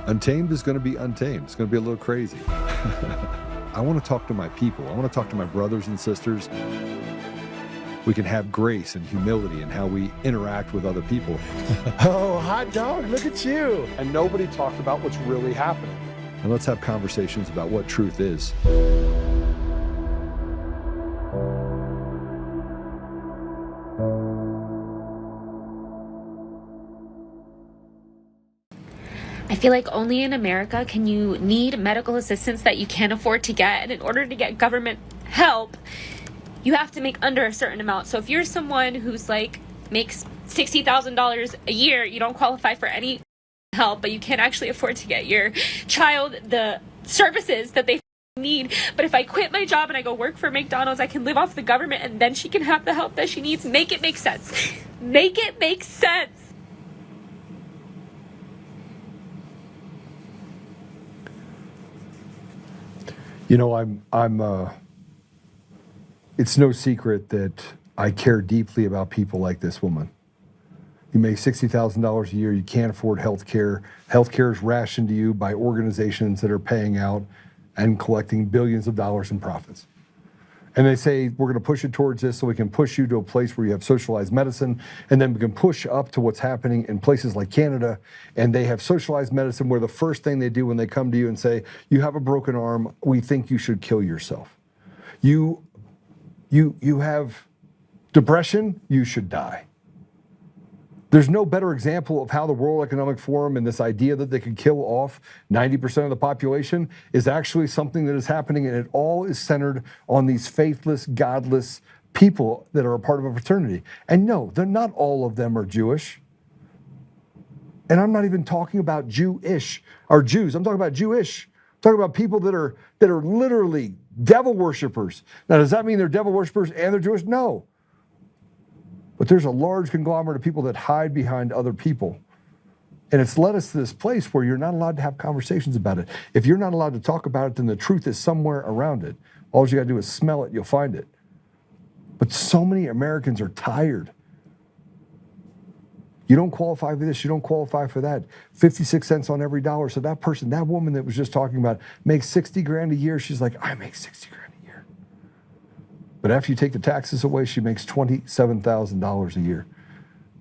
Untamed is going to be untamed. It's going to be a little crazy. I want to talk to my people. I want to talk to my brothers and sisters. We can have grace and humility in how we interact with other people. Oh, hot dog, look at you. And nobody talked about what's really happening. And let's have conversations about what truth is. I feel like only in America can you need medical assistance that you can't afford to get. And in order to get government help, you have to make under a certain amount. So if you're someone who's like makes $60,000 a year, you don't qualify for any help, but you can't actually afford to get your child the services that they need. But if I quit my job and I go work for McDonald's, I can live off the government and then she can have the help that she needs. Make it make sense. Make it make sense. You know, it's no secret that I care deeply about people like this woman. You make $60,000 a year, you can't afford health care. Health care is rationed to you by organizations that are paying out and collecting billions of dollars in profits. And they say, we're gonna push it towards this so we can push you to a place where you have socialized medicine, and then we can push up to what's happening in places like Canada, and they have socialized medicine where the first thing they do when they come to you and say, you have a broken arm, we think you should kill yourself. You have depression, you should die. There's no better example of how the World Economic Forum and this idea that they could kill off 90% of the population is actually something that is happening, and it all is centered on these faithless, godless people that are a part of a fraternity. And no, they're not all of them are Jewish. And I'm not even talking about Jewish or Jews. I'm talking about Jewish. I'm talking about people that are literally devil worshipers. Now, does that mean they're devil worshipers and they're Jewish? No. But there's a large conglomerate of people that hide behind other people. And it's led us to this place where you're not allowed to have conversations about it. If you're not allowed to talk about it, then the truth is somewhere around it. All you gotta do is smell it, you'll find it. But so many Americans are tired. You don't qualify for this, you don't qualify for that. 56 cents on every dollar. So that person, that woman that was just talking about makes 60 grand a year. She's like, I make 60 grand. But after you take the taxes away, she makes $27,000 a year.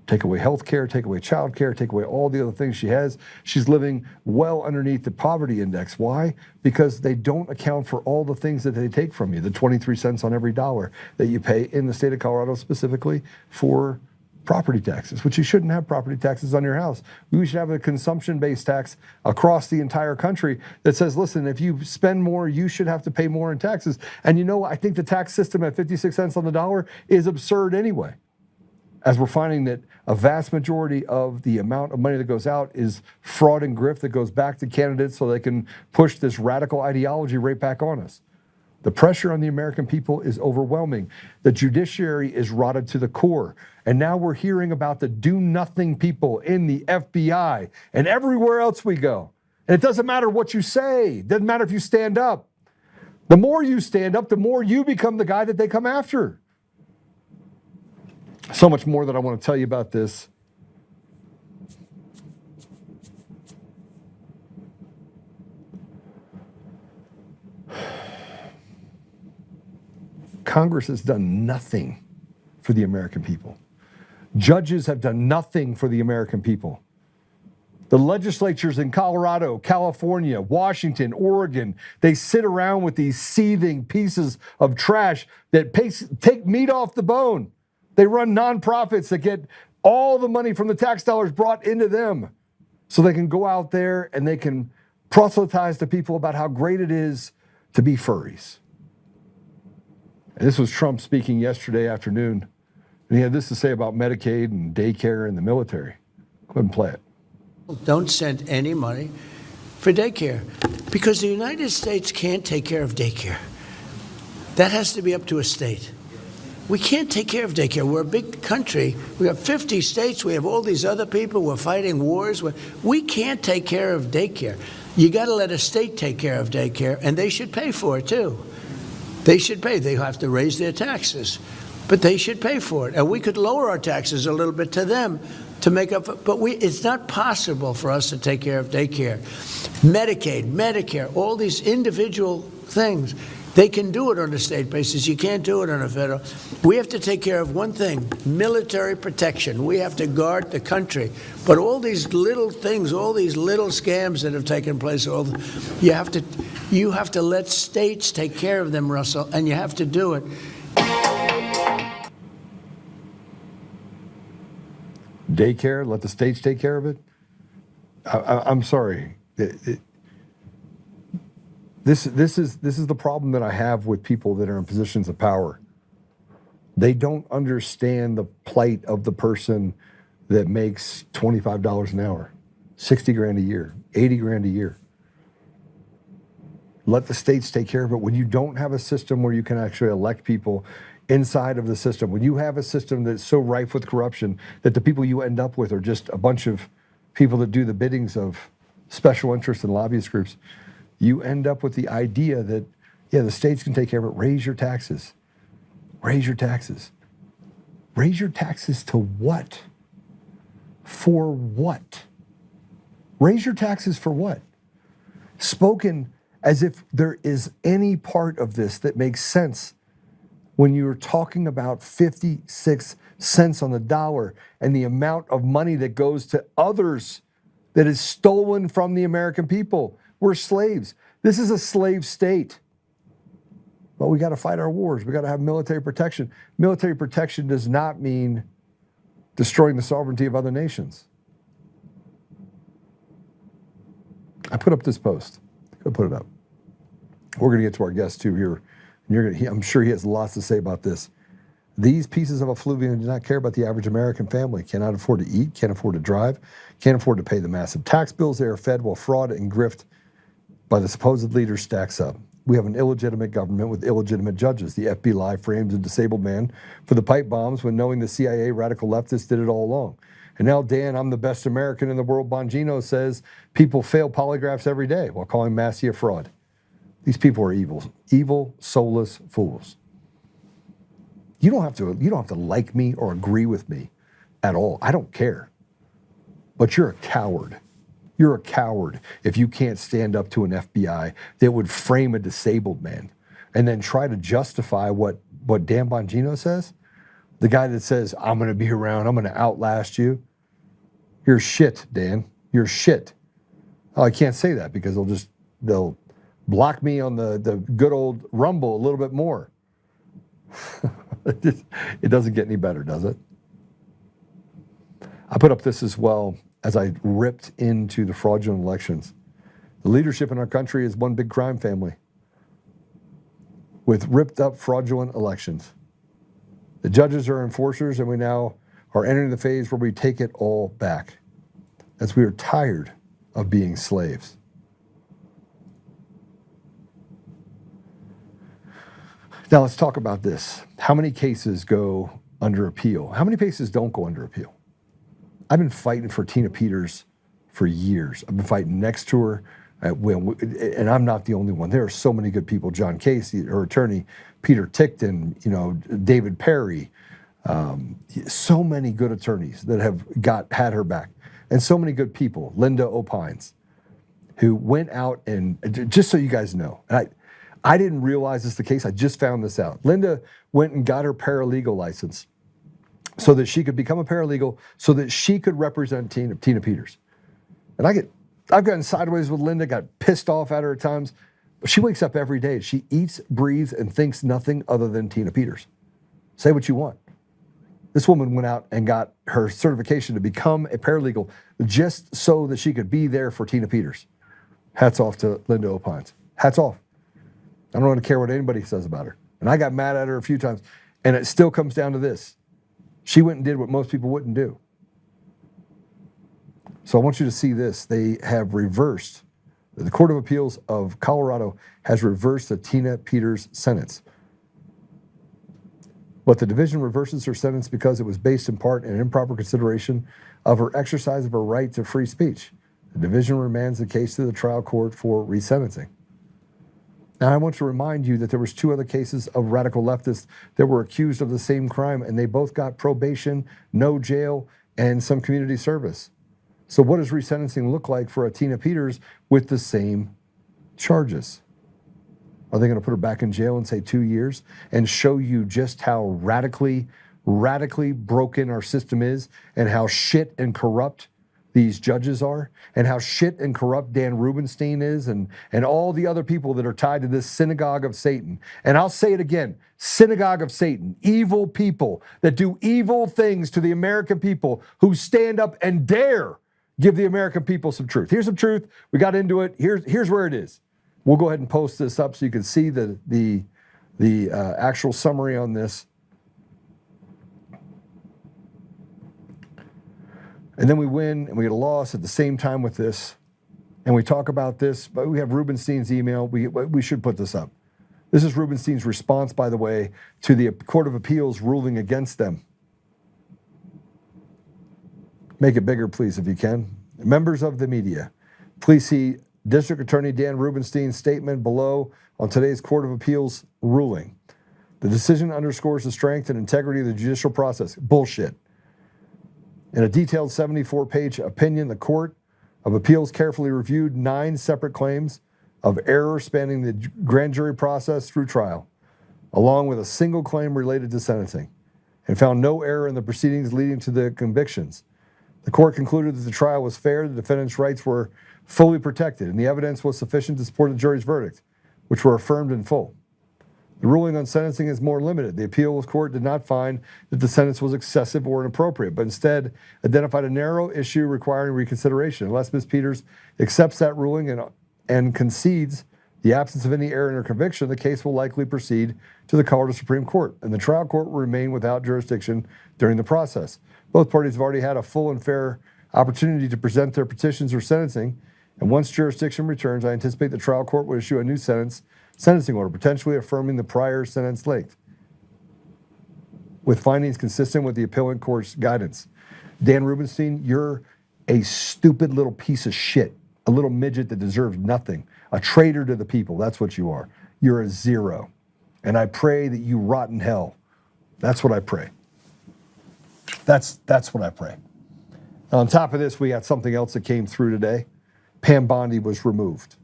Take away health care, take away child care, take away all the other things she has. She's living well underneath the poverty index. Why? Because they don't account for all the things that they take from you, the 23 cents on every dollar that you pay in the state of Colorado specifically for property taxes, which you shouldn't have property taxes on your house. We should have a consumption-based tax across the entire country that says, listen, if you spend more, you should have to pay more in taxes. And you know, I think the tax system at 56 cents on the dollar is absurd anyway, as we're finding that a vast majority of the amount of money that goes out is fraud and grift that goes back to candidates so they can push this radical ideology right back on us. The pressure on the American people is overwhelming. The judiciary is rotted to the core. And now we're hearing about the do-nothing people in the FBI and everywhere else we go. And it doesn't matter what you say. It doesn't matter if you stand up. The more you stand up, the more you become the guy that they come after. So much more that I want to tell you about this. Congress has done nothing for the American people. Judges have done nothing for the American people. The legislatures in Colorado, California, Washington, Oregon, they sit around with these seething pieces of trash that take meat off the bone. They run nonprofits that get all the money from the tax dollars brought into them so they can go out there and they can proselytize to people about how great it is to be furries. And this was Trump speaking yesterday afternoon, and he had this to say about Medicaid and daycare and the military. Go ahead and play it. Don't send any money for daycare because the United States can't take care of daycare. That has to be up to a state. We can't take care of daycare. We're a big country. We have 50 states. We have all these other people. We're fighting wars. We can't take care of daycare. You got to let a state take care of daycare, and they should pay for it, too. They should pay. They have to raise their taxes, but they should pay for it. And we could lower our taxes a little bit to them to make up for, but it's not possible for us to take care of daycare, Medicaid, Medicare, all these individual things. They can do it on a state basis. You can't do it on a federal. We have to take care of one thing, military protection. We have to guard the country. But all these little things, all these little scams that have taken place, you have to let states take care of them, Russell, and you have to do it. Daycare, let the states take care of it? I'm sorry. This is the problem that I have with people that are in positions of power. They don't understand the plight of the person that makes $25 an hour, 60 grand a year, 80 grand a year. Let the states take care of it. When you don't have a system where you can actually elect people inside of the system, when you have a system that's so rife with corruption that the people you end up with are just a bunch of people that do the biddings of special interests and lobbyist groups, you end up with the idea that, yeah, the states can take care of it. Raise your taxes. Raise your taxes. Raise your taxes to what? For what? Raise your taxes for what? Spoken as if there is any part of this that makes sense when you're talking about 56 cents on the dollar and the amount of money that goes to others that is stolen from the American people. We're slaves. This is a slave state. But we got to fight our wars. We got to have military protection. Military protection does not mean destroying the sovereignty of other nations. I put up this post. Go put it up. We're going to get to our guest too here. And I'm sure he has lots to say about this. These pieces of effluvium do not care about the average American family, cannot afford to eat, can't afford to drive, can't afford to pay the massive tax bills they are fed while fraud and grift by the supposed leaders stacks up. We have an illegitimate government with illegitimate judges. The FBI frames a disabled man for the pipe bombs when knowing the CIA radical leftists did it all along. And now Dan, I'm the best American in the world, Bongino says people fail polygraphs every day while calling Massey a fraud. These people are evil, soulless fools. You don't have to like me or agree with me at all. I don't care. But you're a coward. You're a coward if you can't stand up to an FBI that would frame a disabled man and then try to justify what Dan Bongino says. The guy that says, I'm going to be around, I'm going to outlast you. You're shit, Dan. You're shit. Oh, I can't say that because they'll block me on the good old Rumble a little bit more. It doesn't get any better, does it? I put up this as well as I ripped into the fraudulent elections. The leadership in our country is one big crime family with ripped up fraudulent elections. The judges are enforcers, and we now are entering the phase where we take it all back as we are tired of being slaves. Now let's talk about this. How many cases go under appeal? How many cases don't go under appeal? I've been fighting for Tina Peters for years. I've been fighting next to her, and I'm not the only one. There are so many good people. John Casey, her attorney, Peter Tickton, David Perry, so many good attorneys that have had her back, and so many good people. Linda Opines, who went out and, just so you guys know, and I didn't realize this is the case. I just found this out. Linda went and got her paralegal license so that she could become a paralegal, so that she could represent Tina Peters. And I've gotten sideways with Linda, got pissed off at her at times, but she wakes up every day. She eats, breathes, and thinks nothing other than Tina Peters. Say what you want. This woman went out and got her certification to become a paralegal just so that she could be there for Tina Peters. Hats off to Linda Opines. Hats off. I don't want to care what anybody says about her. And I got mad at her a few times. And it still comes down to this. She went and did what most people wouldn't do. So I want you to see this. They have reversed, the Court of Appeals of Colorado has reversed the Tina Peters sentence. But the division reverses her sentence because it was based in part in improper consideration of her exercise of her right to free speech. The division remands the case to the trial court for resentencing. Now, I want to remind you that there was 2 other cases of radical leftists that were accused of the same crime, and they both got probation, no jail, and some community service. So what does resentencing look like for Atina Peters with the same charges? Are they going to put her back in jail and say 2 years and show you just how radically broken our system is and how shit and corrupt these judges are and how shit and corrupt Dan Rubenstein is and all the other people that are tied to this synagogue of Satan? And I'll say it again, synagogue of Satan, evil people that do evil things to the American people who stand up and dare give the American people some truth. Here's some truth. We got into it. Here's where it is. We'll go ahead and post this up so you can see the actual summary on this. And then we win and we get a loss at the same time with this. And we talk about this, but we have Rubenstein's email. We should put this up. This is Rubenstein's response, by the way, to the Court of Appeals ruling against them. Make it bigger, please, if you can. Members of the media, please see District Attorney Dan Rubenstein's statement below on today's Court of Appeals ruling. The decision underscores the strength and integrity of the judicial process. Bullshit. In a detailed 74-page opinion, the Court of Appeals carefully reviewed 9 separate claims of error spanning the grand jury process through trial, along with a single claim related to sentencing, and found no error in the proceedings leading to the convictions. The court concluded that the trial was fair, the defendant's rights were fully protected, and the evidence was sufficient to support the jury's verdict, which were affirmed in full. The ruling on sentencing is more limited. The appeals court did not find that the sentence was excessive or inappropriate, but instead identified a narrow issue requiring reconsideration. Unless Ms. Peters accepts that ruling and concedes the absence of any error in her conviction, the case will likely proceed to the Colorado Supreme Court, and the trial court will remain without jurisdiction during the process. Both parties have already had a full and fair opportunity to present their petitions or sentencing, and once jurisdiction returns, I anticipate the trial court will issue a new sentencing order, potentially affirming the prior sentence length, with findings consistent with the appellate court's guidance. Dan Rubenstein, you're a stupid little piece of shit, a little midget that deserves nothing, a traitor to the people. That's what you are. You're a zero. And I pray that you rot in hell. That's what I pray. That's what I pray. Now, on top of this, we got something else that came through today. Pam Bondi was removed.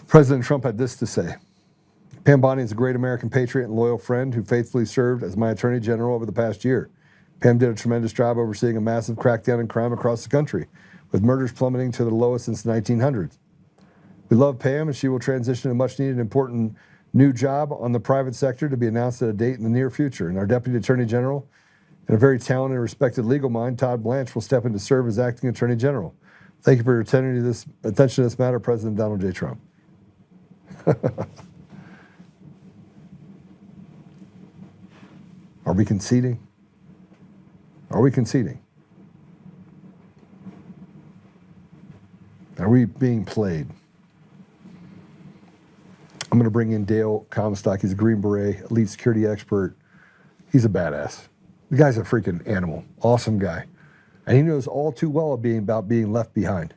President Trump had this to say. Pam Bondi is a great American patriot and loyal friend who faithfully served as my attorney general over the past year. Pam did a tremendous job overseeing a massive crackdown on crime across the country, with murders plummeting to the lowest since the 1900s. We love Pam, and she will transition a much-needed, important new job on the private sector to be announced at a date in the near future. And our Deputy Attorney General, and a very talented and respected legal mind, Todd Blanche, will step in to serve as Acting Attorney General. Thank you for your attention to this matter, President Donald J. Trump. Are we conceding? Are we conceding? Are we being played? I'm going to bring in Dale Comstock. He's a Green Beret, elite security expert. He's a badass. The guy's a freaking animal. Awesome guy. And he knows all too well about being left behind.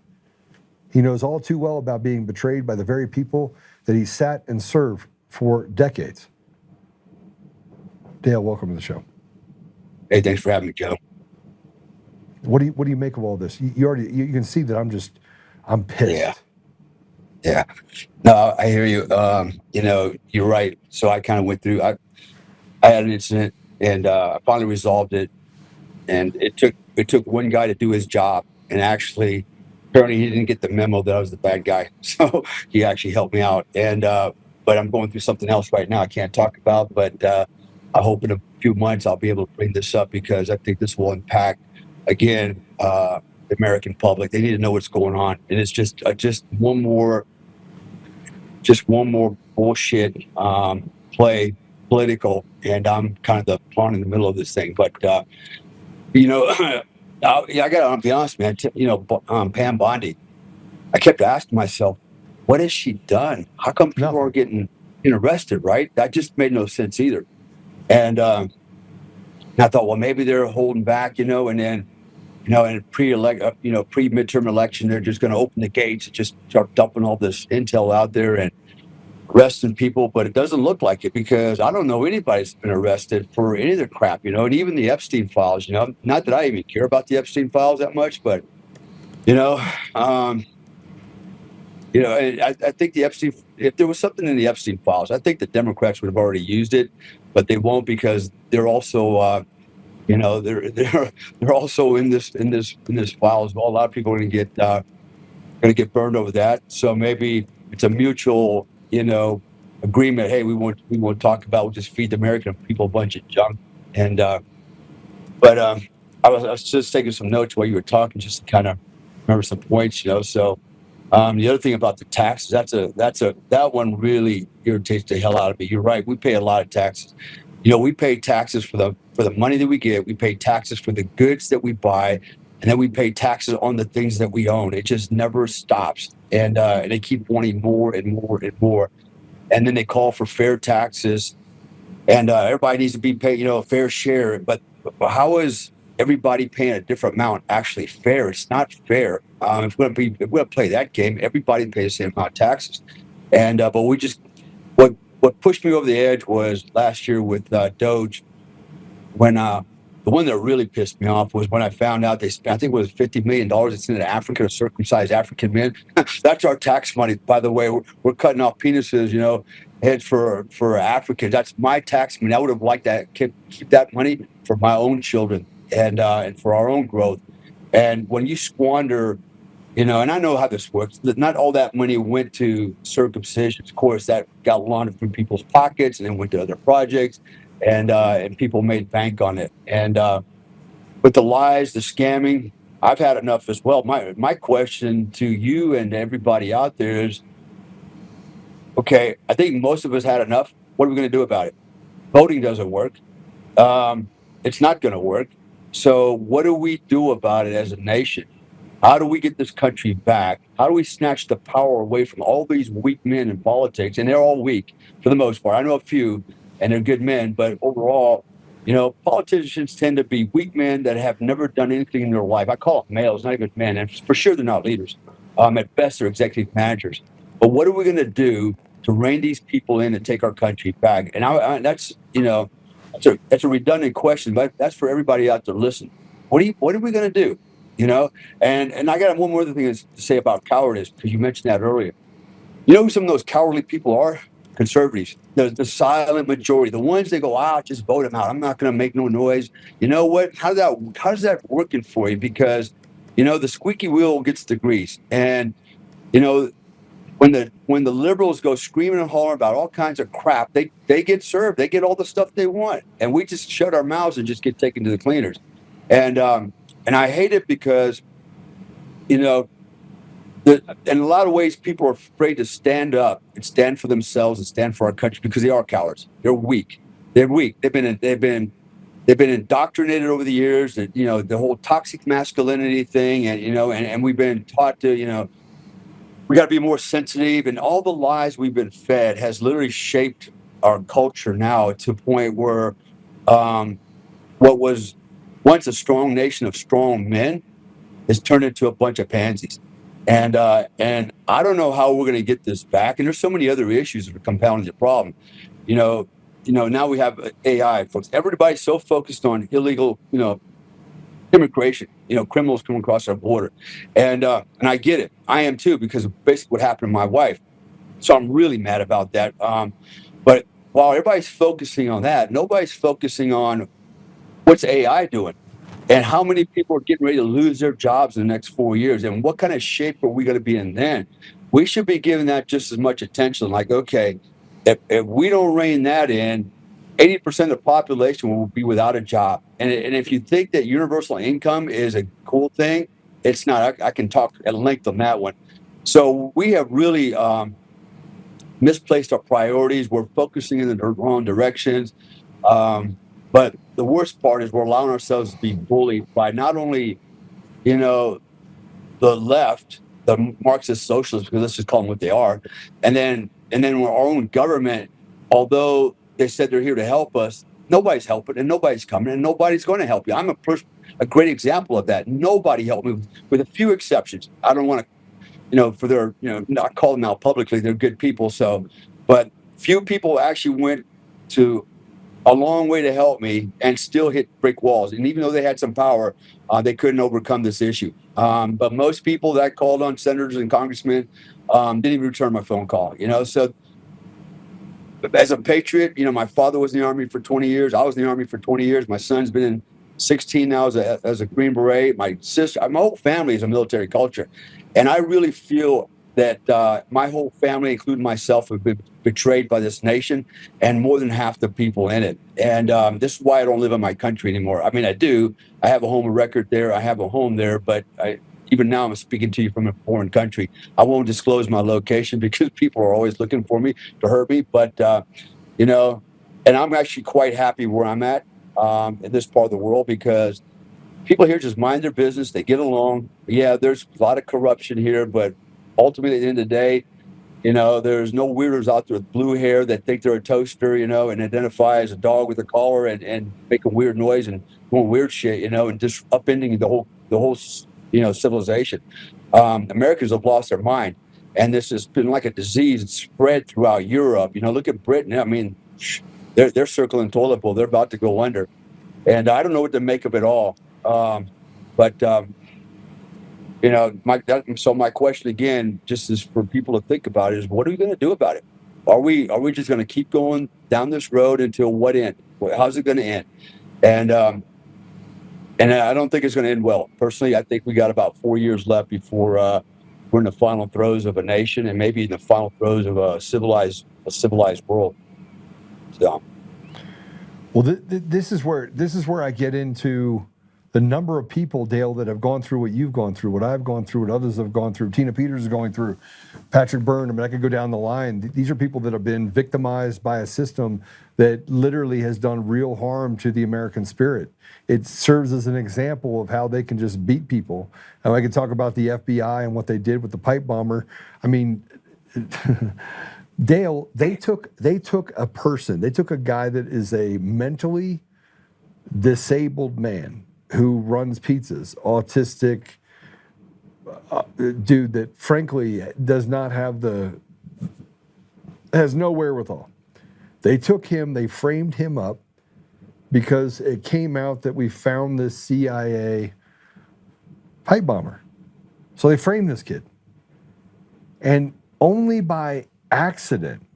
He knows all too well about being betrayed by the very people that he sat and served for decades. Dale, welcome to the show. Hey, thanks for having me, Joe. What do you make of all this? You can see that I'm pissed. Yeah. No, I hear you. You're right. So I kind of went through. I had an incident, and I finally resolved it. And it took one guy to do his job, and actually, apparently, he didn't get the memo that I was the bad guy. So he actually helped me out. And but I'm going through something else right now I can't talk about. But I hope in a few months I'll be able to bring this up, because I think this will impact again the American public. They need to know what's going on, and it's just one more bullshit play, political, and I'm kind of the pawn in the middle of this thing. But I gotta be honest, man. Pam Bondi, I kept asking myself, what has she done? How come people are getting arrested? Right? That just made no sense either. And I thought, well, maybe they're holding back, and then, in pre-midterm election, they're just going to open the gates and just start dumping all this intel out there. And arresting people, but it doesn't look like it because I don't know anybody that's been arrested for any of the crap, and even the Epstein files, not that I even care about the Epstein files that much, but, you know, um, I think if there was something in the Epstein files, I think the Democrats would have already used it, but they won't because they're also, they're also in this file as well. A lot of people are going to get burned over that. So maybe it's a mutual, agreement. Hey, we won't talk about. We'll just feed the American people a bunch of junk. And but I was just taking some notes while you were talking, just to kind of remember some points. So the other thing about the taxes, that one really irritates the hell out of me. You're right. We pay a lot of taxes. We pay taxes for the money that we get. We pay taxes for the goods that we buy, and then we pay taxes on the things that we own. It just never stops, and they keep wanting more and more and more. And then they call for fair taxes, and everybody needs to be paid, a fair share. But how is everybody paying a different amount actually fair? It's not fair. If we're going to play that game, everybody pays the same amount of taxes. And but we just what pushed me over the edge was last year with Doge, when the one that really pissed me off was when I found out they spent, I think it was $50 million. It's in Africa to circumcise African men. That's our tax money, by the way. We're cutting off penises, heads for Africans. That's my tax money. I would have liked that keep that money for my own children and for our own growth. And when you squander, and I know how this works. Not all that money went to circumcision. Of course, that got laundered from people's pockets and then went to other projects, and people made bank on it. And with the lies, the scamming, I've had enough as well. My question to you and everybody out there is, okay, I think most of us had enough. What are we going to do about it? Voting doesn't work. It's not going to work. So what do we do about it as a nation? How do we get this country back? How do we snatch the power away from all these weak men in politics? And they're all weak for the most part. I know a few, and they're good men, but overall, politicians tend to be weak men that have never done anything in their life. I call them males, not even men, and for sure they're not leaders. At best, they're executive managers. But what are we going to do to rein these people in and take our country back? And that's a redundant question, but that's for everybody out there listening. What are we going to do? And I got one more other thing to say about cowardice, because you mentioned that earlier. You know who some of those cowardly people are? Conservatives, the silent majority, the ones that go out, just vote them out. I'm not going to make no noise. You know what? How's that working for you? Because the squeaky wheel gets the grease, and you know when the liberals go screaming and hollering about all kinds of crap, they get served. They get all the stuff they want, and we just shut our mouths and just get taken to the cleaners. And I hate it because you know in a lot of ways, people are afraid to stand up and stand for themselves and stand for our country because they are cowards. They're weak. They're weak. They've been indoctrinated over the years. That the whole toxic masculinity thing, and we've been taught to we got to be more sensitive, and all the lies we've been fed has literally shaped our culture now to a point where what was once a strong nation of strong men has turned into a bunch of pansies. And I don't know how we're going to get this back. And there's so many other issues that are compounding the problem. You know, now we have AI, folks. Everybody's so focused on illegal, immigration. Criminals coming across our border, and I get it. I am too, because of basically what happened to my wife. So I'm really mad about that. But while everybody's focusing on that, nobody's focusing on what's AI doing. And how many people are getting ready to lose their jobs in the next 4 years? And what kind of shape are we going to be in then? We should be giving that just as much attention. Like, okay, if we don't rein that in, 80% of the population will be without a job. And if you think that universal income is a cool thing, it's not. I can talk at length on that one. So we have really misplaced our priorities. We're focusing in the wrong directions. But the worst part is we're allowing ourselves to be bullied by not only, you know, the left, the Marxist socialists, because let's just call them what they are, and then our own government, although they said they're here to help us, nobody's helping and nobody's coming and nobody's going to help you. I'm a great example of that. Nobody helped me, with a few exceptions. I don't want to, for their, not call them out publicly. They're good people, so but few people actually went to a long way to help me and still hit brick walls. And even though they had some power, they couldn't overcome this issue. But most people that called on senators and congressmen didn't even return my phone call. So as a patriot, my father was in the Army for 20 years. I was in the Army for 20 years. My son's been in 16 now as a Green Beret. My sister, my whole family is a military culture. And I really feel that my whole family, including myself, have been betrayed by this nation and more than half the people in it. And this is why I don't live in my country anymore. I mean, I do. I have a home of record there. I have a home there. But even now, I'm speaking to you from a foreign country. I won't disclose my location because people are always looking for me to hurt me. But, and I'm actually quite happy where I'm at in this part of the world because people here just mind their business. They get along. Yeah, there's a lot of corruption here, but ultimately, at the end of the day, there's no weirdos out there with blue hair that think they're a toaster, and identify as a dog with a collar and making weird noise and doing weird shit, and just upending the whole civilization. Americans have lost their mind, and this has been like a disease. It's spread throughout Europe. Look at Britain. I mean, they're circling toilet bowl. They're about to go under, and I don't know what to make of it all. So my question again, just is for people to think about, is what are we going to do about it? Are we just going to keep going down this road until what end? How's it going to end? And I don't think it's going to end well. Personally, I think we got about 4 years left before we're in the final throes of a nation and maybe in the final throes of a civilized world. So, well, this is where I get into the number of people, Dale, that have gone through what you've gone through, what I've gone through, what others have gone through. Tina Peters is going through, Patrick Byrne. I mean, I could go down the line. These are people that have been victimized by a system that literally has done real harm to the American spirit. It serves as an example of how they can just beat people. And I could talk about the FBI and what they did with the pipe bomber. I mean, Dale, they took a person, they took a guy that is a mentally disabled man who runs pizzas, autistic dude that frankly does not have has no wherewithal. They took him, they framed him up because it came out that we found this CIA pipe bomber. So they framed this kid. And only by accident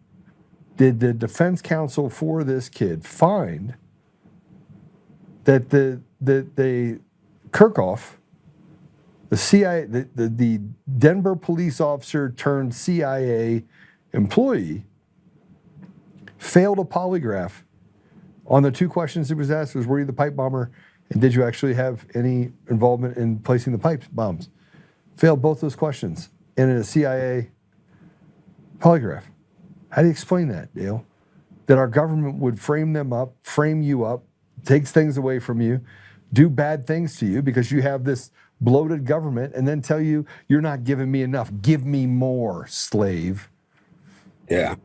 did the defense counsel for this kid find that the Kirchhoff, the CIA, the Denver police officer turned CIA employee, failed a polygraph on the two questions he was asked: were you the pipe bomber, and did you actually have any involvement in placing the pipe bombs? Failed both those questions in a CIA polygraph. How do you explain that, Dale? That our government would frame them up, frame you up, takes things away from you, do bad things to you because you have this bloated government, and then tell you, you're not giving me enough. Give me more, slave. Yeah.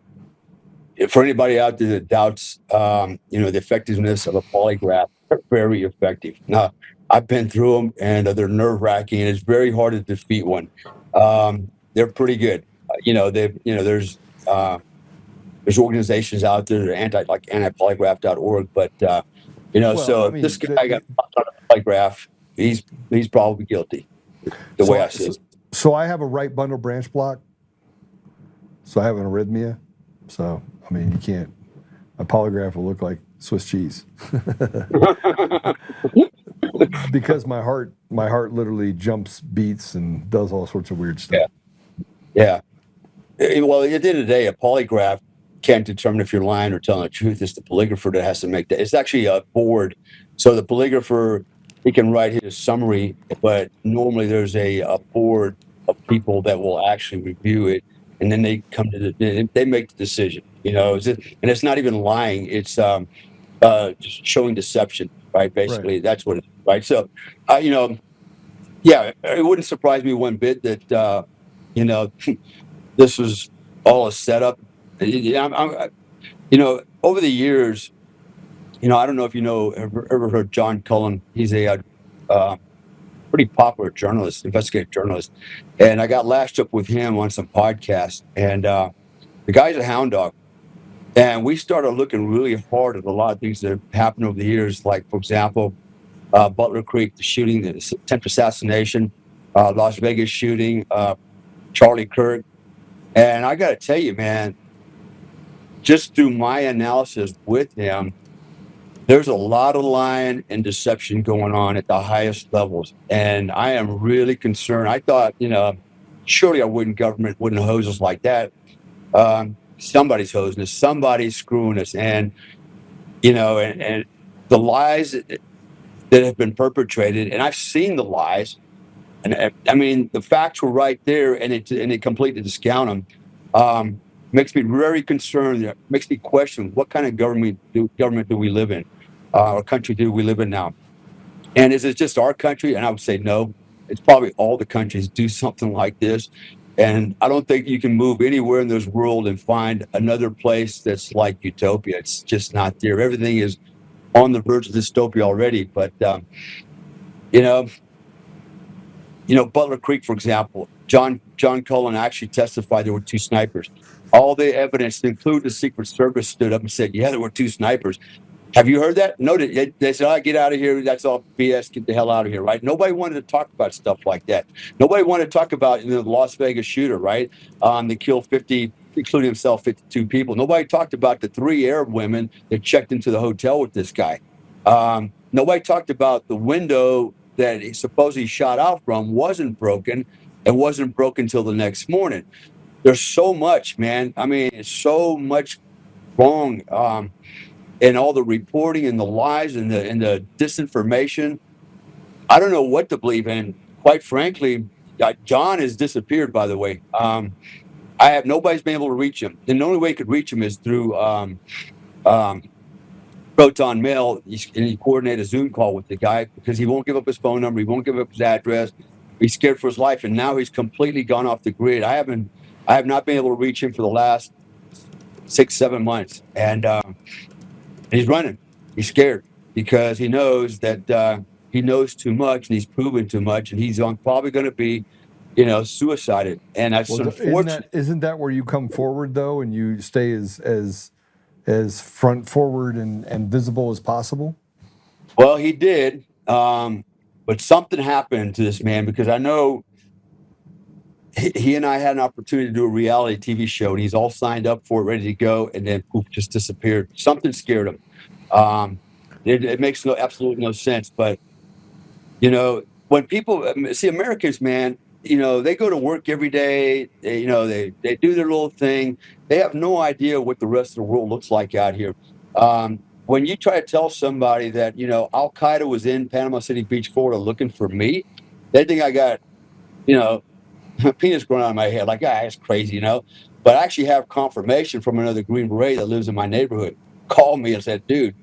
For anybody out there that doubts, the effectiveness of a polygraph, they're very effective. Now, I've been through them, and they're nerve-wracking, and it's very hard to defeat one. They're pretty good. There's organizations out there that are antipolygraph.org, but this guy got popped on a polygraph. He's probably guilty. The way I see it. So I have a right bundle branch block. So I have an arrhythmia. So I mean, you can't. A polygraph will look like Swiss cheese because my heart literally jumps, beats, and does all sorts of weird stuff. Yeah. Well, at the end of the day, a polygraph can't determine if you're lying or telling the truth. It's the polygrapher that has to make that. It's actually a board. So the polygrapher, he can write his summary, but normally there's a board of people that will actually review it, and then they come to they make the decision. And it's not even lying. It's just showing deception, right? Basically, That's what it is, right? So, it wouldn't surprise me one bit that, this was all a setup. Over the years, I don't know if ever heard John Cullen. He's a pretty popular journalist, investigative journalist, and I got lashed up with him on some podcasts. And The guy's a hound dog. And we started looking really hard at a lot of things that have happened over the years, like, for example, Butler Creek, the shooting, the attempt assassination, Las Vegas shooting, Charlie Kirk. And I got to tell you, man, just through my analysis with him, there's a lot of lying and deception going on at the highest levels. And I am really concerned. I thought, surely our government wouldn't hose us like that. Somebody's hosing us, somebody's screwing us. And, and the lies that have been perpetrated, and I've seen the lies, and I mean, the facts were right there, and it completely discount them. Makes me very concerned. It makes me question what kind of government do we live in, or country do we live in now? And is it just our country? And I would say no. It's probably all the countries do something like this. And I don't think you can move anywhere in this world and find another place that's like utopia. It's just not there. Everything is on the verge of dystopia already. But you know, Butler Creek, for example, John Cullen actually testified there were 2 snipers. All the evidence, including the Secret Service, stood up and said, "Yeah, there were 2 snipers." Have you heard that? No, they said, "Oh, get out of here. That's all BS. Get the hell out of here." Right? Nobody wanted to talk about stuff like that. Nobody wanted to talk about the Las Vegas shooter, right? They killed 50, including himself, 52 people. Nobody talked about the 3 Arab women that checked into the hotel with this guy. Nobody talked about the window that he supposedly shot out from wasn't broken. It wasn't broken till the next morning. There's so much, man. I mean, it's so much wrong. And all the reporting and the lies and the disinformation. I don't know what to believe in. Quite frankly, John has disappeared, by the way. Nobody's been able to reach him. And the only way you could reach him is through Proton Mail. He coordinated a Zoom call with the guy because he won't give up his phone number. He won't give up his address. He's scared for his life. And now he's completely gone off the grid. I have not been able to reach him for the last 6-7 months. And he's running. He's scared because he knows that he knows too much and he's proven too much, and he's probably going to be, suicided. And that's unfortunate. Isn't that where you come forward though, and you stay as front forward and visible as possible? Well, he did, but something happened to this man because I know he and I had an opportunity to do a reality TV show, and he's all signed up for it, ready to go, and then poof, just disappeared. Something scared him. It makes absolutely no sense. But when people see Americans, man, they go to work every day. They do their little thing. They have no idea what the rest of the world looks like out here. When you try to tell somebody that Al Qaeda was in Panama City Beach, Florida, looking for me, they think I got penis growing out of my head, like, that's crazy, But I actually have confirmation from another Green Beret that lives in my neighborhood. Called me and said, "Dude,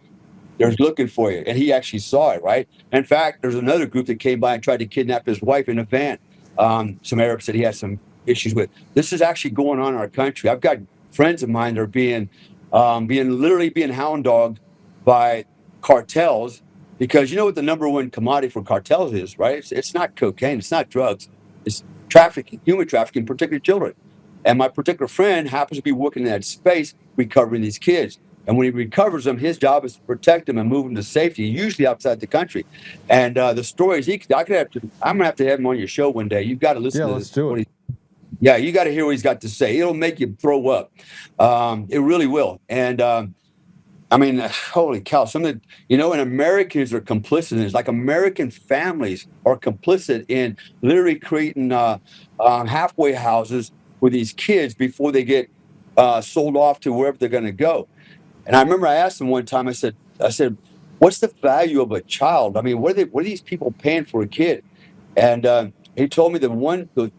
they're looking for you." And he actually saw it, right? In fact, there's another group that came by and tried to kidnap his wife in a van. Some Arabs that he had some issues with. This is actually going on in our country. I've got friends of mine that are literally being hound dogged by cartels because you know what the number one commodity for cartels is, right? It's not cocaine. It's not drugs. It's trafficking, human trafficking, particularly children. And my particular friend happens to be working in that space recovering these kids. And when he recovers them, his job is to protect them and move them to safety, usually outside the country. And the stories I'm gonna have to have him on your show one day. You've got to listen to let's do it. Yeah, you got to hear what he's got to say. It'll make you throw up. It really will. And I mean, holy cow! And Americans are complicit in this. Like American families are complicit in literally creating halfway houses for these kids before they get sold off to wherever they're going to go. And I remember I asked him one time. I said, "What's the value of a child? I mean, what are these people paying for a kid?" And he told me that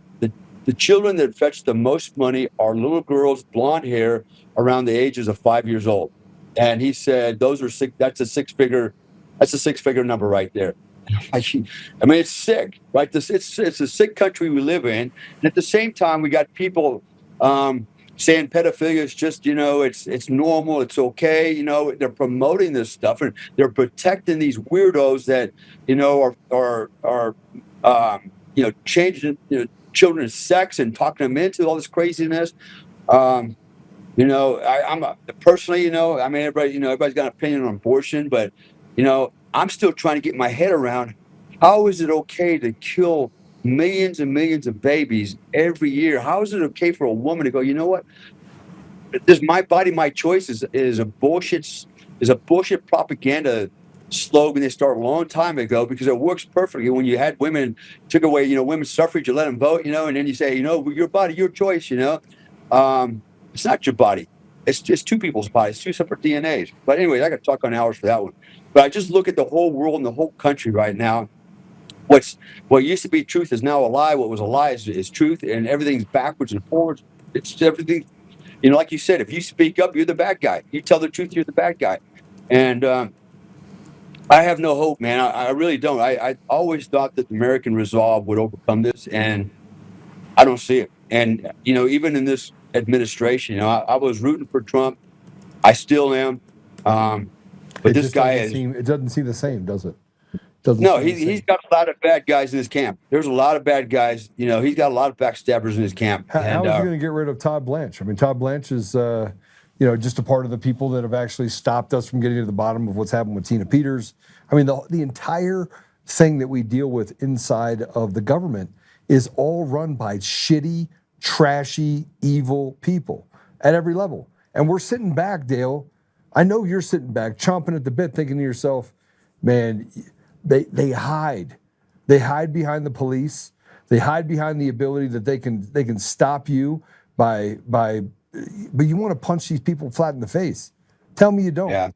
the children that fetch the most money are little girls, blonde hair, around the ages of 5 years old. And he said, "Those are six. That's a six-figure number right there." I mean, it's sick, right? It's a sick country we live in, and at the same time, we got people saying pedophilia is just, it's normal, it's okay. They're promoting this stuff and they're protecting these weirdos that, are changing children's sex and talking them into all this craziness. I'm personally, I mean, everybody's got an opinion on abortion, but I'm still trying to get my head around how is it okay to kill millions and millions of babies every year? How is it okay for a woman to go, you know what? This my body, my choice is a bullshit propaganda slogan they started a long time ago because it works perfectly when you had women took away, women's suffrage, you let them vote, and then you say, your body, your choice, it's not your body. It's just two people's bodies, two separate DNAs. But anyway, I could talk on hours for that one. But I just look at the whole world and the whole country right now. What used to be truth is now a lie. What was a lie is truth, and everything's backwards and forwards. It's everything. Like you said, if you speak up, you're the bad guy. You tell the truth, you're the bad guy. And I have no hope, man. I really don't. I always thought that the American resolve would overcome this, and I don't see it. And even in this administration, I was rooting for Trump. I still am. But It this just guy doesn't is seem. It doesn't seem the same, does it? Doesn't no. seem the He's same. got a lot of bad guys in his camp. There's a lot of bad guys. He's got a lot of backstabbers in his camp. How is he going to get rid of Todd Blanche? I mean, Todd Blanche is, just a part of the people that have actually stopped us from getting to the bottom of what's happened with Tina Peters. I mean, the entire thing that we deal with inside of the government is all run by shitty, trashy, evil people at every level. And we're sitting back, Dale. I know you're sitting back, chomping at the bit, thinking to yourself, man, they hide. They hide behind the police. They hide behind the ability that they can stop you by but you want to punch these people flat in the face. Tell me you don't. Yeah.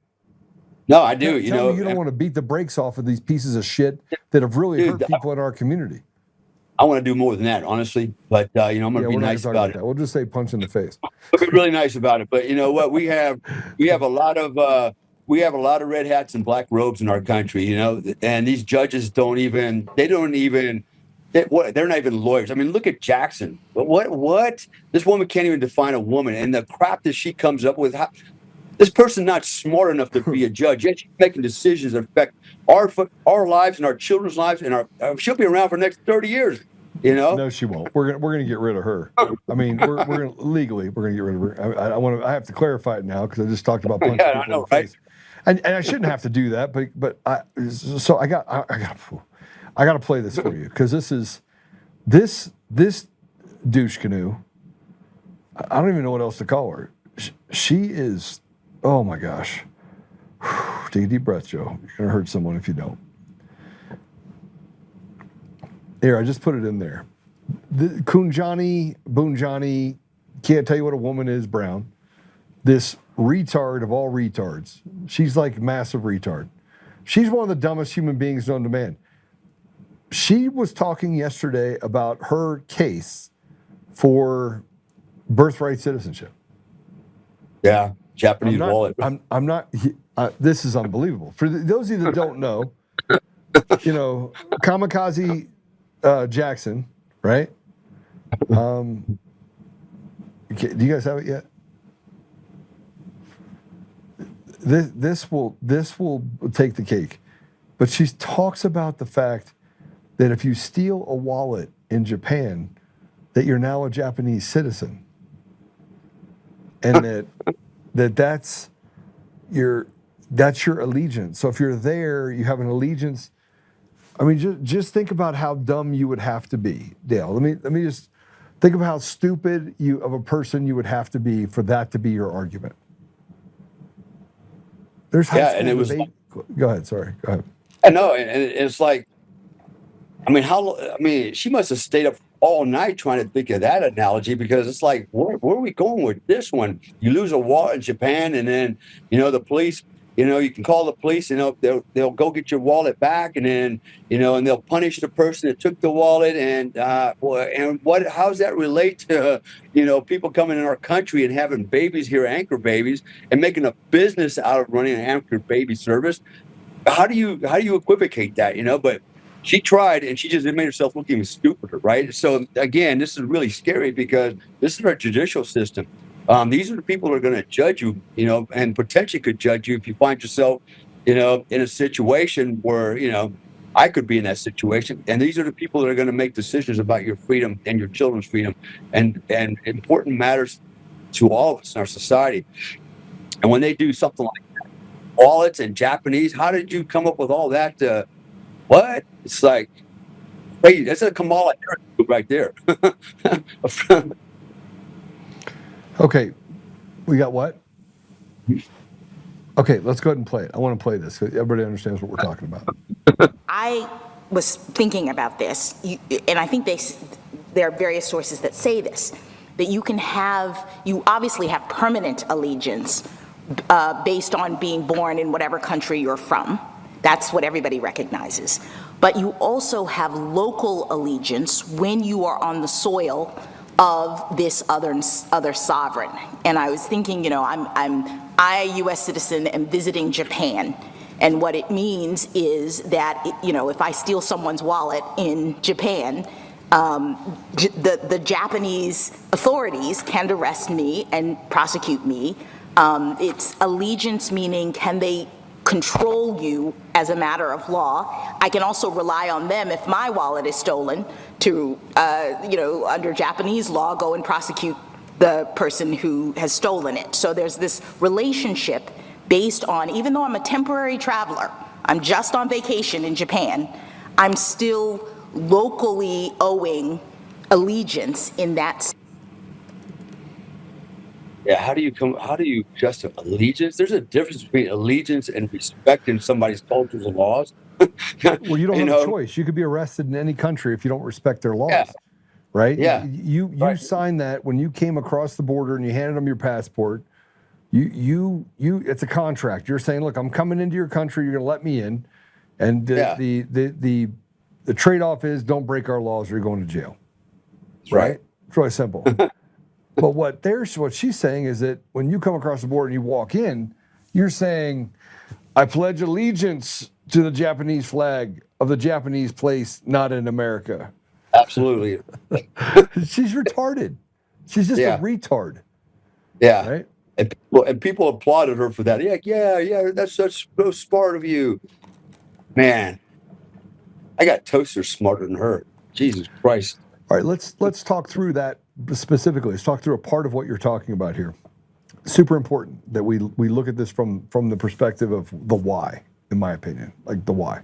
No, I do. Tell me you don't want to beat the brakes off of these pieces of shit that have really hurt people in our community. I want to do more than that, honestly. But I'm going to be nice about it. That. We'll just say punch in the face. We'll be really nice about it. But you know what? We have a lot of red hats and black robes in our country. And these judges they're not even lawyers. I mean, look at Jackson. What? This woman can't even define a woman, and the crap that she comes up with. This person not smart enough to be a judge. Yet she's making decisions that affect our lives and our children's lives, and she'll be around for the next 30 years. No, she won't. We're gonna get rid of her. I mean, we're gonna legally we're gonna get rid of her. I have to clarify it now because I just talked about punching people in the face, and I shouldn't have to do that. But I got to play this for you because this douche canoe. I don't even know what else to call her. She is. Oh my gosh. Take a deep breath, Joe. You're gonna hurt someone if you don't. Here, I just put it in there. Boonjani, can't tell you what a woman is, Brown. This retard of all retards. She's like massive retard. She's one of the dumbest human beings known to man. She was talking yesterday about her case for birthright citizenship. Yeah, Japanese wallet. I'm not. This is unbelievable. For those of you that don't know, Kamikaze Jackson, right? Do you guys have it yet? This will take the cake, but she talks about the fact that if you steal a wallet in Japan, that you're now a Japanese citizen, and that's your allegiance. So if you're there, you have an allegiance. I mean, just think about how dumb you would have to be, Dale. Let me just think of how stupid of a person you would have to be for that to be your argument. There's high school debate. Go ahead. Sorry. Go ahead. I know, and it's like, she must have stayed up all night trying to think of that analogy because it's like, where are we going with this one? You lose a wallet in Japan, and then the police. You can call the police, and they'll go get your wallet back, and then and they'll punish the person that took the wallet. And how does that relate to people coming in our country and having babies here, anchor babies, and making a business out of running an anchor baby service? How do you equivocate that? But she tried, and she just made herself look even stupider, right? So again, this is really scary because this is our judicial system. These are the people that are going to judge you, and potentially could judge you if you find yourself, in a situation where, I could be in that situation. And these are the people that are going to make decisions about your freedom and your children's freedom and important matters to all of us in our society. And when they do something like that, wallets and Japanese, how did you come up with all that? What? It's like, wait, that's a Kamala Harris move right there. Okay, we got what? Okay, let's go ahead and play it. I want to play this so everybody understands what we're talking about. I was thinking about this, and I think there are various sources that say this, that you obviously have permanent allegiance based on being born in whatever country you're from. That's what everybody recognizes. But you also have local allegiance when you are on the soil of this other sovereign. And I was thinking, I, a U.S. citizen, am visiting Japan. And what it means is that, if I steal someone's wallet in Japan, the Japanese authorities can arrest me and prosecute me. It's allegiance, meaning can they control you as a matter of law. I can also rely on them if my wallet is stolen to, under Japanese law, go and prosecute the person who has stolen it. So there's this relationship based on, even though I'm a temporary traveler, I'm just on vacation in Japan, I'm still locally owing allegiance in that. Yeah, how do you just allegiance? There's a difference between allegiance and respecting somebody's cultures and laws. Well, you don't have a choice. You could be arrested in any country if you don't respect their laws. Yeah. Right? Yeah. You Right. signed that when you came across the border and you handed them your passport. You it's a contract. You're saying, look, I'm coming into your country, you're gonna let me in. And the trade-off is don't break our laws or you're going to jail. Right? It's really simple. But what she's saying is that when you come across the border and you walk in, you're saying, I pledge allegiance to the Japanese flag of the Japanese place, not in America. Absolutely. She's retarded. She's just a retard. Yeah. Right? And people applauded her for that. Yeah, that's so smart of you. Man, I got toasters smarter than her. Jesus Christ. All right, let's talk through that specifically. Let's talk through a part of what you're talking about here. Super important that we look at this from the perspective of the why, in my opinion, like the why.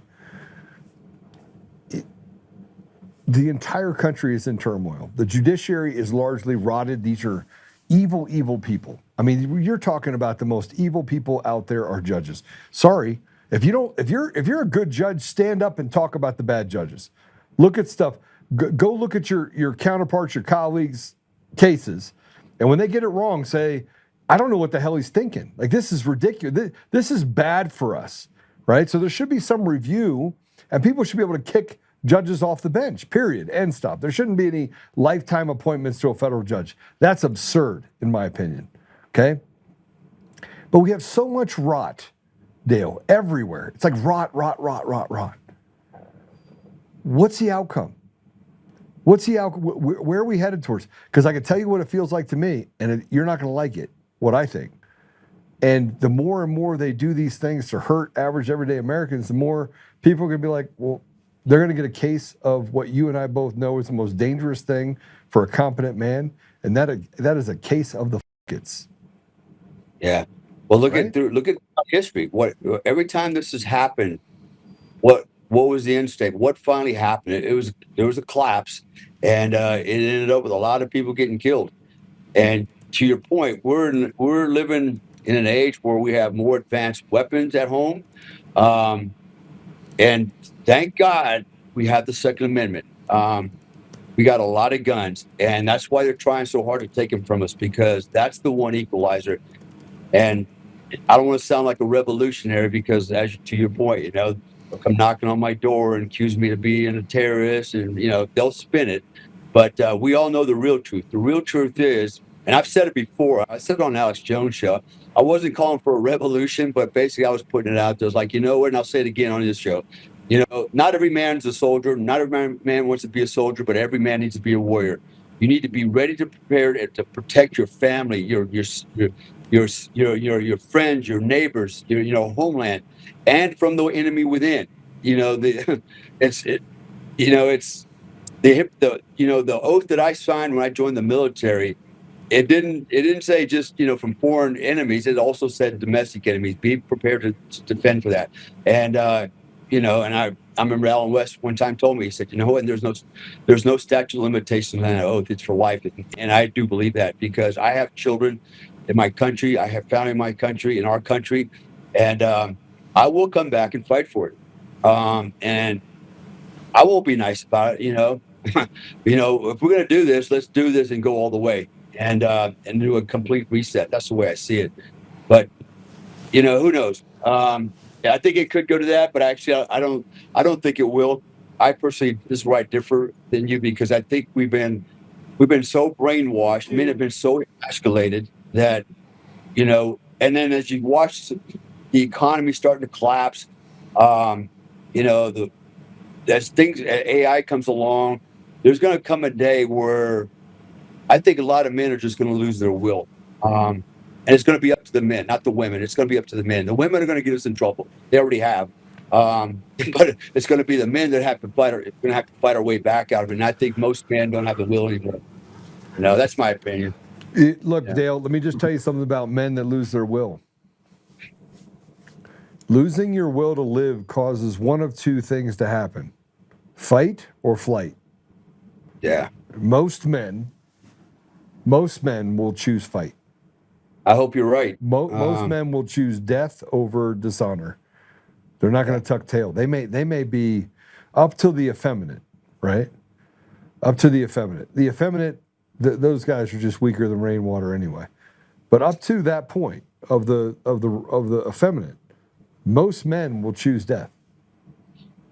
The entire country is in turmoil. The judiciary is largely rotted. These are evil, evil people. I mean, you're talking about the most evil people out there are judges. Sorry, if you're a good judge, stand up and talk about the bad judges. Look at stuff. Go look at your counterparts, your colleagues' cases, and when they get it wrong, say, I don't know what the hell he's thinking. Like, this is ridiculous. This is bad for us, right? So there should be some review, and people should be able to kick judges off the bench, period, end stop. There shouldn't be any lifetime appointments to a federal judge. That's absurd, in my opinion, okay? But we have so much rot, Dale, everywhere. It's like rot. What's the outcome? Where are we headed towards? Because I can tell you what it feels like to me, and you're not going to like it, what I think. And the more and more they do these things to hurt average everyday Americans, the more people are going to be like, well, they're going to get a case of what you and I both know is the most dangerous thing for a competent man, and that is a case of the f***its. Yeah. Well, look at history. Every time this has happened, what was the end state? What finally happened? There was a collapse, and it ended up with a lot of people getting killed. And to your point, we're living in an age where we have more advanced weapons at home, and thank God we have the Second Amendment. We got a lot of guns, and that's why they're trying so hard to take them from us, because that's the one equalizer. And I don't want to sound like a revolutionary, because to your point, they'll come knocking on my door and accuse me of being a terrorist, and they'll spin it. But we all know the real truth. The real truth is, and I've said it before, I said it on Alex Jones' show, I wasn't calling for a revolution, but basically I was putting it out there. I was like, what, and I'll say it again on this show. Not every man's a soldier. Not every man wants to be a soldier, but every man needs to be a warrior. You need to be ready to prepare to protect your family, your friends, your neighbors, your homeland, and from the enemy within. It's the oath that I signed when I joined the military It didn't say just from foreign enemies. It also said domestic enemies. Be prepared to defend for that. And and I remember Alan West one time told me, he said, what, there's no statute of limitations on an oath. It's for life. And I do believe that, because I have children in my country. I have family in my country, in our country, and I will come back and fight for it. And I won't be nice about it. If we're gonna do this, let's do this and go all the way, and do a complete reset. That's the way I see it. But who knows? Yeah, I think it could go to that, but actually, I don't think it will. I personally, this is where I differ than you, because I think we've been so brainwashed. Men have been so escalated that and then as you watch the economy starting to collapse, the as things AI comes along, there's going to come a day where I think a lot of men are just going to lose their will. And it's going to be up to the men, not the women. It's going to be up to the men. The women are going to get us in trouble. They already have. But it's going to be the men that have to fight. Going to have to fight our way back out of it. And I think most men don't have the will anymore. That's my opinion. Look, Dale, let me just tell you something about men that lose their will. Losing your will to live causes one of two things to happen: fight or flight. Yeah. Most men will choose fight. I hope you're right. Most men will choose death over dishonor. They're not going to tuck tail. They may be up to the effeminate, right? Up to the effeminate. The effeminate, those guys are just weaker than rainwater anyway. But up to that point of the effeminate, most men will choose death.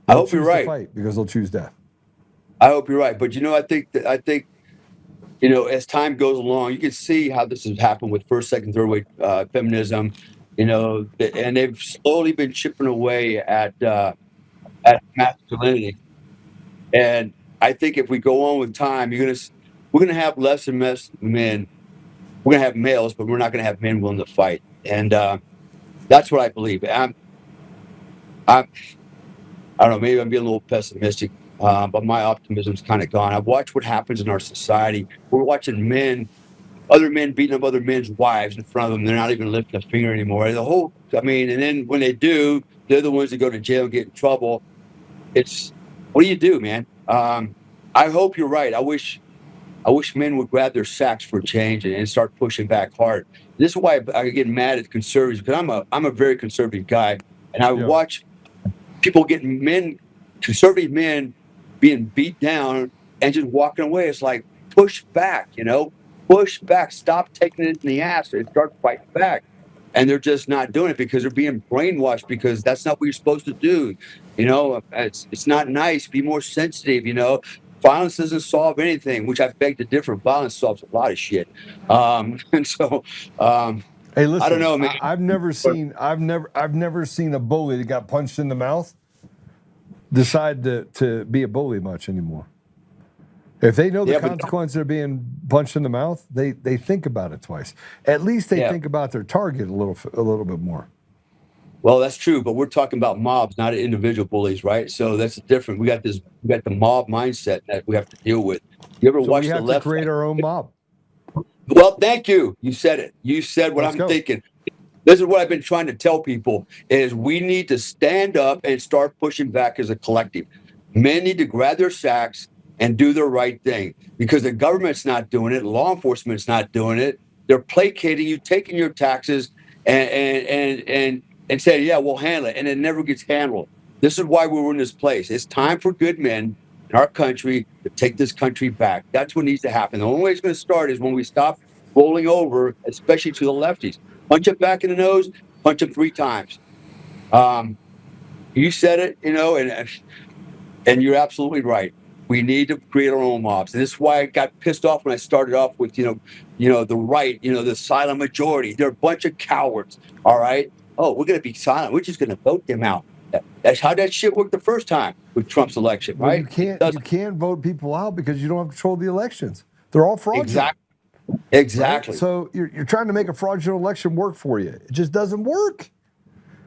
I hope you're right. Fight because they'll choose death. I hope you're right. But I think as time goes along, you can see how this has happened with first, second, third wave feminism. And they've slowly been chipping away at masculinity. And I think if we go on with time, we're gonna have less and less men. We're gonna have males, but we're not gonna have men willing to fight. And that's what I believe. I don't know. Maybe I'm being a little pessimistic, but my optimism's kind of gone. I've watched what happens in our society. We're watching other men beating up other men's wives in front of them. They're not even lifting a finger anymore. And then when they do, they're the ones that go to jail and get in trouble. What do you do, man? I hope you're right. I wish men would grab their sacks for a change and start pushing back hard. This is why I get mad at conservatives, because I'm a very conservative guy, and I watch people conservative men being beat down and just walking away. It's like, push back, push back, stop taking it in the ass and start fighting back. And they're just not doing it because they're being brainwashed, because that's not what you're supposed to do. It's not nice. Be more sensitive, Violence doesn't solve anything, which I beg to differ. Violence solves a lot of shit. And so, hey, listen, I don't know, man. I've never seen a bully that got punched in the mouth decide to be a bully much anymore. If they know the consequences of being punched in the mouth, they think about it twice. At least they think about their target a little bit more. Well, that's true, but we're talking about mobs, not individual bullies, right? So that's different. We got the mob mindset that we have to deal with. You ever watch the left? We have to create our own mob. Well, thank you. You said it. You said what I'm thinking. This is what I've been trying to tell people: is we need to stand up and start pushing back as a collective. Men need to grab their sacks and do the right thing, because the government's not doing it. Law enforcement's not doing it. They're placating you, taking your taxes, and say, yeah, we'll handle it. And it never gets handled. This is why we're in this place. It's time for good men in our country to take this country back. That's what needs to happen. The only way it's going to start is when we stop rolling over, especially to the lefties. Punch them back in the nose, punch them 3 times. You said it, and you're absolutely right. We need to create our own mobs. And this is why I got pissed off when I started off with, the right, the silent majority. They're a bunch of cowards, all right? Oh, we're going to be silent. We're just going to vote them out. That's how that shit worked the first time with Trump's election, right? You can't vote people out because you don't have control of the elections. They're all fraudulent. Exactly. Right? So you're trying to make a fraudulent election work for you. It just doesn't work.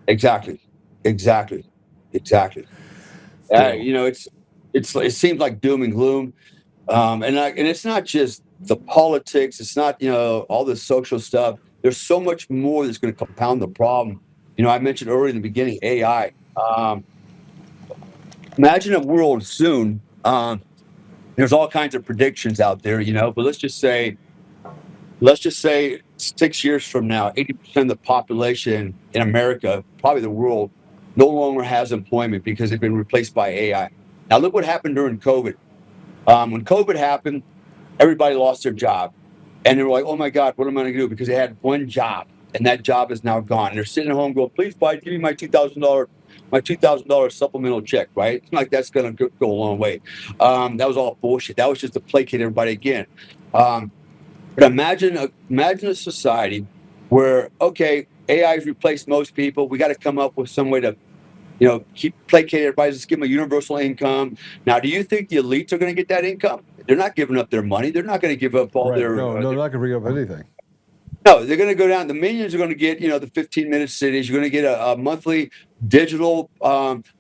Exactly. It seems like doom and gloom. And it's not just the politics. It's not, all the social stuff. There's so much more that's going to compound the problem. I mentioned earlier in the beginning, AI. Imagine a world soon. There's all kinds of predictions out there, but let's just say 6 years from now, 80% of the population in America, probably the world, no longer has employment because they've been replaced by AI. Now, look what happened during COVID. When COVID happened, everybody lost their job. And they were like, oh my God, what am I going to do? Because they had one job and that job is now gone. And they're sitting at home going, please, Biden, give me my $2,000 supplemental check, right? It's like that's going to go a long way. That was all bullshit. That was just to placate everybody again. But imagine a society where, okay, AI has replaced most people. We got to come up with some way to, keep placating everybody. Just give them a universal income. Now, do you think the elites are going to get that income? They're not giving up their money. They're not going to give up all Right. their. No, they're not going to bring up anything. No, they're going to go down. The minions are going to get, the 15-minute cities. You're going to get a monthly digital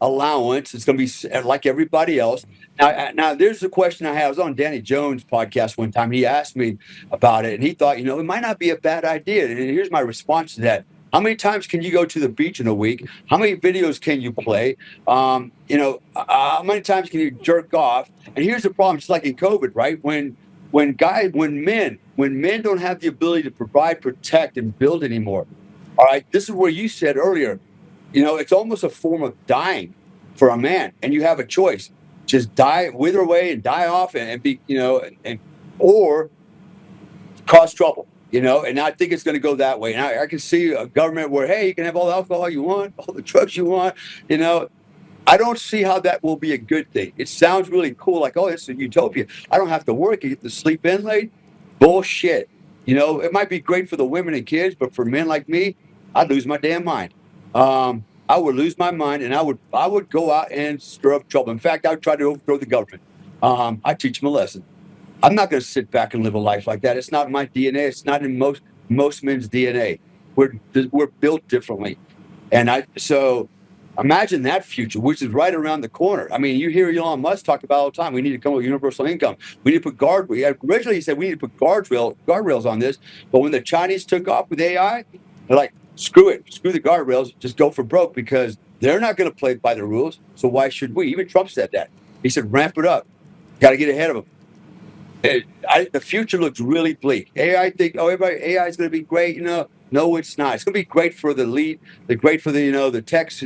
allowance. It's going to be like everybody else. Now, there's a question I had. I was on Danny Jones' podcast one time. He asked me about it, and he thought, it might not be a bad idea. And here's my response to that. How many times can you go to the beach in a week? How many videos can you play? How many times can you jerk off? And here's the problem. It's like in COVID, right? When men don't have the ability to provide, protect, and build anymore. All right, this is where you said earlier, it's almost a form of dying for a man, and you have a choice: just die, wither away, and die off, and be, or cause trouble. And I think it's going to go that way. And I can see a government where, hey, you can have all the alcohol you want, all the drugs you want. I don't see how that will be a good thing. It sounds really cool, like, oh, it's a utopia. I don't have to work. You get to sleep in late. Bullshit. It might be great for the women and kids, but for men like me, I'd lose my damn mind. I would lose my mind, and I would go out and stir up trouble. In fact, I would try to overthrow the government. I teach them a lesson. I'm not going to sit back and live a life like that. It's not my DNA. It's not in most men's DNA. We're built differently, so imagine that future, which is right around the corner. I mean, you hear Elon Musk talk about all the time. We need to come up with universal income. We need to put originally he said we need to put guardrails on this, but when the Chinese took off with AI, they're like, screw it, screw the guardrails, just go for broke because they're not going to play by the rules. So why should we? Even Trump said that. He said, ramp it up. Got to get ahead of them. The future looks really bleak. AI AI is going to be great. No, it's not. It's going to be great for the elite. They're great for the techs,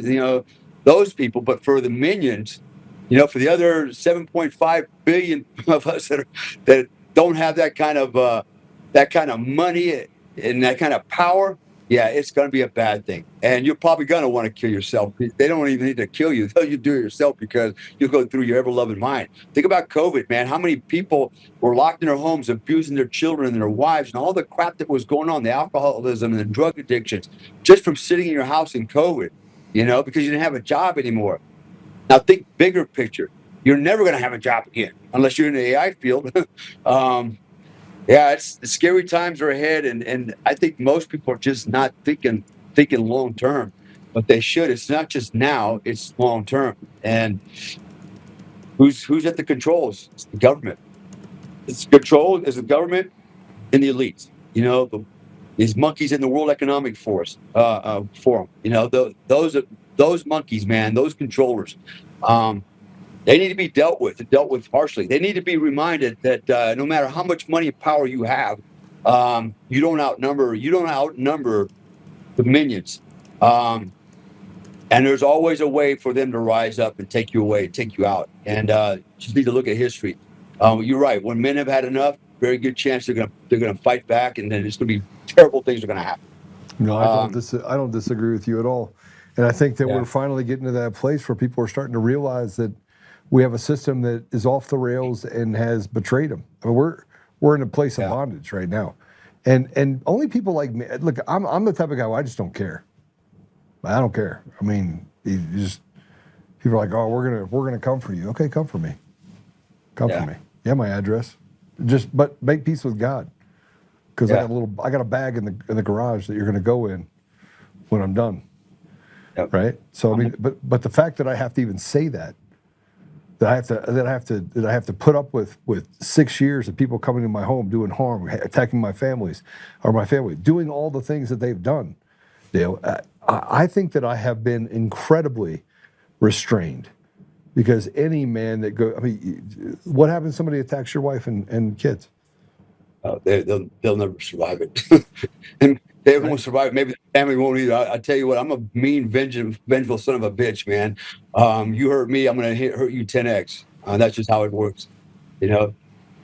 those people. But for the minions, for the other 7.5 billion of us that don't have that kind of money and that kind of power, yeah, it's going to be a bad thing. And you're probably going to want to kill yourself. They don't even need to kill you. You do it yourself because you'll go through your ever-loving mind. Think about COVID, man. How many people were locked in their homes, abusing their children and their wives and all the crap that was going on, the alcoholism and the drug addictions, just from sitting in your house in COVID, because you didn't have a job anymore. Now think bigger picture. You're never going to have a job again unless you're in the AI field. Yeah, the scary times are ahead, and I think most people are just not thinking long term, but they should. It's not just now; it's long term. And who's at the controls? It's the government. It's control is the government and the elites. These monkeys in the World Economic Forum. Those monkeys, man, those controllers. They need to be dealt with harshly. They need to be reminded that no matter how much money and power you have, you don't outnumber the minions. And there's always a way for them to rise up and take you away, take you out. And just need to look at history. You're right. When men have had enough, very good chance they're gonna fight back, and then it's gonna be terrible things are gonna happen. No, I don't disagree with you at all. And I think that Yeah. we're finally getting to that place where people are starting to realize that we have a system that is off the rails and has betrayed them. I mean, we're in a place of bondage right now, and only people like me. Look, I'm the type of guy where I just don't care. I don't care. I mean, people are like, oh, we're gonna come for you. Okay, come for me. Come for me. You have my address. But make peace with God, because I got a bag in the garage that you're gonna go in when I'm done. Yep. Right. So I mean, but the fact that I have to even say that that I have to put up with 6 years of people coming to my home doing harm, attacking my family, doing all the things that they've done. Dale, I think that I have been incredibly restrained, because any man that what happens if somebody attacks your wife and kids? They'll never survive it. And they won't survive. Maybe the family won't either. I tell you what, I'm a mean, vengeful son of a bitch, man. You hurt me, I'm gonna hurt you 10x. That's just how it works. You know,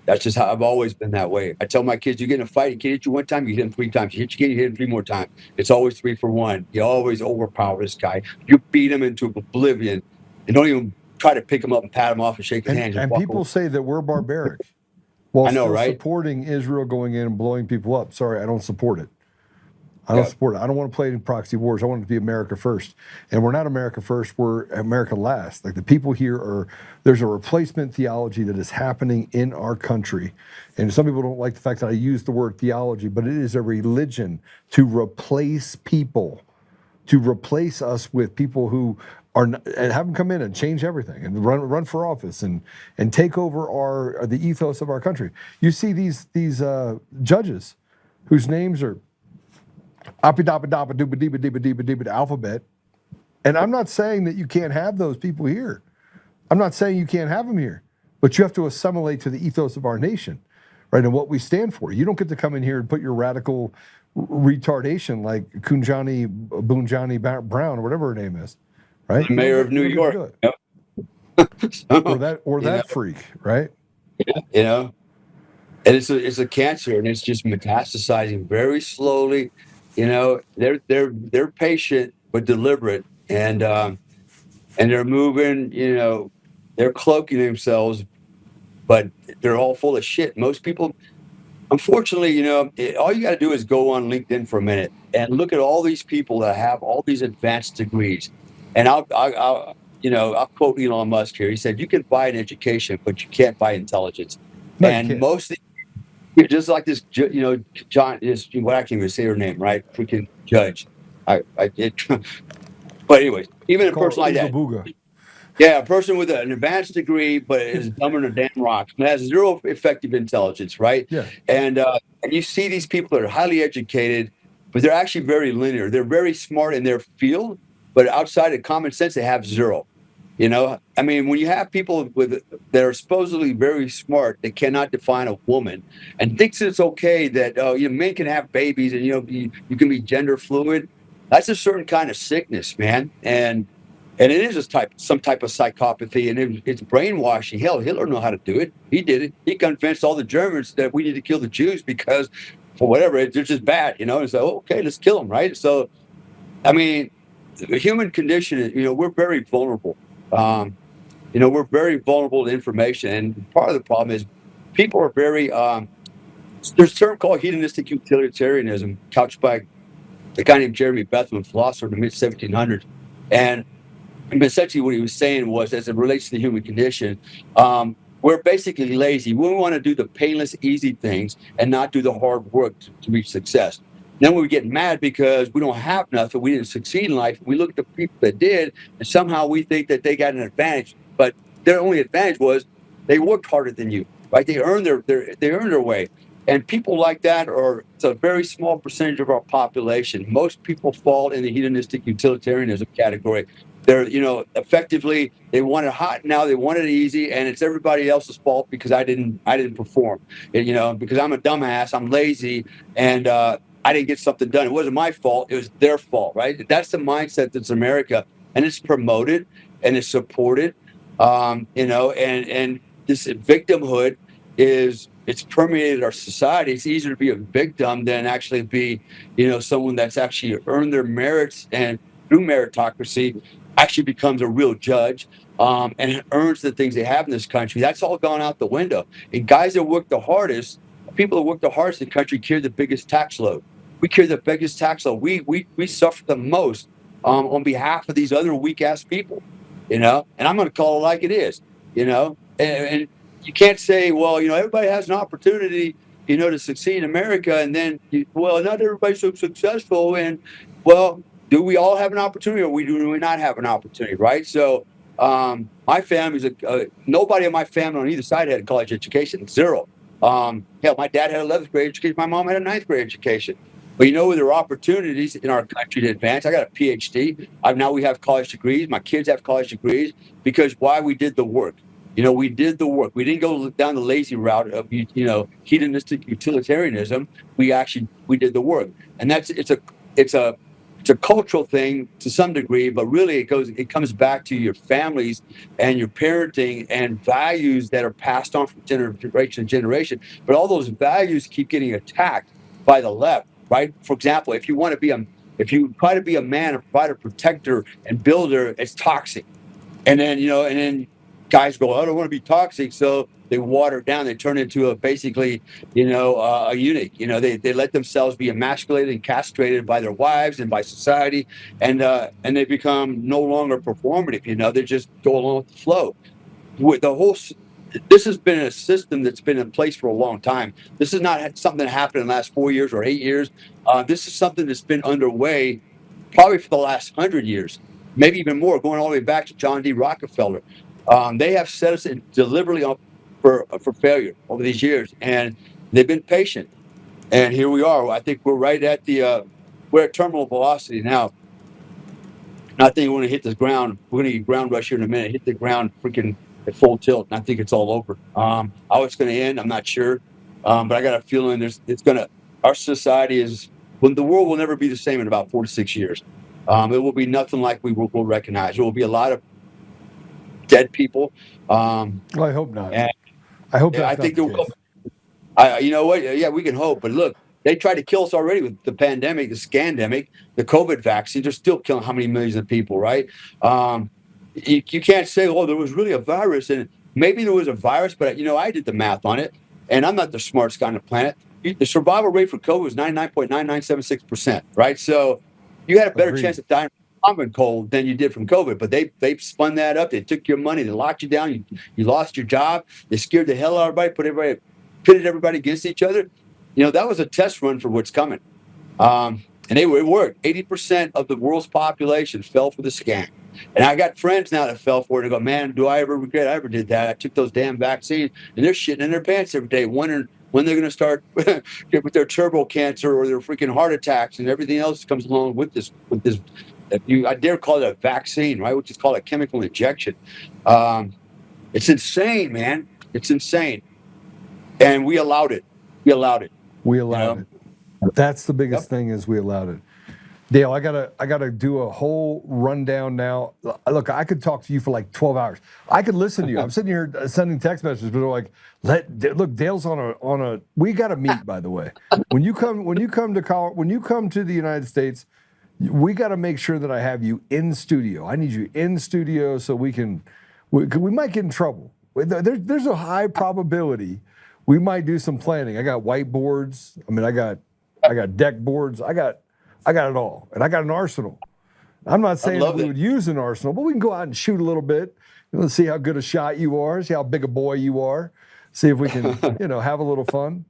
that's just how I've always been that way. I tell my kids, you get in a fight, you can hit you one time, you hit him 3 times. You hit your kid, you hit him 3 more times. It's always 3-for-1. You always overpower this guy. You beat him into oblivion, and don't even try to pick him up and pat him off and shake his hand. And people away. say that we're barbaric while I know, still right? supporting Israel going in and blowing people up. Sorry, I don't support it. I don't support it. I don't want to play in proxy wars. I want it to be America first. And we're not America first, we're America last. Like, the people here there's a replacement theology that is happening in our country. And some people don't like the fact that I use the word theology, but it is a religion to replace people, to replace us with people who and have them come in and change everything and run for office and take over the ethos of our country. You see these judges whose names are alphabet. And I'm not saying that you can't have those people here. I'm not saying you can't have them here, but you have to assimilate to the ethos of our nation, right? And what we stand for. You don't get to come in here and put your radical retardation like Boonjani Brown or whatever her name is, right? The mayor of New York. Yep. or that freak, right? You know, and it's a cancer, and it's just metastasizing very slowly. You know, they're patient but deliberate, and they're moving. You know, they're cloaking themselves, but they're all full of shit. Most people, unfortunately, you know, all you got to do is go on LinkedIn for a minute and look at all these people that have all these advanced degrees. And I'll quote Elon Musk here. He said, "You can buy an education, but you can't buy intelligence." No, and most of just like this, you know, John is what I can't even say her name, right? Freaking judge. But anyways, even a person like that. Yeah, a person with an advanced degree, but is dumber than a damn rock, and has zero effective intelligence, right? Yeah. And you see these people that are highly educated, but they're actually very linear. They're very smart in their field, but outside of common sense, they have zero. You know, I mean, when you have people that are supposedly very smart, they cannot define a woman, and thinks it's okay that men can have babies and you can be gender fluid. That's a certain kind of sickness, man, and it is some type of psychopathy, and it's brainwashing. Hell, Hitler knew how to do it. He did it. He convinced all the Germans that we need to kill the Jews because, for whatever, they're just bad. You know, and so okay, let's kill them, right? So, I mean, the human condition, we're very vulnerable. We're very vulnerable to information, and part of the problem is people are very. There's a term called hedonistic utilitarianism, couched by a guy named Jeremy Bentham, a philosopher in the mid 1700s, and essentially what he was saying was, as it relates to the human condition, we're basically lazy. We want to do the painless, easy things and not do the hard work to reach success. Then we get mad because we don't have nothing. We didn't succeed in life. We look at the people that did, and somehow we think that they got an advantage. But their only advantage was they worked harder than you, right? They earned their way. And people like that it's a very small percentage of our population. Most people fall in the hedonistic utilitarianism category. They're, effectively, they want it hot now, they want it easy, and it's everybody else's fault because I didn't perform. Because I'm a dumbass, I'm lazy, and I didn't get something done. It wasn't my fault, it was their fault, right? That's the mindset that's America, and it's promoted and it's supported, and this victimhood it's permeated our society. It's easier to be a victim than actually be, someone that's actually earned their merits and through meritocracy actually becomes a real judge and earns the things they have in this country. That's all gone out the window. And guys that work the hardest, people that work the hardest in the country carry the biggest tax load. We carry the biggest tax load. We suffer the most on behalf of these other weak ass people, and I'm going to call it like it is, and you can't say, well, everybody has an opportunity, to succeed in America, and then, not everybody's so successful, and, well, do we all have an opportunity, or do we not have an opportunity, right? So My family's nobody in my family on either side had a college education. Zero. Hell, my dad had 11th grade education. My mom had a 9th grade education. But there are opportunities in our country to advance. I got a PhD. Now we have college degrees. My kids have college degrees because why? We did the work. We did the work. We didn't go down the lazy route of hedonistic utilitarianism. We did the work, and it's a cultural thing to some degree, but really it comes back to your families and your parenting and values that are passed on from generation to generation. But all those values keep getting attacked by the left, right? For example, if you try to be a man, a provider, protector, and builder, it's toxic. And then guys go, I don't want to be toxic, so they water it down. They turn into basically, a eunuch. They let themselves be emasculated and castrated by their wives and by society, and they become no longer performative. They just go along with the flow. With this has been a system that's been in place for a long time. This is not something that happened in the last 4 years or 8 years. This is something that's been underway probably for the last 100 years, maybe even more, going all the way back to John D. Rockefeller. They have set us deliberately up for failure over these years, and they've been patient. And here we are. I think we're right at we're at terminal velocity now. And I think we're going to hit the ground. We're going to get ground rush here in a minute. Hit the ground freaking at full tilt, and I think it's all over. How it's going to end, I'm not sure, but I got a feeling our society the world will never be the same in about 4 to 6 years. It will be nothing like we will recognize. There will be a lot of dead people. Well, I hope not. And I hope I that's think not the case. you know what? Yeah, we can hope. But look, they tried to kill us already with the pandemic, the scandemic, the COVID vaccine. They're still killing how many millions of people, right? You can't say, oh, there was really a virus. And maybe there was a virus, but, I did the math on it. And I'm not the smartest guy on the planet. The survival rate for COVID was 99.9976%, right? So you had a better chance of dying from common cold than you did from COVID. But they spun that up. They took your money. They locked you down. You lost your job. They scared the hell out of everybody, pitted everybody against each other. That was a test run for what's coming. And it worked. 80% of the world's population fell for the scam. And I got friends now that fell for it and go, man, do I ever regret I ever did that? I took those damn vaccines, and they're shitting in their pants every day, wondering when they're going to start with their turbo cancer or their freaking heart attacks and everything else that comes along with this. I dare call it a vaccine, right? Which is called a chemical injection. It's insane, man. It's insane. And we allowed it. We allowed it. That's the biggest thing is we allowed it. Dale, I gotta do a whole rundown now. Look, I could talk to you for like 12 hours. I could listen to you. I'm sitting here sending text messages, but they're like, look, Dale's on a. We gotta meet, by the way. When you come to the United States, we gotta make sure that I have you in studio. I need you in studio so we might get in trouble. There's a high probability we might do some planning. I got whiteboards. I mean, I got deck boards. I got it all, and I got an arsenal. I'm not saying that we would use an arsenal, but we can go out and shoot a little bit. Let's see how good a shot you are. See how big a boy you are. See if we can, have a little fun.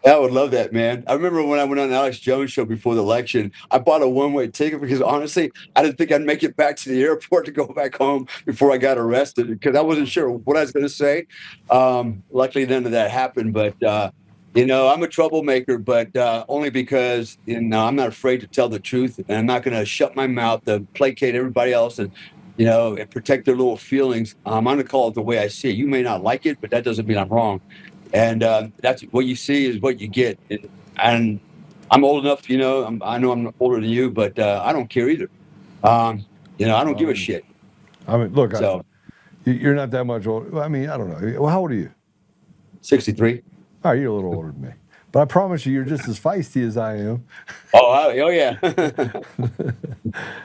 I would love that, man. I remember when I went on Alex Jones' show before the election, I bought a one-way ticket because honestly, I didn't think I'd make it back to the airport to go back home before I got arrested because I wasn't sure what I was going to say. Luckily, none of that happened. But, I'm a troublemaker, but only because, I'm not afraid to tell the truth. And I'm not going to shut my mouth to placate everybody else and protect their little feelings. I'm going to call it the way I see it. You may not like it, but that doesn't mean I'm wrong. And that's what you see is what you get. And I'm old enough, I know I'm older than you, but I don't care either. I don't give a shit. I mean, look, so, you're not that much older. I mean, I don't know. Well, how old are you? 63. Oh, you're a little older than me. But I promise you're just as feisty as I am. Oh yeah.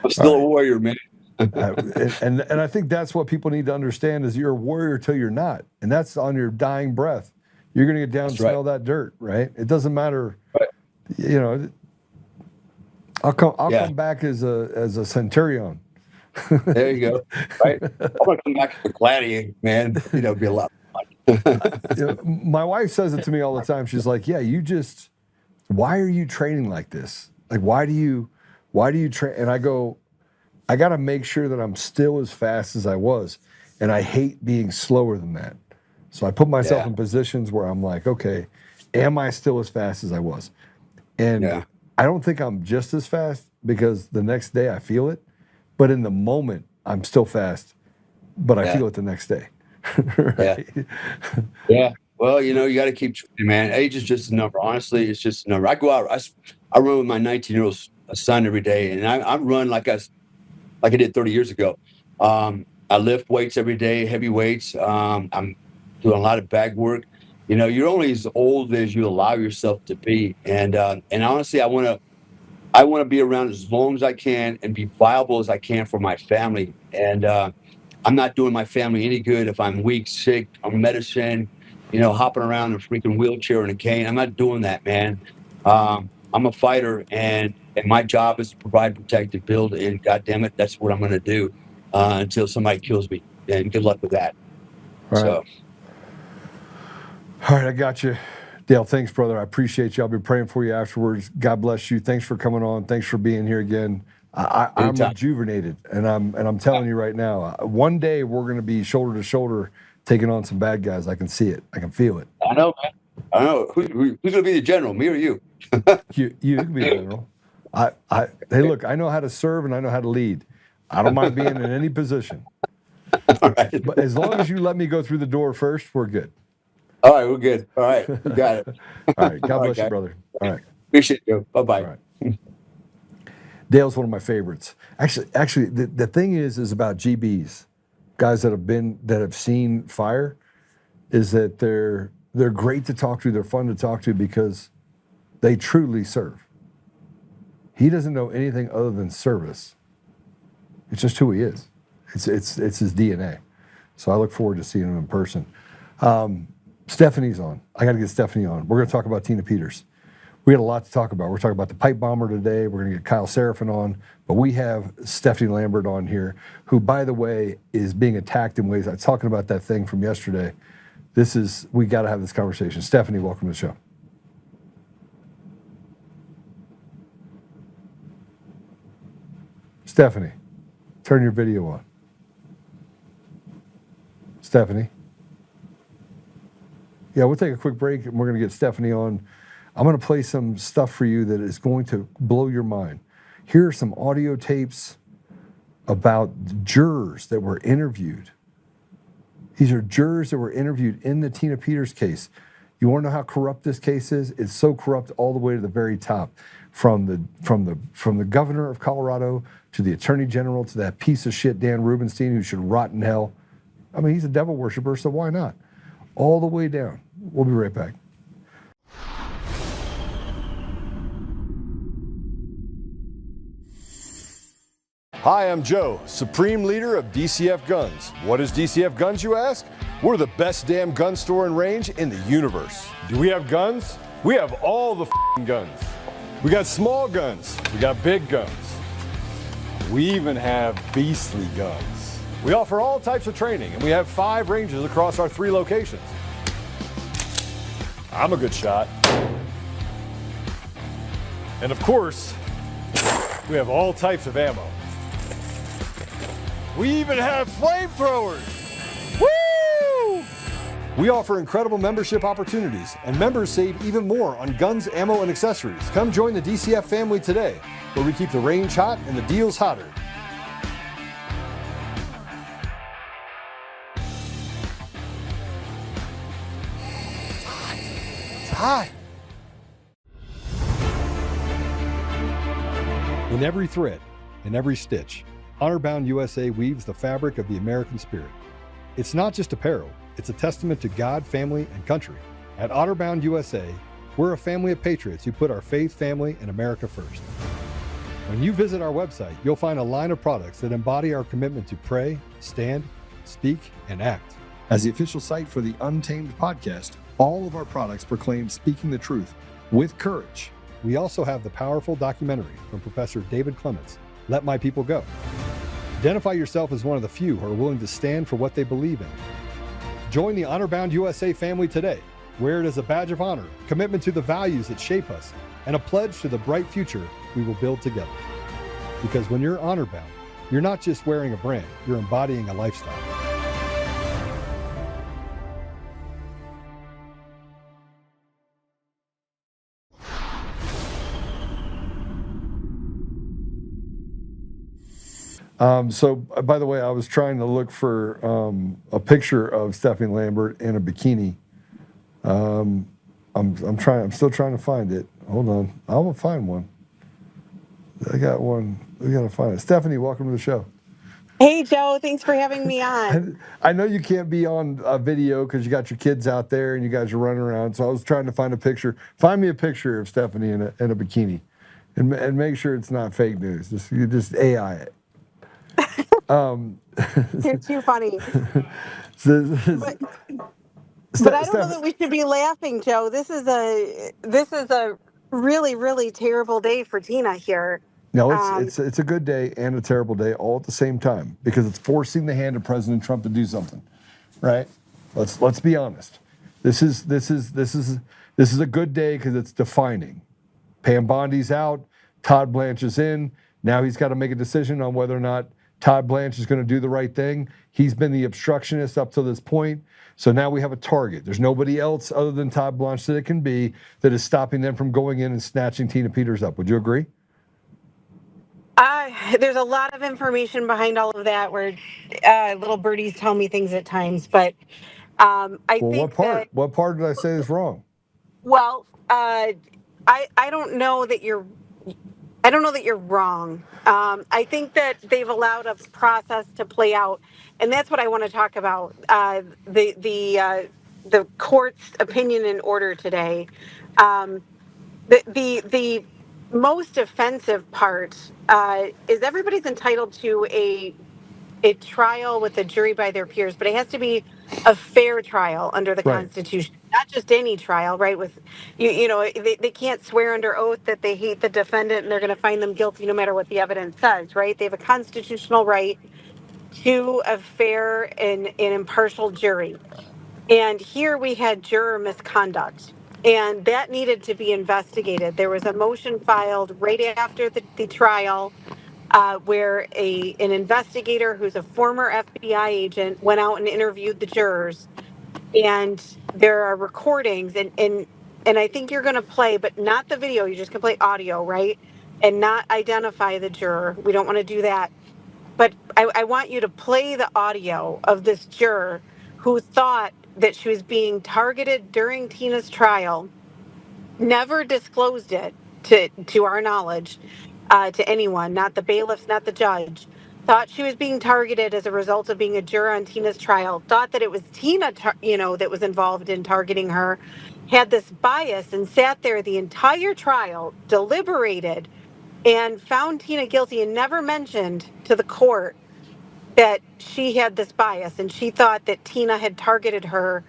I'm still a warrior, man. and I think that's what people need to understand is you're a warrior till you're not. And that's on your dying breath. You're going to get down and smell that dirt, right? It doesn't matter. Right. I'll come back as a centurion. There you go. Right. I'm going to come back as a gladiator, man. It'd be a lot of fun. My wife says it to me all the time. She's like, yeah, why are you training like this? Like, why do you train? And I go, I got to make sure that I'm still as fast as I was. And I hate being slower than that. So I put myself in positions where I'm like, okay, am I still as fast as I was? And I don't think I'm just as fast because the next day I feel it. But in the moment, I'm still fast, but I feel it the next day. Right? Yeah. Well, you know, you got to keep, man. Age is just a number. Honestly, it's just a number. I go out, I run with my 19-year-old son every day, and I run like I did 30 years ago. I lift weights every day, heavy weights. I'm doing a lot of bag work. You know, you're only as old as you allow yourself to be. And honestly, I want to be around as long as I can and be viable as I can for my family. And I'm not doing my family any good if I'm weak, sick, on medicine, you know, hopping around in a freaking wheelchair and a cane. I'm not doing that, man. I'm a fighter, and my job is to provide, protect, and build. And God damn it, that's what I'm going to do until somebody kills me. And good luck with that. All right. All right, I got you. Dale, thanks, brother. I appreciate you. I'll be praying for you afterwards. God bless you. Thanks for coming on. Thanks for being here again. I'm rejuvenated, and I'm telling you right now, one day we're going to be shoulder to shoulder taking on some bad guys. I can see it. I can feel it. I know, man. I know. Who's going to be the general, me or you? You can be the general. Hey, look, I know how to serve and I know how to lead. I don't mind being in any position. All right. But as long as you let me go through the door first, we're good. All right, we're good. All right, you got it. All right, God bless you, brother. All right. Appreciate you. Bye-bye. All right. Dale's one of my favorites. Actually, the thing is about GBs, guys that have seen fire, is that they're great to talk to. They're fun to talk to because they truly serve. He doesn't know anything other than service. It's just who he is. It's his DNA. So I look forward to seeing him in person. Stephanie's on. I got to get Stephanie on. We're going to talk about Tina Peters. We had a lot to talk about. We're talking about the pipe bomber today. We're going to get Kyle Seraphin on. But we have Stephanie Lambert on here, who, by the way, is being attacked in ways. I was talking about that thing from yesterday. We got to have this conversation. Stephanie, welcome to the show. Stephanie, turn your video on. Stephanie. Yeah, we'll take a quick break and we're going to get Stephanie on. I'm going to play some stuff for you that is going to blow your mind. Here are some audio tapes about jurors that were interviewed. These are jurors that were interviewed in the Tina Peters case. You want to know how corrupt this case is? It's so corrupt all the way to the very top, from the governor of Colorado to the attorney general to that piece of shit Dan Rubenstein, who should rot in hell. I mean, he's a devil worshiper, so why not? All the way down. We'll be right back. Hi, I'm Joe, Supreme Leader of DCF Guns. What is DCF Guns, you ask? We're the best damn gun store and range in the universe. Do we have guns? We have all the guns. We got small guns. We got big guns. We even have beastly guns. We offer all types of training, and we have 5 ranges across our 3 locations. I'm a good shot. And of course, we have all types of ammo. We even have flamethrowers. Woo! We offer incredible membership opportunities, and members save even more on guns, ammo, and accessories. Come join the DCF family today, where we keep the range hot and the deals hotter. It's hot. In every thread, in every stitch, Honor-Bound USA weaves the fabric of the American spirit. It's not just apparel, it's a testament to God, family, and country. At Honor-Bound USA, we're a family of patriots who put our faith, family, and America first. When you visit our website, you'll find a line of products that embody our commitment to pray, stand, speak, and act. As the official site for the Untamed podcast, all of our products proclaim speaking the truth with courage. We also have the powerful documentary from Professor David Clements, Let My People Go. Identify yourself as one of the few who are willing to stand for what they believe in. Join the Honor-Bound USA family today. Wear it as a badge of honor, commitment to the values that shape us, and a pledge to the bright future we will build together. Because when you're honor-bound, You're not just wearing a brand, you're embodying a lifestyle. So, by the way, I was trying to look for a picture of Stephanie Lambert in a bikini. I'm still trying to find it. Hold on, I will find one. I got one. We gotta find it. Stephanie, welcome to the show. Hey, Joe. Thanks for having me on. I know you can't be on a video because you got your kids out there and you guys are running around. So I was trying to find a picture. Find me a picture of Stephanie in a bikini, and make sure it's not fake news. Just AI it. You're too funny. But I don't know that we should be laughing, Joe. This is a really, really terrible day for Tina here. No, it's a good day and a terrible day all at the same time because it's forcing the hand of President Trump to do something, right? Let's be honest. This is a good day because it's defining. Pam Bondi's out, Todd Blanche is in. Now he's got to make a decision on whether or not Todd Blanche is going to do the right thing. He's been the obstructionist up to this point. So now we have a target. There's nobody else other than Todd Blanche that it can be that is stopping them from going in and snatching Tina Peters up. Would you agree? There's a lot of information behind all of that where little birdies tell me things at times. But I think what part did I say is wrong? Well, I don't know that you're wrong. I think that they've allowed a process to play out, and that's what I want to talk about. The court's opinion and order today. The most offensive part is everybody's entitled to a trial with a jury by their peers, but it has to be a fair trial under the Constitution, not just any trial, right? With they can't swear under oath that they hate the defendant and they're going to find them guilty no matter what the evidence says, right? They have a constitutional right to a fair and impartial jury. And here we had juror misconduct, and that needed to be investigated. There was a motion filed right after the trial where an investigator who's a former FBI agent went out and interviewed the jurors. And there are recordings, and I think you're going to play, but not the video. You're just going to play audio, right? And not identify the juror. We don't want to do that. But I want you to play the audio of this juror who thought that she was being targeted during Tina's trial, never disclosed it to our knowledge, to anyone, not the bailiffs, not the judge, thought she was being targeted as a result of being a juror on Tina's trial, thought that it was Tina, that was involved in targeting her, had this bias and sat there the entire trial, deliberated, and found Tina guilty and never mentioned to the court that she had this bias, and she thought that Tina had targeted her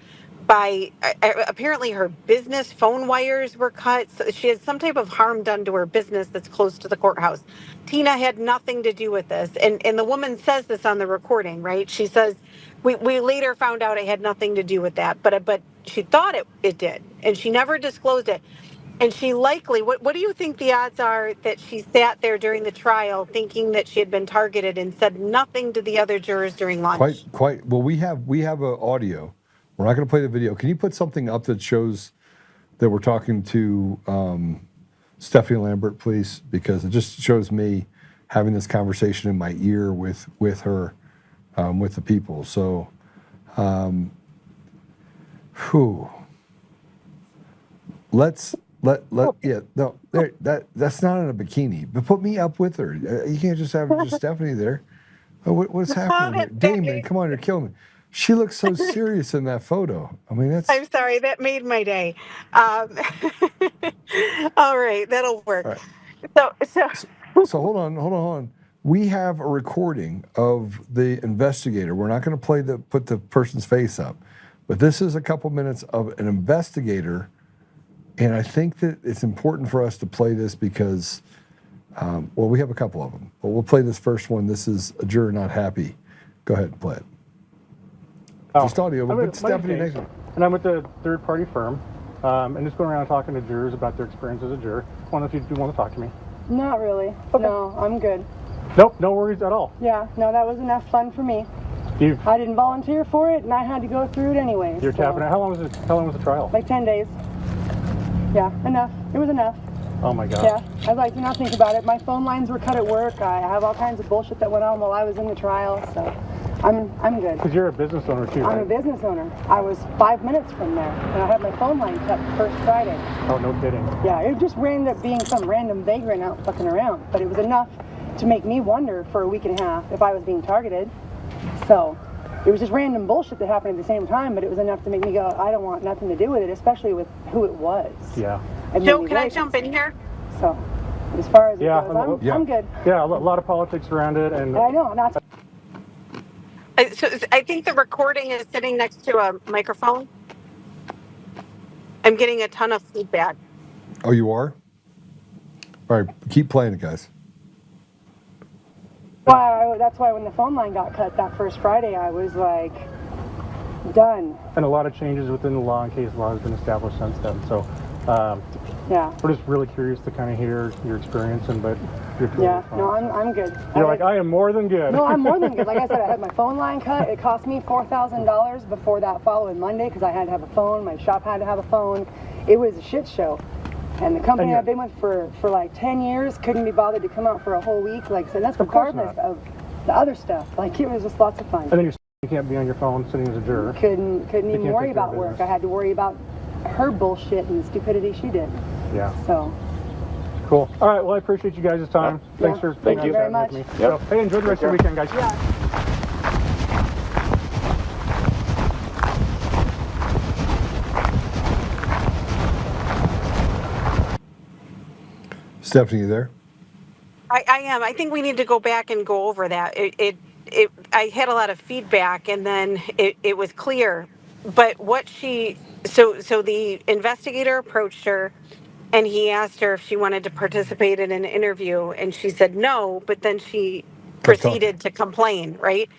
by apparently her business phone wires were cut. So she had some type of harm done to her business that's close to the courthouse. Tina had nothing to do with this. And the woman says this on the recording, right? She says, we later found out it had nothing to do with that, but she thought it did, and she never disclosed it. And she likely, what do you think the odds are that she sat there during the trial thinking that she had been targeted and said nothing to the other jurors during lunch? Quite. Well, we have an audio. We're not going to play the video. Can you put something up that shows that we're talking to Stephanie Lambert, please? Because it just shows me having this conversation in my ear with her, with the people. So, that's not in a bikini, but put me up with her. You can't just have just Stephanie there. What's happening here? Damon, come on, you're killing me. She looks so serious in that photo. I mean, I'm sorry, that made my day. All right, that'll work. Right. So hold on. We have a recording of the investigator. We're not going to put the person's face up, but this is a couple minutes of an investigator. And I think that it's important for us to play this because, we have a couple of them, but we'll play this first one. This is a juror not happy. Go ahead and play it. Just audio, but Stephanie next one. And I'm with the third-party firm, and just going around talking to jurors about their experience as a juror. I don't know if you do want to talk to me. Not really. Okay. No, I'm good. Nope, no worries at all. Yeah, no, that was enough fun for me. You, I didn't volunteer for it, and I had to go through it anyway. you're tapping it. How long was it? How long was the trial? Like 10 days. Yeah, enough. It was enough. Oh my gosh. Yeah, I'd like to not think about it. My phone lines were cut at work. I have all kinds of bullshit that went on while I was in the trial, so I'm good. Because you're a business owner too, I'm right? a business owner. I was 5 minutes from there, and I had my phone line cut first Friday. Oh, no kidding. Yeah, it just ended up being some random vagrant out fucking around, but it was enough to make me wonder for a week and a half if I was being targeted. So it was just random bullshit that happened at the same time, but it was enough to make me go, I don't want nothing to do with it, especially with who it was. Yeah. Joe, can I jump in here? So, as far as it Yeah, goes, yeah. I'm good. Yeah, a lot of politics around it, and I know, not. So I think the recording is sitting next to a microphone. I'm getting a ton of feedback. Oh, you are? All right, keep playing it, guys. That's why when the phone line got cut that first Friday, I was like, done. and a lot of changes within the law and case law has been established since then. So, Yeah. we're just really curious to kind of hear your experience, but you're totally Yeah. fine. No, I'm good. You're like, I am more than good. No, I'm more than good. Like I said, I had my phone line cut. It cost me $4,000 before that following Monday because I had to have a phone. My shop had to have a phone. It was a shit show. And the company I've been with for like 10 years couldn't be bothered to come out for a whole week. Like I said, that's regardless of the other stuff. Like it was just lots of fun. And then you can't be on your phone sitting as a juror. Couldn't even can't worry take care of about work. business. I had to worry about her bullshit and the stupidity she did. Yeah. So. Cool. All right. Well, I appreciate you guys' time. Thanks for Thank you very much. with me. So, hey, enjoy the rest of your weekend, guys. Yeah. Stephanie, you there? I am. I think we need to go back and go over that. I had a lot of feedback, and then it was clear. But what so the investigator approached her, and he asked her if she wanted to participate in an interview, and she said no. But then she proceeded to complain, right?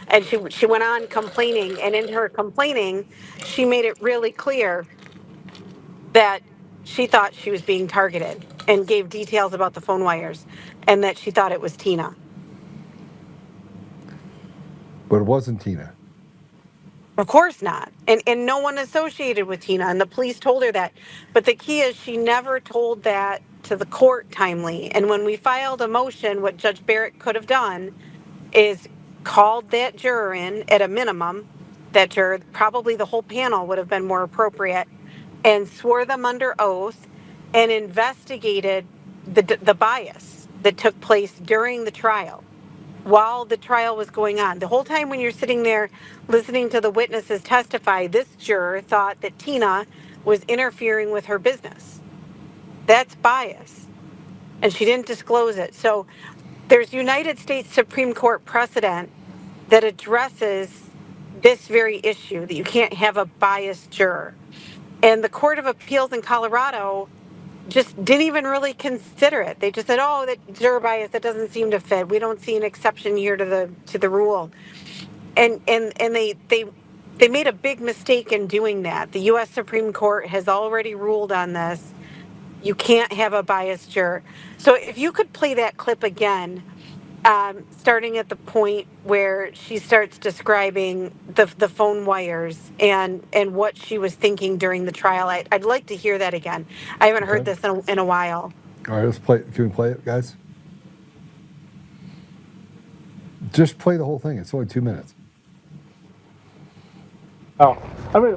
And she went on complaining, and in her complaining, she made it really clear that she thought she was being targeted and gave details about the phone wires and that she thought it was Tina. But it wasn't Tina. Of course not. And no one associated with Tina, and the police told her that. But the key is she never told that to the court timely. And when we filed a motion, what Judge Beret could have done is called that juror in at a minimum. That juror, probably the whole panel would have been more appropriate, and swore them under oath and investigated the bias that took place during the trial, while the trial was going on. The whole time when you're sitting there listening to the witnesses testify, this juror thought that Tina was interfering with her business. That's bias. And she didn't disclose it. So there's United States Supreme Court precedent that addresses this very issue, that you can't have a biased juror. And the Court of Appeals in Colorado just didn't even really consider it. They just said, "Oh, that juror bias, that doesn't seem to fit. We don't see an exception here to the rule." And they made a big mistake in doing that. The U.S. Supreme Court has already ruled on this. You can't have a biased juror. So if you could play that clip again, starting at the point where she starts describing the phone wires and what she was thinking during the trial. I'd like to hear that again. I haven't heard this in a while. All right, let's play. Can we play it, guys? Just play the whole thing. It's only 2 minutes. Oh,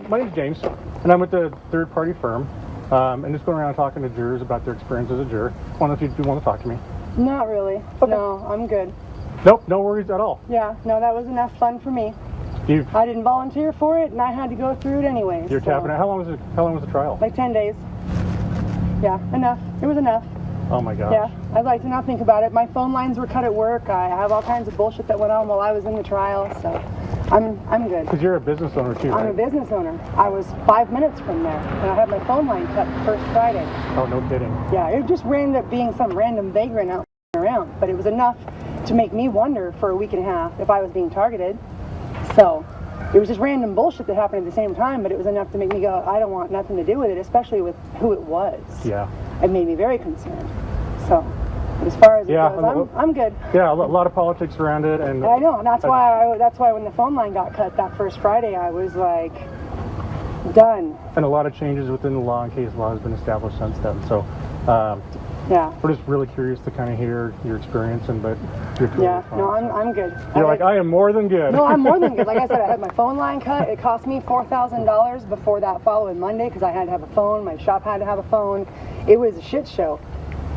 my name's James, and I'm with the third-party firm, and just going around talking to jurors about their experience as a juror. I don't know if you do want to talk to me. Not really. Okay. No, I'm good. Nope, no worries at all. Yeah, no, that was enough fun for me. You, I didn't volunteer for it, and I had to go through it anyway. you're tapping it. How long was the trial? Like 10 days. Yeah, enough. It was enough. Oh my gosh. Yeah, I'd like to not think about it. My phone lines were cut at work. I have all kinds of bullshit that went on while I was in the trial, so I'm good. Because you're a business owner too, I'm right? a business owner. I was 5 minutes from there, and I had my phone line cut first Friday. Oh, no kidding. Yeah, it just ended up being some random vagrant out around, but it was enough to make me wonder for a week and a half if I was being targeted. So it was just random bullshit that happened at the same time, but it was enough to make me go, I don't want nothing to do with it, especially with who it was. Yeah. It made me very concerned. So as far as it Yeah, goes, I'm good. Yeah, a lot of politics around it, and I know, and that's why when the phone line got cut that first Friday, I was like, done. And a lot of changes within the law and case law has been established since then. So, yeah, we're just really curious to kind of hear your experience, but you're totally fine. No, I'm good. You're like, I am more than good. No, I'm more than good. Like I said, I had my phone line cut. It cost me $4,000 before that following Monday because I had to have a phone. My shop had to have a phone. It was a shit show.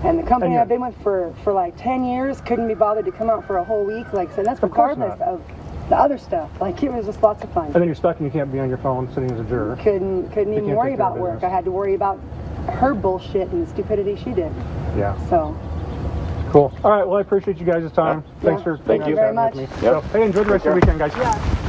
And the company I've been with for like 10 years couldn't be bothered to come out for a whole week. Like, so that's regardless of the other stuff. Like, it was just lots of fun. And then you're stuck and you can't be on your phone sitting as a juror. Couldn't even worry about work. I had to worry about her bullshit and the stupidity she did. Yeah. So. Cool. All right. Well, I appreciate you guys' time. Thanks for Thank you very much. with me. So, hey, enjoy the rest of your weekend, guys. Yeah.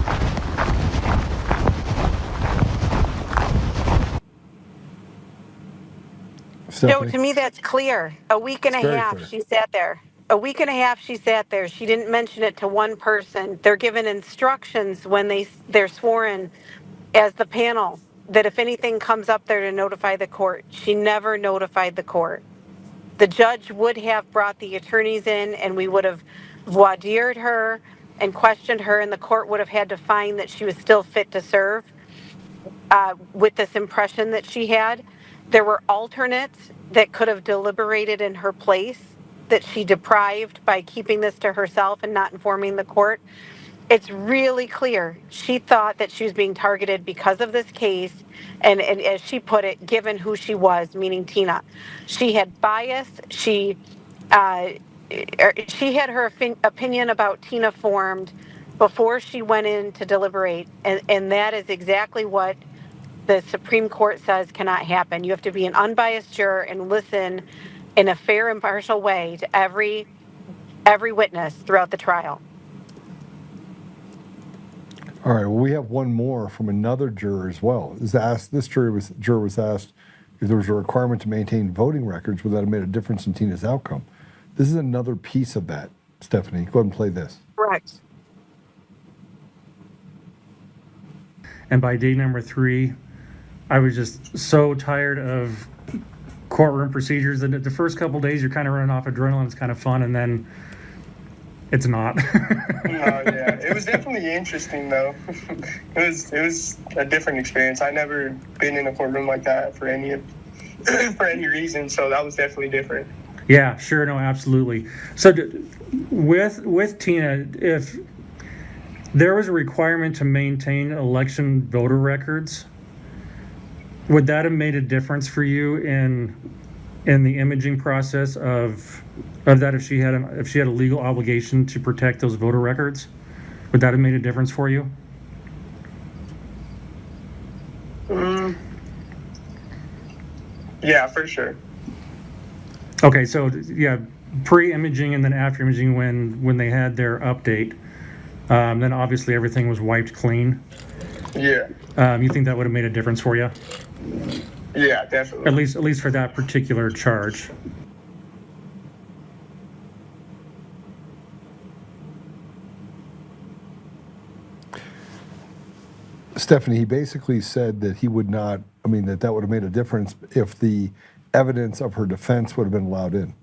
No, to me that's clear. A week and a half she sat there. A week and a half she sat there. She didn't mention it to one person. They're given instructions when they're sworn as the panel that if anything comes up there to notify the court. She never notified the court. The judge would have brought the attorneys in and we would have voir dired her and questioned her, and the court would have had to find that she was still fit to serve with this impression that she had. There were alternates that could have deliberated in her place that she deprived by keeping this to herself and not informing the court. It's really clear. She thought that she was being targeted because of this case, and as she put it, given who she was, meaning Tina. She had bias. She had her opinion about Tina formed before she went in to deliberate, and that is exactly what the Supreme Court says cannot happen. You have to be an unbiased juror and listen in a fair, impartial way to every witness throughout the trial. All right. Well, we have one more from another juror as well. This juror was asked if there was a requirement to maintain voting records, would that have made a difference in Tina's outcome? This is another piece of that. Stephanie, go ahead and play this. Correct. And by day number 3, I was just so tired of courtroom procedures. And the first couple days, you're kind of running off adrenaline. It's kind of fun, and then it's not. Yeah, it was definitely interesting though. It was a different experience. I never been in a courtroom like that for any reason, so that was definitely different. Yeah, sure, no, absolutely. So with Tina, if there was a requirement to maintain election voter records, would that have made a difference for you in the imaging process of that if she had a legal obligation to protect those voter records? Would that have made a difference for you? Yeah, for sure. Okay, so yeah, pre-imaging and then after imaging when they had their update, then obviously everything was wiped clean. Yeah. You think that would have made a difference for you? Yeah, definitely. At least for that particular charge. Stephanie, he basically said that he would not, that would have made a difference if the evidence of her defense would have been allowed in.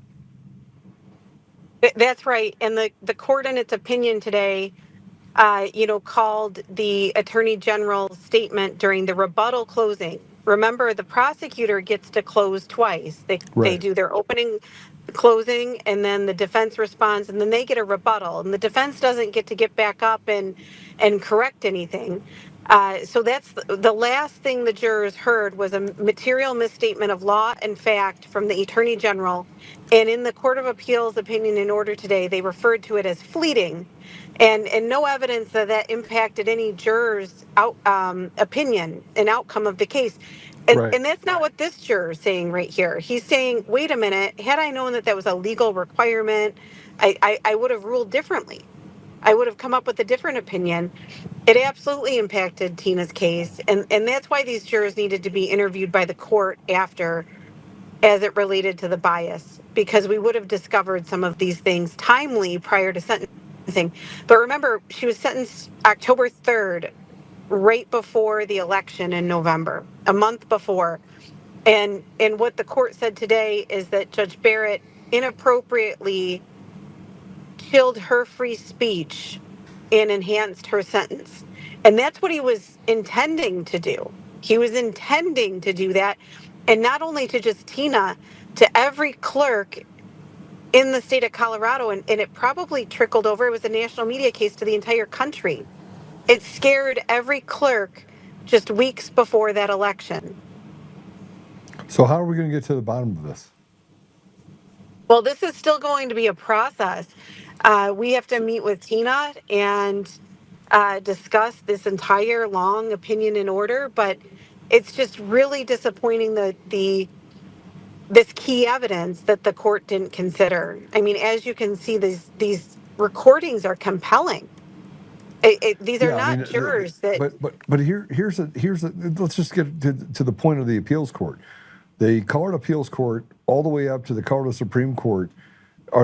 That's right. And the court in its opinion today, called the Attorney General's statement during the rebuttal closing. Remember, the prosecutor gets to close twice. They do their opening, closing, and then the defense responds, and then they get a rebuttal. And the defense doesn't get to get back up and correct anything. So that's the last thing the jurors heard was a material misstatement of law and fact from the Attorney General. And in the Court of Appeals opinion in order today, they referred to it as fleeting, and no evidence that impacted any juror's opinion and outcome of the case. And that's not what this juror is saying right here. He's saying, wait a minute, had I known that was a legal requirement, I would have ruled differently. I would have come up with a different opinion. It absolutely impacted Tina's case. And that's why these jurors needed to be interviewed by the court after, as it related to the bias, because we would have discovered some of these things timely prior to sentencing. But remember, she was sentenced October 3rd, right before the election in November, a month before. And what the court said today is that Judge Beret inappropriately chilled her free speech and enhanced her sentence. And that's what he was intending to do. He was intending to do that. And not only to just Tina, to every clerk in the state of Colorado. And it probably trickled over. It was a national media case to the entire country. It scared every clerk just weeks before that election. So how are we going to get to the bottom of this? Well, this is still going to be a process. We have to meet with Tina and discuss this entire long opinion in order, but it's just really disappointing that this key evidence that the court didn't consider. I mean, as you can see, these recordings are compelling. These are not jurors that. But here's a let's just get to the point of the appeals court. The Colorado Appeals Court, all the way up to the Colorado Supreme Court,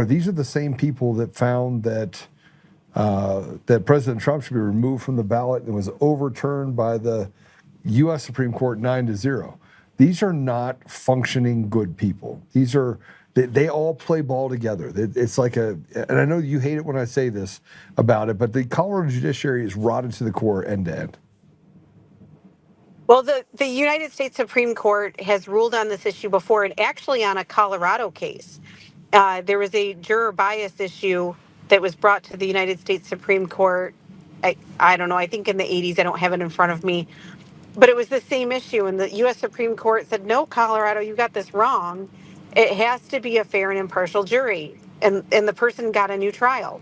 these are the same people that found that that President Trump should be removed from the ballot and was overturned by the U.S. Supreme Court 9-0. These are not functioning good people. These are they all play ball together. It's like and I know you hate it when I say this about it, but the Colorado judiciary is rotted to the core end to end. Well, the United States Supreme Court has ruled on this issue before, and actually on a Colorado case. There was a juror bias issue that was brought to the United States Supreme Court. I don't know, I think in the 80s, I don't have it in front of me. But it was the same issue, and the U.S. Supreme Court said, no, Colorado, you got this wrong. It has to be a fair and impartial jury. And the person got a new trial.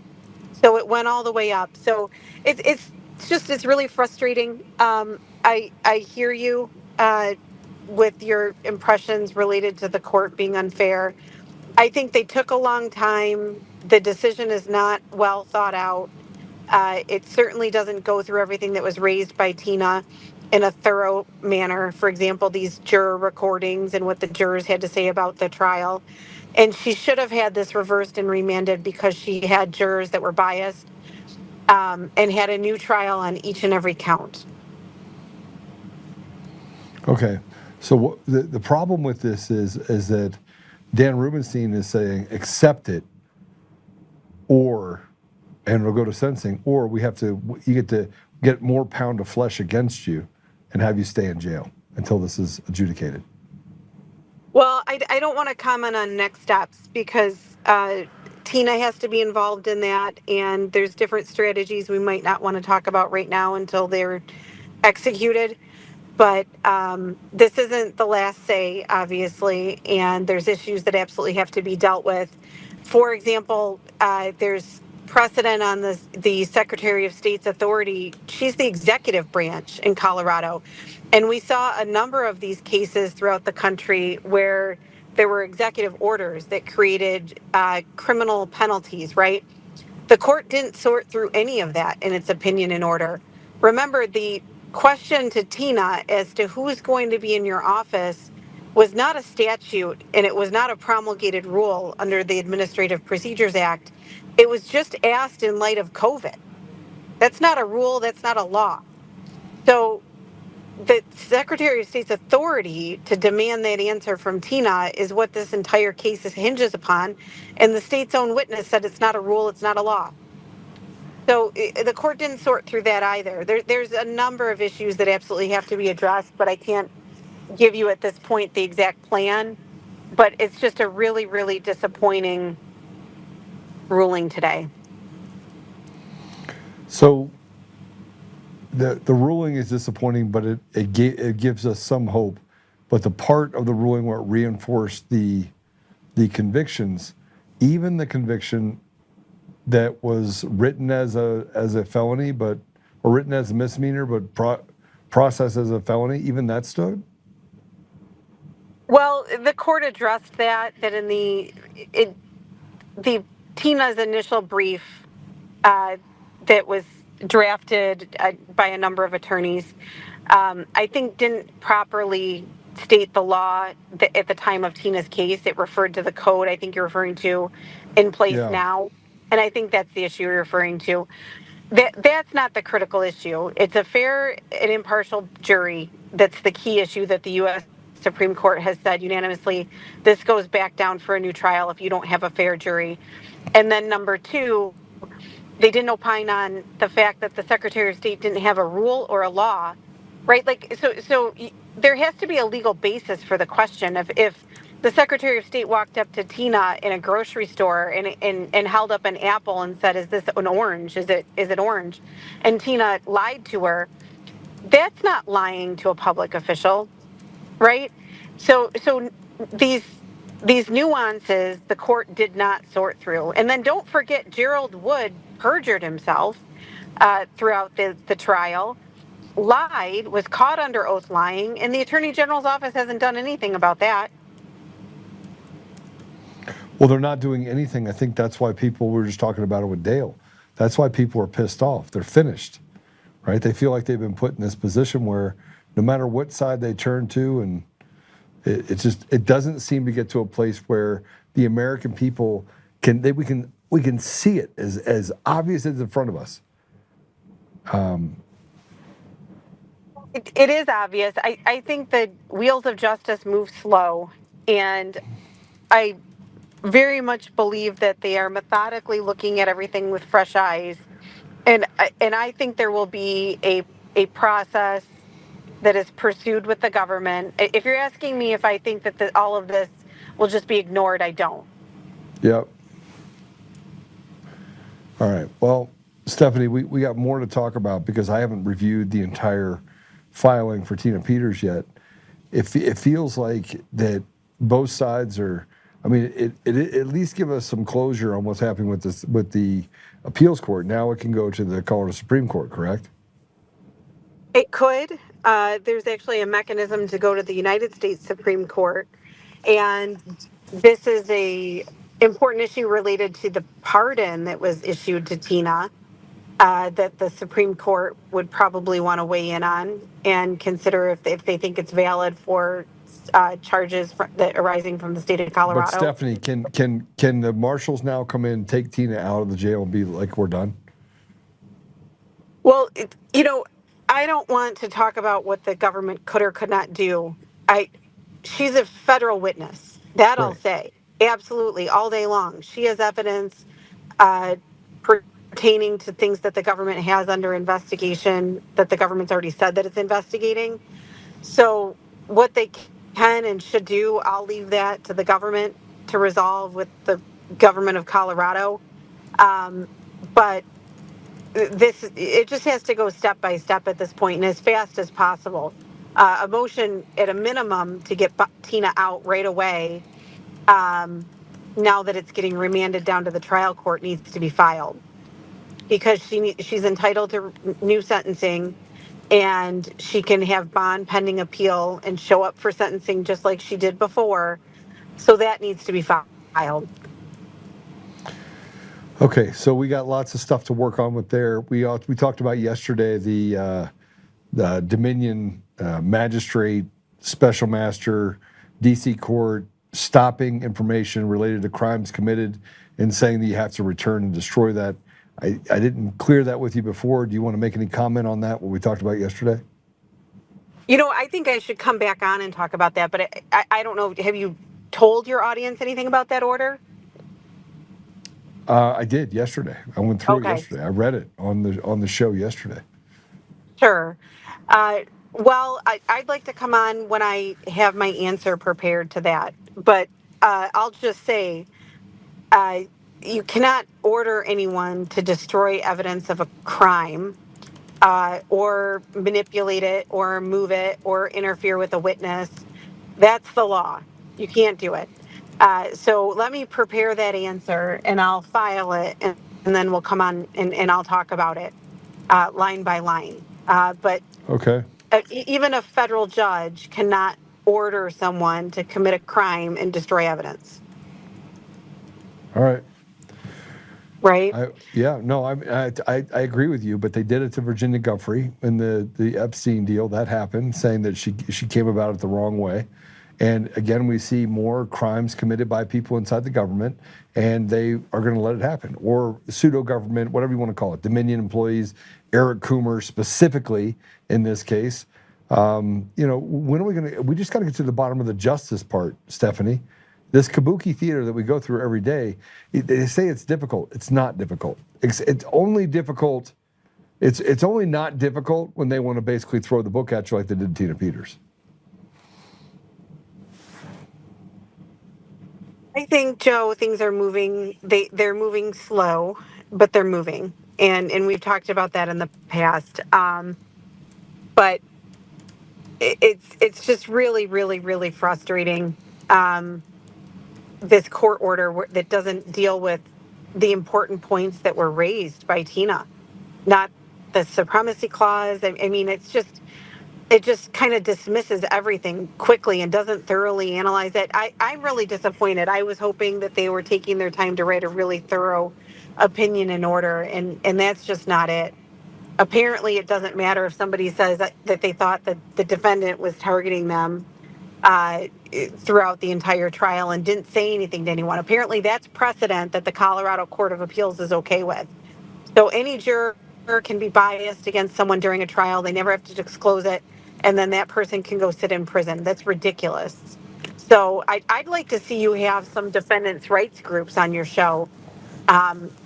So it went all the way up. So it's really frustrating. I hear you with your impressions related to the court being unfair. I think they took a long time. The decision is not well thought out. It certainly doesn't go through everything that was raised by Tina in a thorough manner. For example, these juror recordings and what the jurors had to say about the trial. And she should have had this reversed and remanded because she had jurors that were biased and had a new trial on each and every count. Okay, so the problem with this is that Dan Rubenstein is saying accept it, and it'll go to sentencing, or you get to get more pound of flesh against you and have you stay in jail until this is adjudicated. Well, I don't want to comment on next steps because Tina has to be involved in that, and there's different strategies we might not want to talk about right now until they're executed. But this isn't the last say, obviously, and there's issues that absolutely have to be dealt with. For example, there's precedent on the Secretary of State's authority. She's the executive branch in Colorado. And we saw a number of these cases throughout the country where there were executive orders that created criminal penalties, right? The court didn't sort through any of that in its opinion and order. Remember, the question to Tina as to who's going to be in your office was not a statute, and it was not a promulgated rule under the Administrative Procedures Act. It was just asked in light of COVID. That's not a rule, that's not a law. So the Secretary of State's authority to demand that answer from Tina is what this entire case hinges upon. And the state's own witness said it's not a rule, it's not a law. So the court didn't sort through that either. There's a number of issues that absolutely have to be addressed, but I can't give you at this point the exact plan. But it's just a really, really disappointing ruling today. So the ruling is disappointing, but it gives us some hope. But the part of the ruling where it reinforced the convictions, even the conviction that was written as a felony, or written as a misdemeanor, but processed as a felony, even that stood? Well, the court addressed that in the Tina's initial brief that was drafted by a number of attorneys, I think didn't properly state the law at the time of Tina's case. It referred to the code I think you're referring to in place now. And I think that's the issue you're referring to. That's not the critical issue. It's a fair and impartial jury that's the key issue that the U.S. Supreme Court has said unanimously, this goes back down for a new trial if you don't have a fair jury. And then number two, they didn't opine on the fact that the Secretary of State didn't have a rule or a law, right? Like, so there has to be a legal basis for the question. If the Secretary of State walked up to Tina in a grocery store and held up an apple and said, "Is this an orange? Is it orange?" And Tina lied to her, that's not lying to a public official, right? So these nuances the court did not sort through. And then don't forget, Gerald Wood perjured himself throughout the trial, lied, was caught under oath lying, and the Attorney General's office hasn't done anything about that. Well, they're not doing anything. I think that's why people were just talking about it with Dale. That's why people are pissed off. They're finished, right? They feel like they've been put in this position where no matter what side they turn to, and it doesn't seem to get to a place where the American people we can see it as obvious as in front of us. It is obvious. I think the wheels of justice move slow, and I very much believe that they are methodically looking at everything with fresh eyes. And I think there will be a process that is pursued with the government. If you're asking me if I think that all of this will just be ignored, I don't. Yep. All right. Well, Stephanie, we got more to talk about because I haven't reviewed the entire filing for Tina Peters yet. It feels like that both sides are. I mean, it at least give us some closure on what's happening with the appeals court. Now it can go to the Colorado Supreme Court, correct? It could. There's actually a mechanism to go to the United States Supreme Court, and this is a important issue related to the pardon that was issued to Tina. That the Supreme Court would probably want to weigh in on and consider if they think it's valid for charges that arising from the state of Colorado. But Stephanie, can the marshals now come in, take Tina out of the jail, and be like, we're done? Well, I don't want to talk about what the government could or could not do. She's a federal witness. That right. I'll say. Absolutely, all day long. She has evidence pertaining to things that the government has under investigation that the government's already said that it's investigating. So what they can and should do, I'll leave that to the government to resolve with the government of Colorado. But it just has to go step by step at this point and as fast as possible. A motion at a minimum to get Tina out right away, now that it's getting remanded down to the trial court, needs to be filed. Because she's entitled to new sentencing, and she can have bond pending appeal and show up for sentencing just like she did before. So that needs to be filed. Okay, so we got lots of stuff to work on with there. We talked about yesterday the Dominion magistrate, special master, D.C. court stopping information related to crimes committed and saying that you have to return and destroy that. I didn't clear that with you before. Do you want to make any comment on that, what we talked about yesterday? I think I should come back on and talk about that, but I don't know. Have you told your audience anything about that order? I did yesterday. I went through it yesterday. I read it on the show yesterday. Sure. Well, I'd like to come on when I have my answer prepared to that. But I'll just say, you cannot order anyone to destroy evidence of a crime or manipulate it or move it or interfere with a witness. That's the law. You can't do it. So let me prepare that answer and I'll file it and then we'll come on and I'll talk about it line by line. But okay. Even a federal judge cannot order someone to commit a crime and destroy evidence. All right. Right? I agree with you, but they did it to Virginia Giuffre in the Epstein deal. That happened, saying that she came about it the wrong way. And again, we see more crimes committed by people inside the government, and they are going to let it happen. Or pseudo-government, whatever you want to call it, Dominion employees, Eric Coomer specifically in this case, When are we going to? We just got to get to the bottom of the justice part, Stephanie. This kabuki theater that we go through every day, they say it's difficult. It's not difficult. It's only difficult. It's only not difficult when they want to basically throw the book at you like they did Tina Peters. I think, Joe, things are moving. They're moving slow, but they're moving, and we've talked about that in the past. But it's just really, really, really frustrating. This court order that doesn't deal with the important points that were raised by Tina, not the supremacy clause. I mean, it just kind of dismisses everything quickly and doesn't thoroughly analyze it. I'm really disappointed. I was hoping that they were taking their time to write a really thorough opinion and order, and that's just not it. Apparently, it doesn't matter if somebody says that they thought that the defendant was targeting them throughout the entire trial and didn't say anything to anyone. Apparently, that's precedent that the Colorado Court of Appeals is okay with. So any juror can be biased against someone during a trial. They never have to disclose it, and then that person can go sit in prison. That's ridiculous. So I'd like to see you have some defendants' rights groups on your show,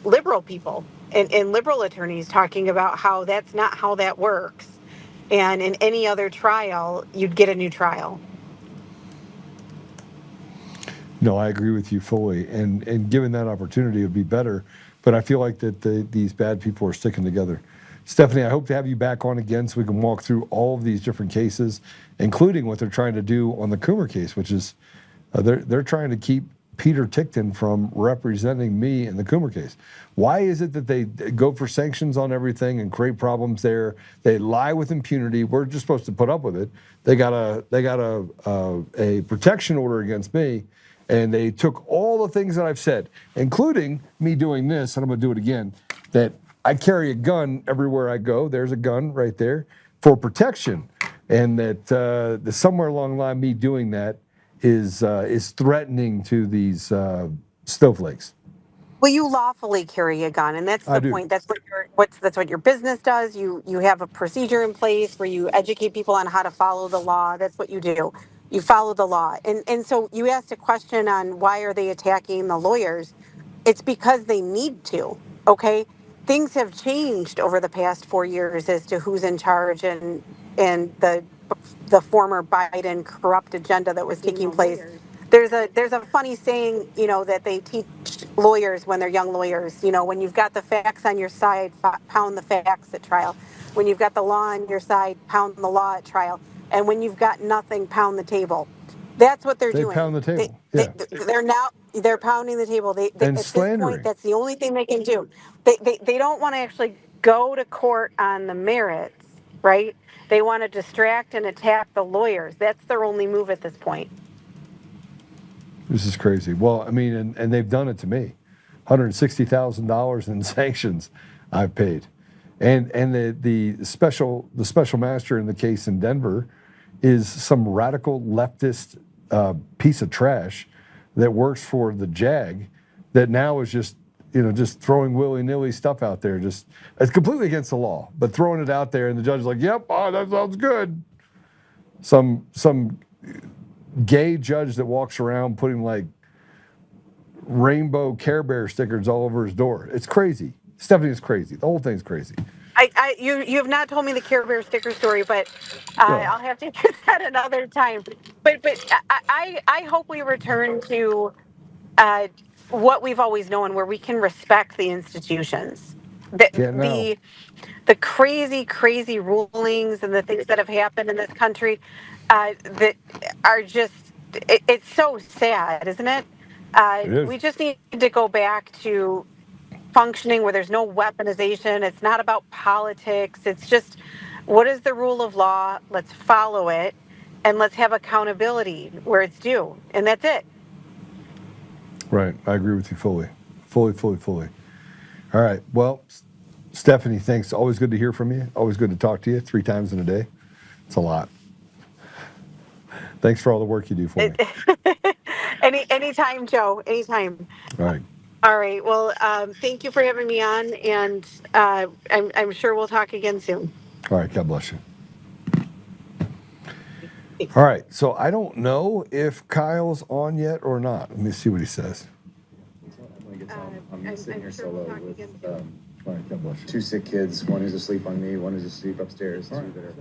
liberal people and liberal attorneys talking about how that's not how that works. And in any other trial, you'd get a new trial. No, I agree with you fully. And given that opportunity, it would be better. But I feel like that these bad people are sticking together. Stephanie, I hope to have you back on again so we can walk through all of these different cases, including what they're trying to do on the Coomer case, which is they're trying to keep Peter Tickton from representing me in the Coomer case. Why is it that they go for sanctions on everything and create problems there? They lie with impunity. We're just supposed to put up with it. They got a protection order against me, and they took all the things that I've said, including me doing this, and I'm going to do it again, that I carry a gun everywhere I go. There's a gun right there for protection, and that somewhere along the line, me doing that is threatening to these snowflakes. Well, you lawfully carry a gun, and that's the point. That's what your business does. You have a procedure in place where you educate people on how to follow the law. That's what you do. You follow the law. And so you asked a question on why are they attacking the lawyers? It's because they need to, okay? Things have changed over the past 4 years as to who's in charge and the former Biden corrupt agenda that was taking place. There's a funny saying, that they teach lawyers when they're young lawyers. When you've got the facts on your side, pound the facts at trial. When you've got the law on your side, pound the law at trial. And when you've got nothing, pound the table. That's what they're doing. They pound the table. They're pounding the table. They and at slandering. This point, that's the only thing they can do. They don't want to actually go to court on the merits, right? They want to distract and attack the lawyers. That's their only move at this point. This is crazy. Well, I mean, and they've done it to me. $160,000 in sanctions I've paid. And the special master in the case in Denver is some radical leftist piece of trash that works for the JAG that now is just throwing willy-nilly stuff out there. It's completely against the law, but throwing it out there, and the judge is like, yep, that sounds good. Some gay judge that walks around putting like rainbow Care Bear stickers all over his door. It's crazy. Stephanie is crazy. The whole thing's crazy. You have not told me the Care Bear sticker story, but I'll have to do that another time. But I hope we return to what we've always known, where we can respect the institutions. The crazy rulings and the things that have happened in this country that are just, it's so sad, isn't it? It is. We just need to go back to functioning where there's no weaponization. It's not about politics. It's just, what is the rule of law? Let's follow it, and let's have accountability where it's due. And that's it. Right. I agree with you fully. Fully. All right. Well, Stephanie, thanks. Always good to hear from you. Always good to talk to you 3 times in a day. It's a lot. Thanks for all the work you do for me. Anytime, Joe. Anytime. All right. All right. Well, thank you for having me on, and I'm sure we'll talk again soon. All right. God bless you. All right, so I don't know if Kyle's on yet or not. Let me see what he says. I'm sitting here solo with 2 sick kids, one who's asleep on me, one who's asleep upstairs, 2 that are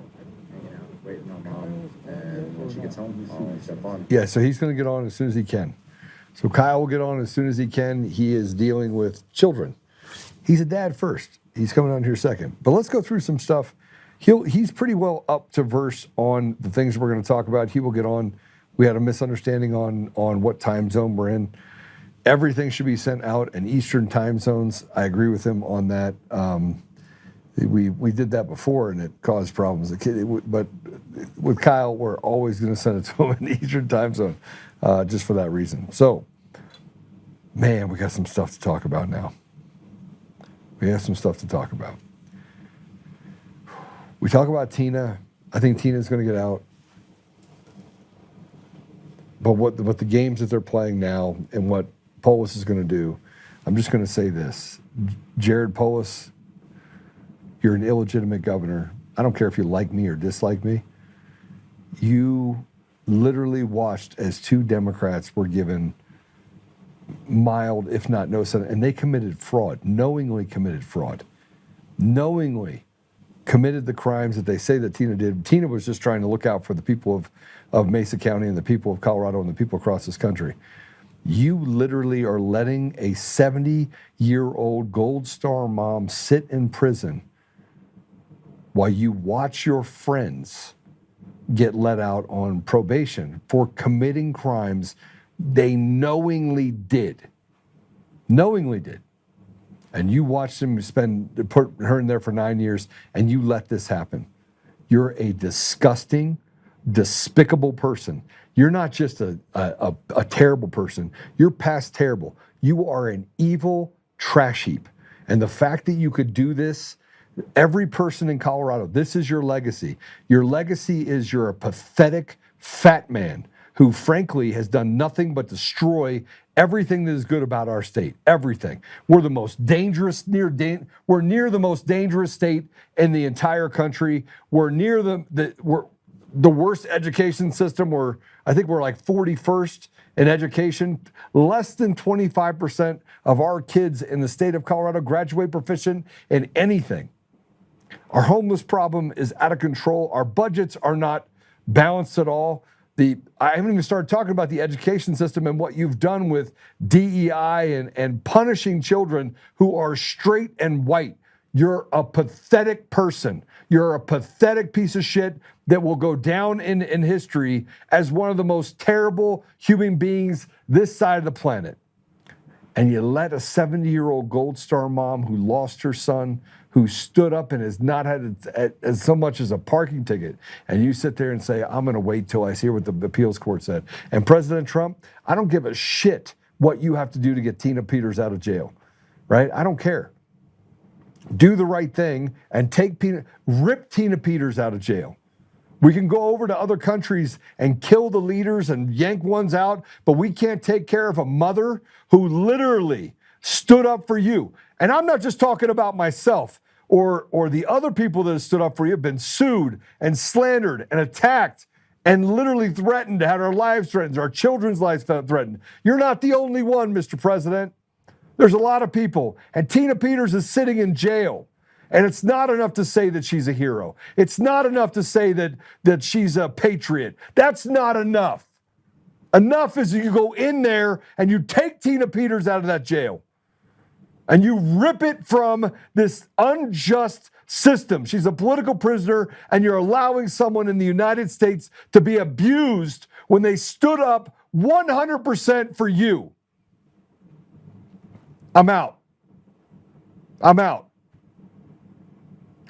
hanging out, waiting on mom, and when she gets home, I'll jump on. Yeah, so he's going to get on as soon as he can. So Kyle will get on as soon as he can. He is dealing with children. He's a dad first. He's coming on here second. But let's go through some stuff. He's pretty well up to verse on the things we're going to talk about. He will get on. We had a misunderstanding on what time zone we're in. Everything should be sent out in Eastern time zones. I agree with him on that. We did that before, and it caused problems. But with Kyle, we're always going to send it to him in the Eastern time zone, just for that reason. So, man, we got some stuff to talk about now. We have some stuff to talk about. We talk about Tina. I think Tina's going to get out. But what the games that they're playing now and what Polis is going to do, I'm just going to say this. Jared Polis, you're an illegitimate governor. I don't care if you like me or dislike me. You literally watched as 2 Democrats were given mild, if not no Senate, and they committed fraud, knowingly committed fraud, knowingly committed the crimes that they say that Tina did. Tina was just trying to look out for the people of Mesa County and the people of Colorado and the people across this country. You literally are letting a 70-year-old Gold Star mom sit in prison while you watch your friends get let out on probation for committing crimes they knowingly did. Knowingly did. And you watched them put her in there for 9 years, and you let this happen. You're a disgusting, despicable person. You're not just a terrible person. You're past terrible. You are an evil trash heap. And the fact that you could do this, every person in Colorado, this is your legacy. Your legacy is you're a pathetic fat man who frankly has done nothing but destroy everything that is good about our state. Everything. We're the most dangerous, we're near the most dangerous state in the entire country. We're near we're the worst education system. I think we're like 41st in education. Less than 25% of our kids in the state of Colorado graduate proficient in anything. Our homeless problem is out of control. Our budgets are not balanced at all. I haven't even started talking about the education system and what you've done with DEI and punishing children who are straight and white. You're a pathetic person. You're a pathetic piece of shit that will go down in history as one of the most terrible human beings this side of the planet. And you let a 70-year-old Gold Star mom who lost her son, who stood up and has not had as so much as a parking ticket, and you sit there and say, I'm going to wait till I hear what the appeals court said. And President Trump, I don't give a shit what you have to do to get Tina Peters out of jail, right? I don't care. Do the right thing and rip Tina Peters out of jail. We can go over to other countries and kill the leaders and yank ones out, but we can't take care of a mother who literally stood up for you. And I'm not just talking about myself or the other people that have stood up for you, have been sued and slandered and attacked and literally threatened, had our lives threatened, our children's lives threatened. You're not the only one, Mr. President. There's a lot of people. And Tina Peters is sitting in jail. And it's not enough to say that she's a hero. It's not enough to say that she's a patriot. That's not enough. Enough is you go in there and you take Tina Peters out of that jail. And you rip it from this unjust system. She's a political prisoner, and you're allowing someone in the United States to be abused when they stood up 100% for you. I'm out. I'm out.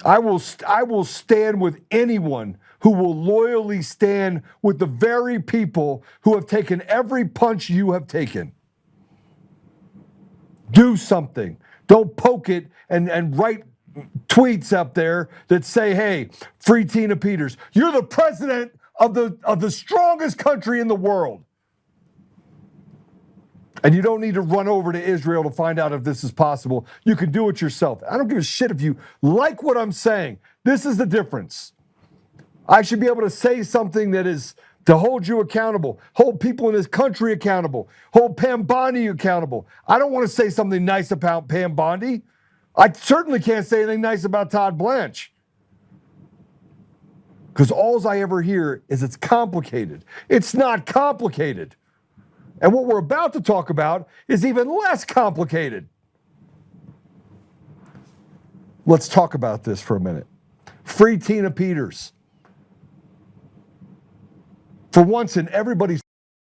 I will stand with anyone who will loyally stand with the very people who have taken every punch you have taken. Do something. Don't poke it and write tweets up there that say, hey, free Tina Peters. You're the president of the strongest country in the world. And you don't need to run over to Israel to find out if this is possible. You can do it yourself. I don't give a shit if you like what I'm saying. This is the difference. I should be able to say something that is to hold you accountable, hold people in this country accountable, hold Pam Bondi accountable. I don't want to say something nice about Pam Bondi. I certainly can't say anything nice about Todd Blanche. Because all I ever hear is it's complicated. It's not complicated. And what we're about to talk about is even less complicated. Let's talk about this for a minute. Free Tina Peters. For once in everybody's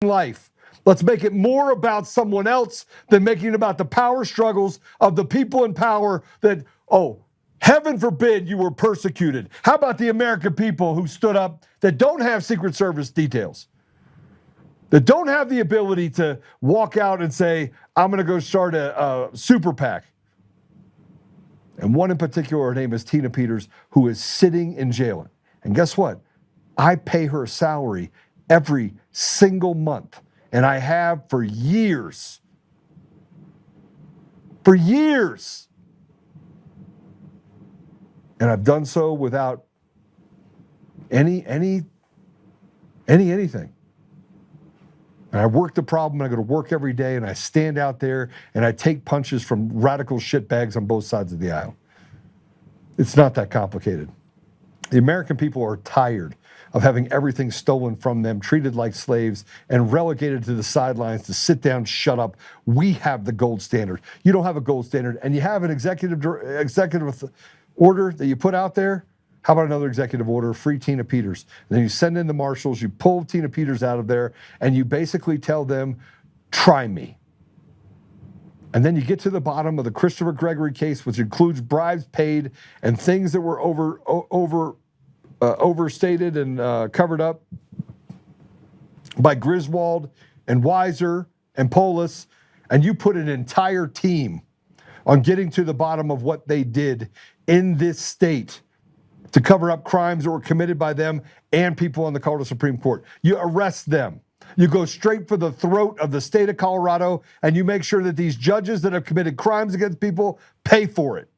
life, let's make it more about someone else than making it about the power struggles of the people in power that, oh, heaven forbid you were persecuted. How about the American people who stood up that don't have Secret Service details, that don't have the ability to walk out and say, I'm going to go start a super PAC. And one in particular, her name is Tina Peters, who is sitting in jail. And guess what? I pay her a salary every single month. And I have for years. For years. And I've done so without anything. And I work the problem, and I go to work every day, and I stand out there, and I take punches from radical shitbags on both sides of the aisle. It's not that complicated. The American people are tired of having everything stolen from them, treated like slaves, and relegated to the sidelines to sit down, shut up. We have the gold standard. You don't have a gold standard, and you have an executive order that you put out there. How about another executive order, free Tina Peters? And then you send in the marshals, you pull Tina Peters out of there, and you basically tell them, try me. And then you get to the bottom of the Christopher Gregory case, which includes bribes paid and things that were overstated and covered up by Griswold and Weiser and Polis, and you put an entire team on getting to the bottom of what they did in this state to cover up crimes that were committed by them and people on the Colorado Supreme Court. You arrest them. You go straight for the throat of the state of Colorado, and you make sure that these judges that have committed crimes against people pay for it.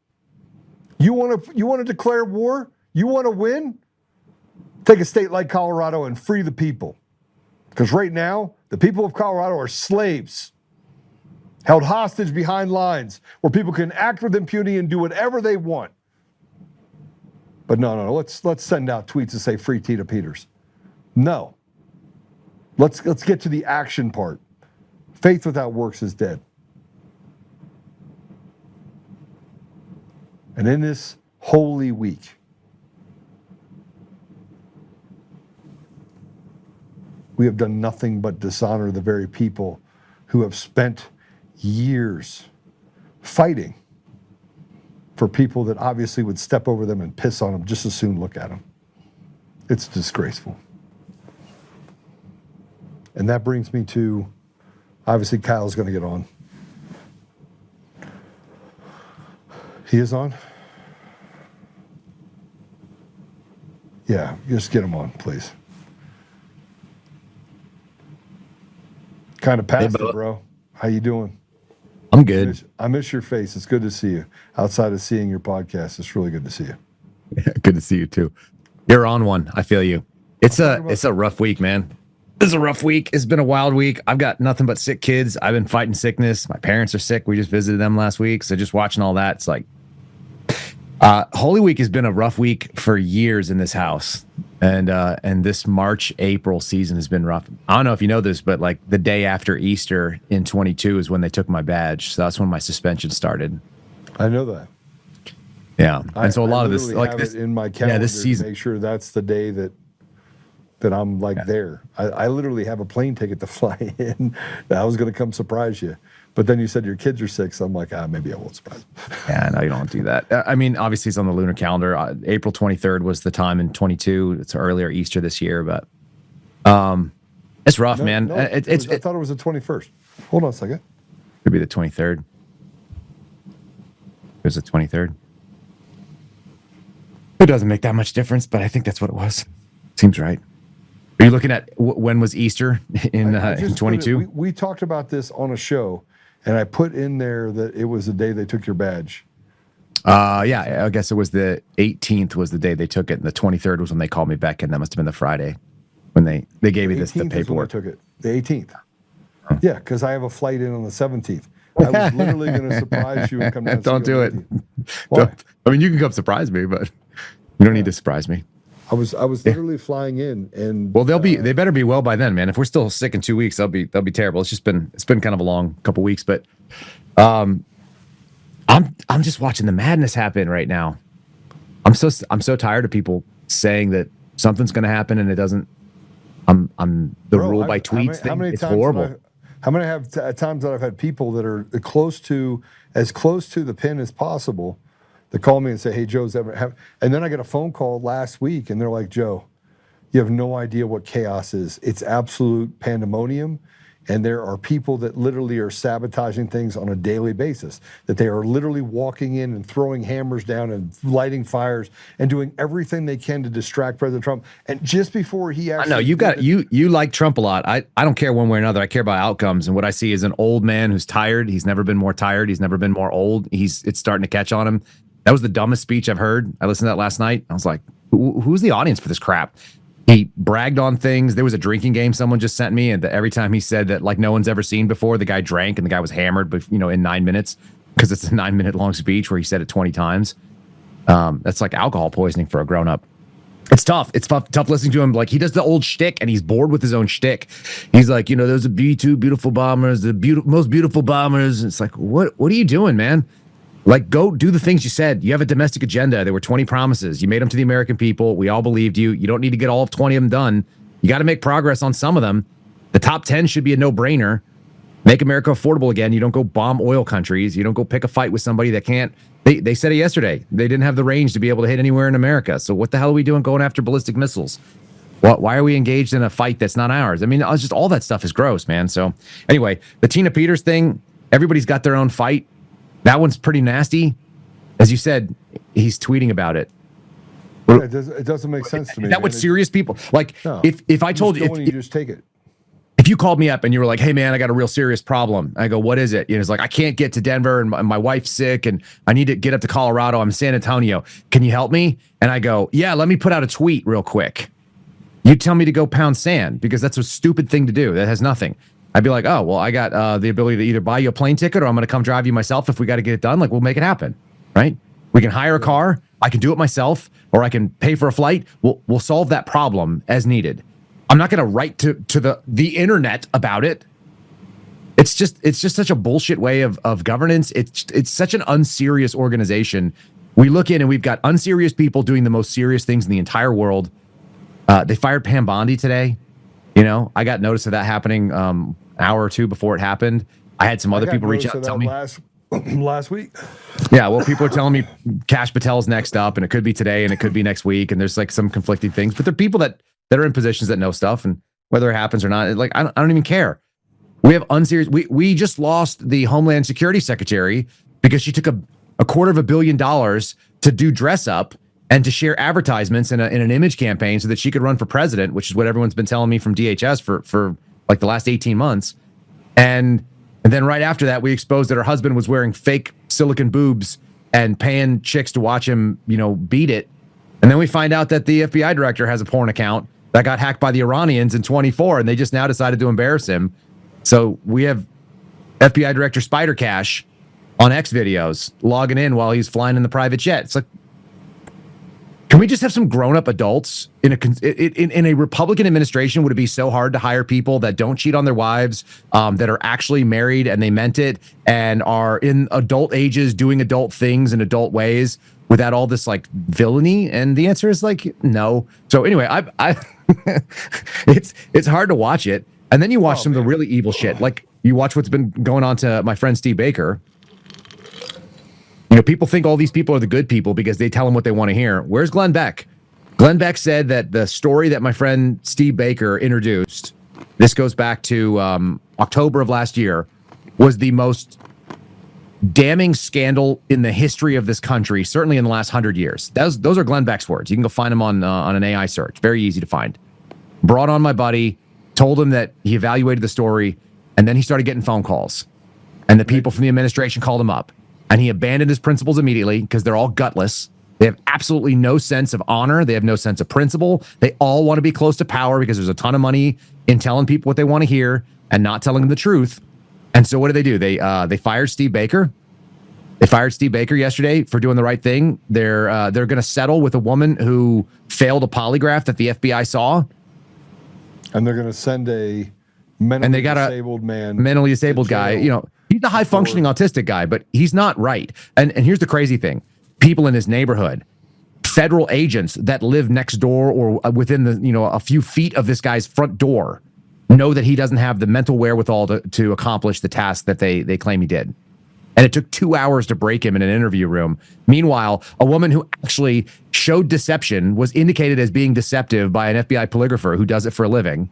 You want to declare war? You want to win? Take a state like Colorado and free the people. Because right now, the people of Colorado are slaves, held hostage behind lines where people can act with impunity and do whatever they want. But no, let's send out tweets that say free Tina Peters. No. Let's get to the action part. Faith without works is dead. And in this holy week, we have done nothing but dishonor the very people who have spent years fighting for people that obviously would step over them and piss on them just as soon look at them. It's disgraceful. And that brings me to, obviously Kyle's going to get on. He is on? Yeah, just get him on, please. Kind of past it, bro. How you doing? I'm good. I miss your face. It's good to see you. Outside of seeing your podcast, it's really good to see you. Yeah, good to see you too. You're on one. I feel you. It's a rough week, man. This is a rough week. It's been a wild week. I've got nothing but sick kids. I've been fighting sickness. My parents are sick. We just visited them last week. So just watching all that, it's like Holy Week has been a rough week for years in this house. And this March, April season has been rough. I don't know if you know this, but like the day after Easter in 22 is when they took my badge. So that's when my suspension started. I know that. Yeah. And so a lot of this, like this in my calendar, this season, to make sure that's the day that I'm like there. I literally have a plane ticket to fly in. I was going to come surprise you. But then you said your kids are sick, so I'm like, maybe I won't surprise them. Yeah, no, you don't do that. I mean, obviously it's on the lunar calendar. April 23rd was the time in 22. It's earlier Easter this year, but it's rough, man. No, I thought it was the 21st. Hold on a second. Could be the 23rd. It was the 23rd. It doesn't make that much difference, but I think that's what it was. Seems right. Are you looking at when was Easter in 22? We talked about this on a show, and I put in there that it was the day they took your badge. Yeah, I guess it was the 18th was the day they took it, and the 23rd was when they called me back, and that must have been the Friday when they gave me the 18th is when I paperwork. took it. The 18th. Yeah, because I have a flight in on the 17th. I was literally going to surprise you and come down. And Don't do it. Why? I mean, you can come surprise me, but you don't need to surprise me. I was literally flying in, and well, they better be well by then, man. If we're still sick in 2 weeks, they'll be terrible. It's been kind of a long couple weeks, but I'm just watching the madness happen right now. I'm so tired of people saying that something's going to happen and it doesn't. Rule by tweets thing. It's horrible. How many times that I've had people that are as close to the pin as possible that call me and say, "Hey, Joe's ever," and then I get a phone call last week and they're like, "Joe, you have no idea what chaos is. It's absolute pandemonium." And there are people that literally are sabotaging things on a daily basis, that they are literally walking in and throwing hammers down and lighting fires and doing everything they can to distract President Trump. And just before he actually... I know, you like Trump a lot. I don't care one way or another. I care about outcomes. And what I see is an old man who's tired. He's never been more tired. He's never been more old. It's starting to catch on him. That was the dumbest speech I've heard. I listened to that last night. I was like, who's the audience for this crap? He bragged on things. There was a drinking game someone just sent me, and every time he said that like no one's ever seen before, the guy drank and the guy was hammered, but in 9 minutes, because it's a 9-minute long speech where he said it 20 times. That's like alcohol poisoning for a grown up. It's tough. It's tough listening to him. Like he does the old shtick, and he's bored with his own shtick. He's like, those are B-2 beautiful bombers, the most beautiful bombers. It's like, what are you doing, man? Like, go do the things you said. You have a domestic agenda. There were 20 promises. You made them to the American people. We all believed you. You don't need to get all of 20 of them done. You got to make progress on some of them. The top 10 should be a no-brainer. Make America affordable again. You don't go bomb oil countries. You don't go pick a fight with somebody that can't. They said it yesterday. They didn't have the range to be able to hit anywhere in America. So what the hell are we doing going after ballistic missiles? Why are we engaged in a fight that's not ours? I mean, it's just all that stuff is gross, man. So anyway, the Tina Peters thing, everybody's got their own fight. That one's pretty nasty. As you said, he's tweeting about it. Yeah, it doesn't make sense to me. Is that what serious people like? No, if I told you, you just take it. If you called me up and you were like, "Hey man, I got a real serious problem," I go, "What is it?" It's like, "I can't get to Denver and my wife's sick and I need to get up to Colorado. I'm in San Antonio. Can you help me?" And I go, "Yeah, let me put out a tweet real quick." You tell me to go pound sand because that's a stupid thing to do. That has nothing. I'd be like, "Oh, well, I got the ability to either buy you a plane ticket or I'm going to come drive you myself if we got to get it done. Like, we'll make it happen, right? We can hire a car. I can do it myself, or I can pay for a flight. We'll solve that problem as needed. I'm not going to write to the internet about it. It's just such a bullshit way of governance. It's such an unserious organization. We look in and we've got unserious people doing the most serious things in the entire world. They fired Pam Bondi today. I got notice of that happening hour or two before it happened. I had some other people reach out and tell me last week. Yeah, well, people are telling me Kash Patel's next up, and it could be today, and it could be next week, and there's like some conflicting things. But there are people that are in positions that know stuff, and whether it happens or not, like I don't even care. We have unserious. We just lost the Homeland Security Secretary because she took a $250 million to do dress up and to share advertisements in an image campaign so that she could run for president, which is what everyone's been telling me from DHS for like the last 18 months. And then right after that, we exposed that her husband was wearing fake silicone boobs and paying chicks to watch him, beat it. And then we find out that the FBI director has a porn account that got hacked by the Iranians in 24, and they just now decided to embarrass him. So we have FBI Director Spider Cash on X videos logging in while he's flying in the private jet. It's like, can we just have some grown-up adults in a Republican administration? Would it be so hard to hire people that don't cheat on their wives, that are actually married and they meant it, and are in adult ages doing adult things in adult ways without all this like villainy? And the answer is like no. So anyway, I it's hard to watch it, and then you watch some of the really evil shit. Like you watch what's been going on to my friend Steve Baker. People think all these people are the good people because they tell them what they want to hear. Where's Glenn Beck? Glenn Beck said that the story that my friend Steve Baker introduced, this goes back to October of last year, was the most damning scandal in the history of this country, certainly in the last 100 years. Those are Glenn Beck's words. You can go find them on an AI search. Very easy to find. Brought on my buddy, told him that he evaluated the story, and then he started getting phone calls. And the people from the administration called him up. and he abandoned his principles immediately because they're all gutless. They have absolutely no sense of honor. They have no sense of principle. They all want to be close to power because there's a ton of money in telling people what they want to hear and not telling them the truth. And so what do? They fired Steve Baker. They fired Steve Baker yesterday for doing the right thing. They're going to settle with a woman who failed a polygraph that the FBI saw. And they're going to send a mentally disabled guy. You know, he's a high functioning autistic guy, but he's not right. And here's the crazy thing. People in his neighborhood, federal agents that live next door or within a few feet of this guy's front door know that he doesn't have the mental wherewithal to accomplish the task that they claim he did. And it took 2 hours to break him in an interview room. Meanwhile, a woman who actually showed deception was indicated as being deceptive by an FBI polygrapher who does it for a living.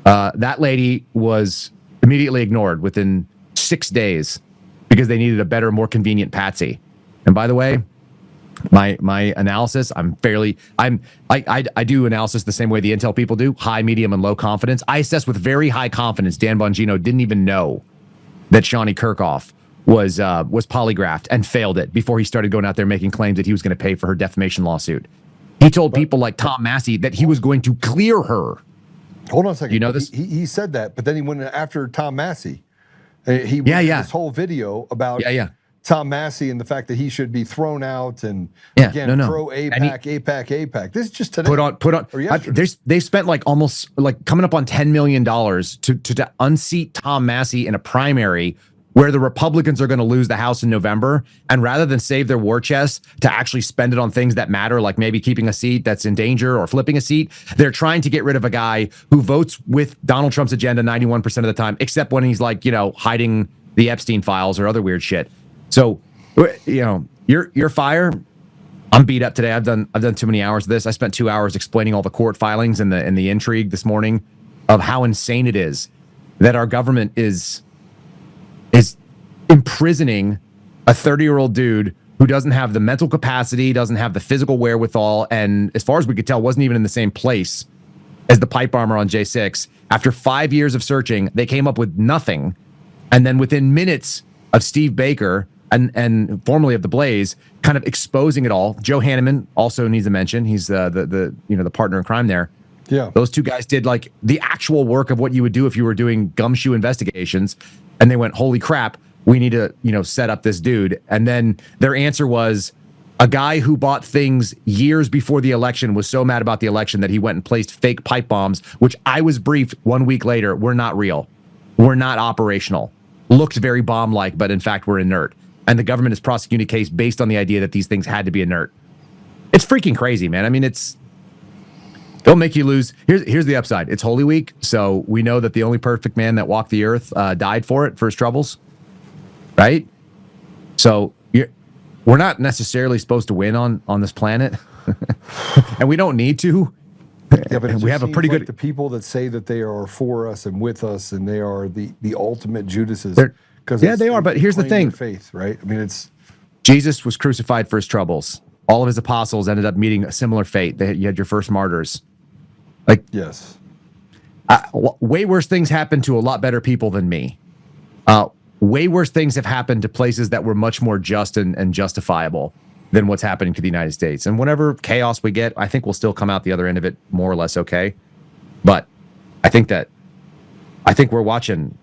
That lady was immediately ignored within 6 days because they needed a better, more convenient patsy. And by the way, my analysis, I do analysis the same way the Intel people do, high, medium, and low confidence. I assess with very high confidence Dan Bongino didn't even know that Shawnee Kirkhoff was polygraphed and failed it before he started going out there making claims that he was going to pay for her defamation lawsuit. He told people like Tom Massey that he was going to clear her. Hold on a second. You know this? He said that, but then he went after Tom Massey. He went this whole video about Tom Massey and the fact that he should be thrown out and pro APAC. This is just today. Put on. They spent almost coming up on $10 million to unseat Tom Massey in a primary where the Republicans are going to lose the House in November. And rather than save their war chest to actually spend it on things that matter, like maybe keeping a seat that's in danger or flipping a seat, they're trying to get rid of a guy who votes with Donald Trump's agenda 91% of the time, except when he's hiding the Epstein files or other weird shit. So, your fire. I'm beat up today. I've done too many hours of this. I spent 2 hours explaining all the court filings and the intrigue this morning of how insane it is that our government is imprisoning a 30-year-old dude who doesn't have the mental capacity, doesn't have the physical wherewithal, and as far as we could tell, wasn't even in the same place as the pipe bomber on J6. After 5 years of searching, they came up with nothing. And then within minutes of Steve Baker and formerly of the Blaze kind of exposing it all, Joe Hanneman also needs a mention. He's the partner in crime there. Yeah. Those two guys did the actual work of what you would do if you were doing gumshoe investigations. And they went, holy crap, we need to, set up this dude. And then their answer was a guy who bought things years before the election was so mad about the election that he went and placed fake pipe bombs, which I was briefed 1 week later, were not real. We're not operational. Looked very bomb-like, but in fact, we're inert. And the government is prosecuting a case based on the idea that these things had to be inert. It's freaking crazy, man. I mean, they'll make you lose. Here's the upside. It's Holy Week, so we know that the only perfect man that walked the earth died for his troubles, right? So we're not necessarily supposed to win on this planet, and we don't need to. Yeah, but we have a pretty good. The people that say that they are for us and with us, and they are the ultimate Judases. They are. But here's the thing: faith, right? I mean, Jesus was crucified for his troubles. All of his apostles ended up meeting a similar fate. You had your first martyrs. Yes. Way worse things happened to a lot better people than me. Way worse things have happened to places that were much more just and justifiable than what's happening to the United States. And whatever chaos we get, I think we'll still come out the other end of it more or less okay. But I think we're watching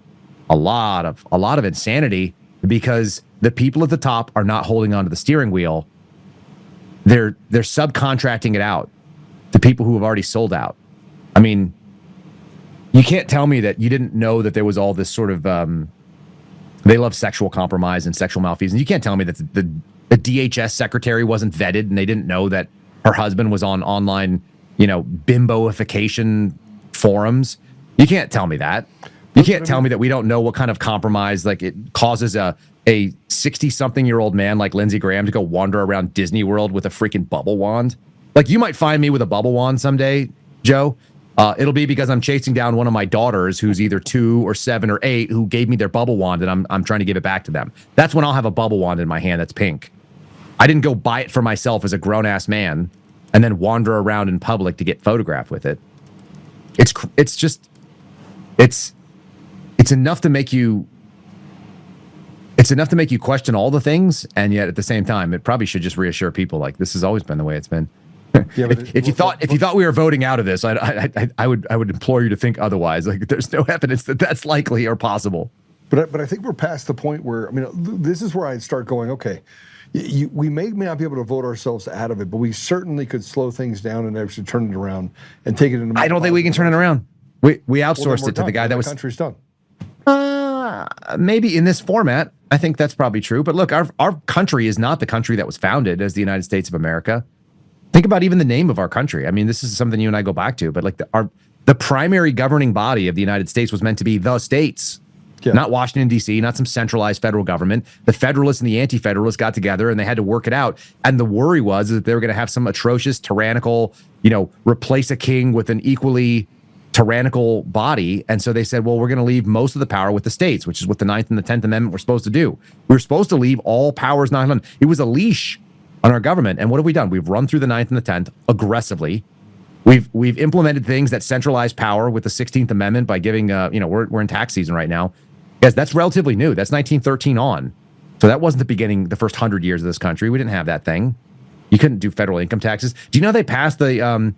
a lot of insanity because the people at the top are not holding onto the steering wheel. They're subcontracting it out to people who have already sold out. I mean, you can't tell me that you didn't know that there was all this sort of they love sexual compromise and sexual malfeasance. You can't tell me that the DHS secretary wasn't vetted and they didn't know that her husband was on online, bimboification forums. You can't tell me that. You can't tell me that we don't know what kind of compromise it causes a 60-something-year-old man like Lindsey Graham to go wander around Disney World with a freaking bubble wand. You might find me with a bubble wand someday, Joe. It'll be because I'm chasing down one of my daughters who's either 2 or 7 or 8 who gave me their bubble wand, and I'm trying to give it back to them. That's when I'll have a bubble wand in my hand that's pink. I didn't go buy it for myself as a grown-ass man and then wander around in public to get photographed with it. It's enough to make you it's enough to make you question all the things, and yet at the same time, it probably should just reassure people like this has always been the way it's been. Yeah, if you thought we were voting out of this, I would implore you to think otherwise. Like there's no evidence that that's likely or possible. But I think we're past the point where, I mean, this is where I start going, okay, we may not be able to vote ourselves out of it, but we certainly could slow things down and actually turn it around and take it into. I don't think we can turn it around. We outsourced it to the guy that was. The country's done. Maybe in this format, I think that's probably true. But look, our country is not the country that was founded as the United States of America. Think about even the name of our country. I mean, this is something you and I go back to, but like the primary governing body of the United States was meant to be the states. Yeah. Not Washington, D.C., not some centralized federal government. The Federalists and the Anti-Federalists got together and they had to work it out. And the worry was that they were going to have some atrocious, tyrannical, replace a king with an equally tyrannical body. And so they said, well, we're going to leave most of the power with the states, which is what the 9th and the 10th Amendment were supposed to do. We were supposed to leave all powers not on. It was a leash on our government. And what have we done? We've run through the 9th and the 10th aggressively. We've implemented things that centralize power with the 16th Amendment by giving, we're in tax season right now. Yes, that's relatively new. That's 1913 on. So that wasn't the beginning, the first 100 years of this country. We didn't have that thing. You couldn't do federal income taxes. Do you know they passed the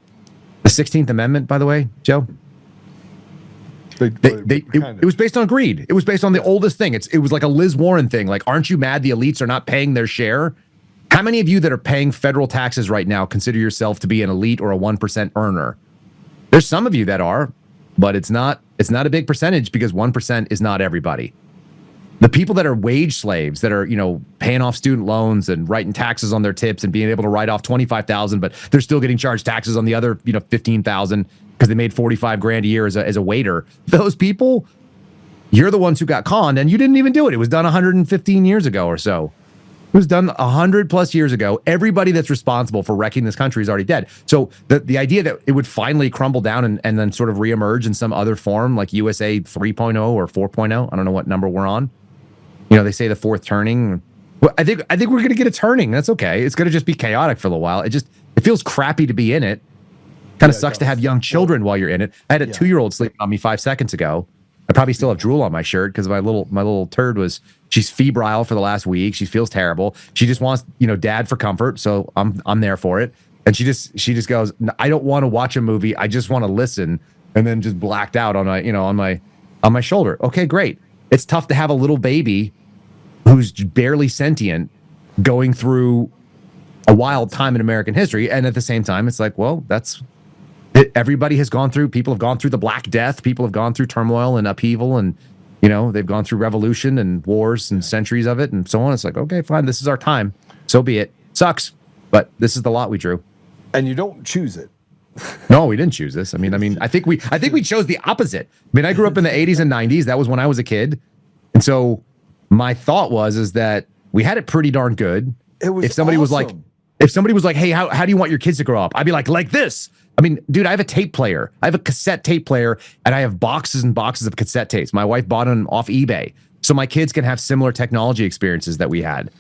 16th Amendment, by the way, Joe? It was based on greed. It was based on the oldest thing. It was like a Liz Warren thing. Like, aren't you mad the elites are not paying their share? How many of you that are paying federal taxes right now consider yourself to be an elite or a 1% earner? There's some of you that are, but it's not a big percentage because 1% is not everybody. The people that are wage slaves that are, paying off student loans and writing taxes on their tips and being able to write off $25,000, but they're still getting charged taxes on the other, $15,000 because they made $45,000 a year as a waiter. Those people, you're the ones who got conned and you didn't even do it. It was done 115 years ago or so. It was done 100+ years ago. Everybody that's responsible for wrecking this country is already dead. So the idea that it would finally crumble down and then sort of reemerge in some other form, like USA 3.0 or 4.0, I don't know what number we're on. They say the fourth turning. Well, I think we're going to get a turning. That's okay. It's going to just be chaotic for a little while. It feels crappy to be in it. Kind of sucks to have young children while you're in it. I had a 2-year-old sleeping on me 5 seconds ago. I probably still have drool on my shirt because my little turd she's febrile for the last week. She feels terrible. She just wants, dad for comfort. So I'm there for it. And she just goes, I don't want to watch a movie. I just want to listen. And then just blacked out on my shoulder. Okay, great. It's tough to have a little baby who's barely sentient going through a wild time in American history. And at the same time, it's like, well, that's it. Everybody has gone through, people have gone through the Black Death. People have gone through turmoil and upheaval and, they've gone through revolution and wars and centuries of it and so on. It's like, okay, fine. This is our time. So be it. Sucks, but this is the lot we drew. And you don't choose it. No, we didn't choose this. I mean, I think we chose the opposite. I mean, I grew up in the 80s and 90s. That was when I was a kid. And so my thought is that we had it pretty darn good. It was if somebody awesome. was like, hey, how do you want your kids to grow up? I'd be like this. I mean, dude, I have a tape player. I have a cassette tape player, and I have boxes and boxes of cassette tapes. My wife bought them off eBay, so my kids can have similar technology experiences that we had.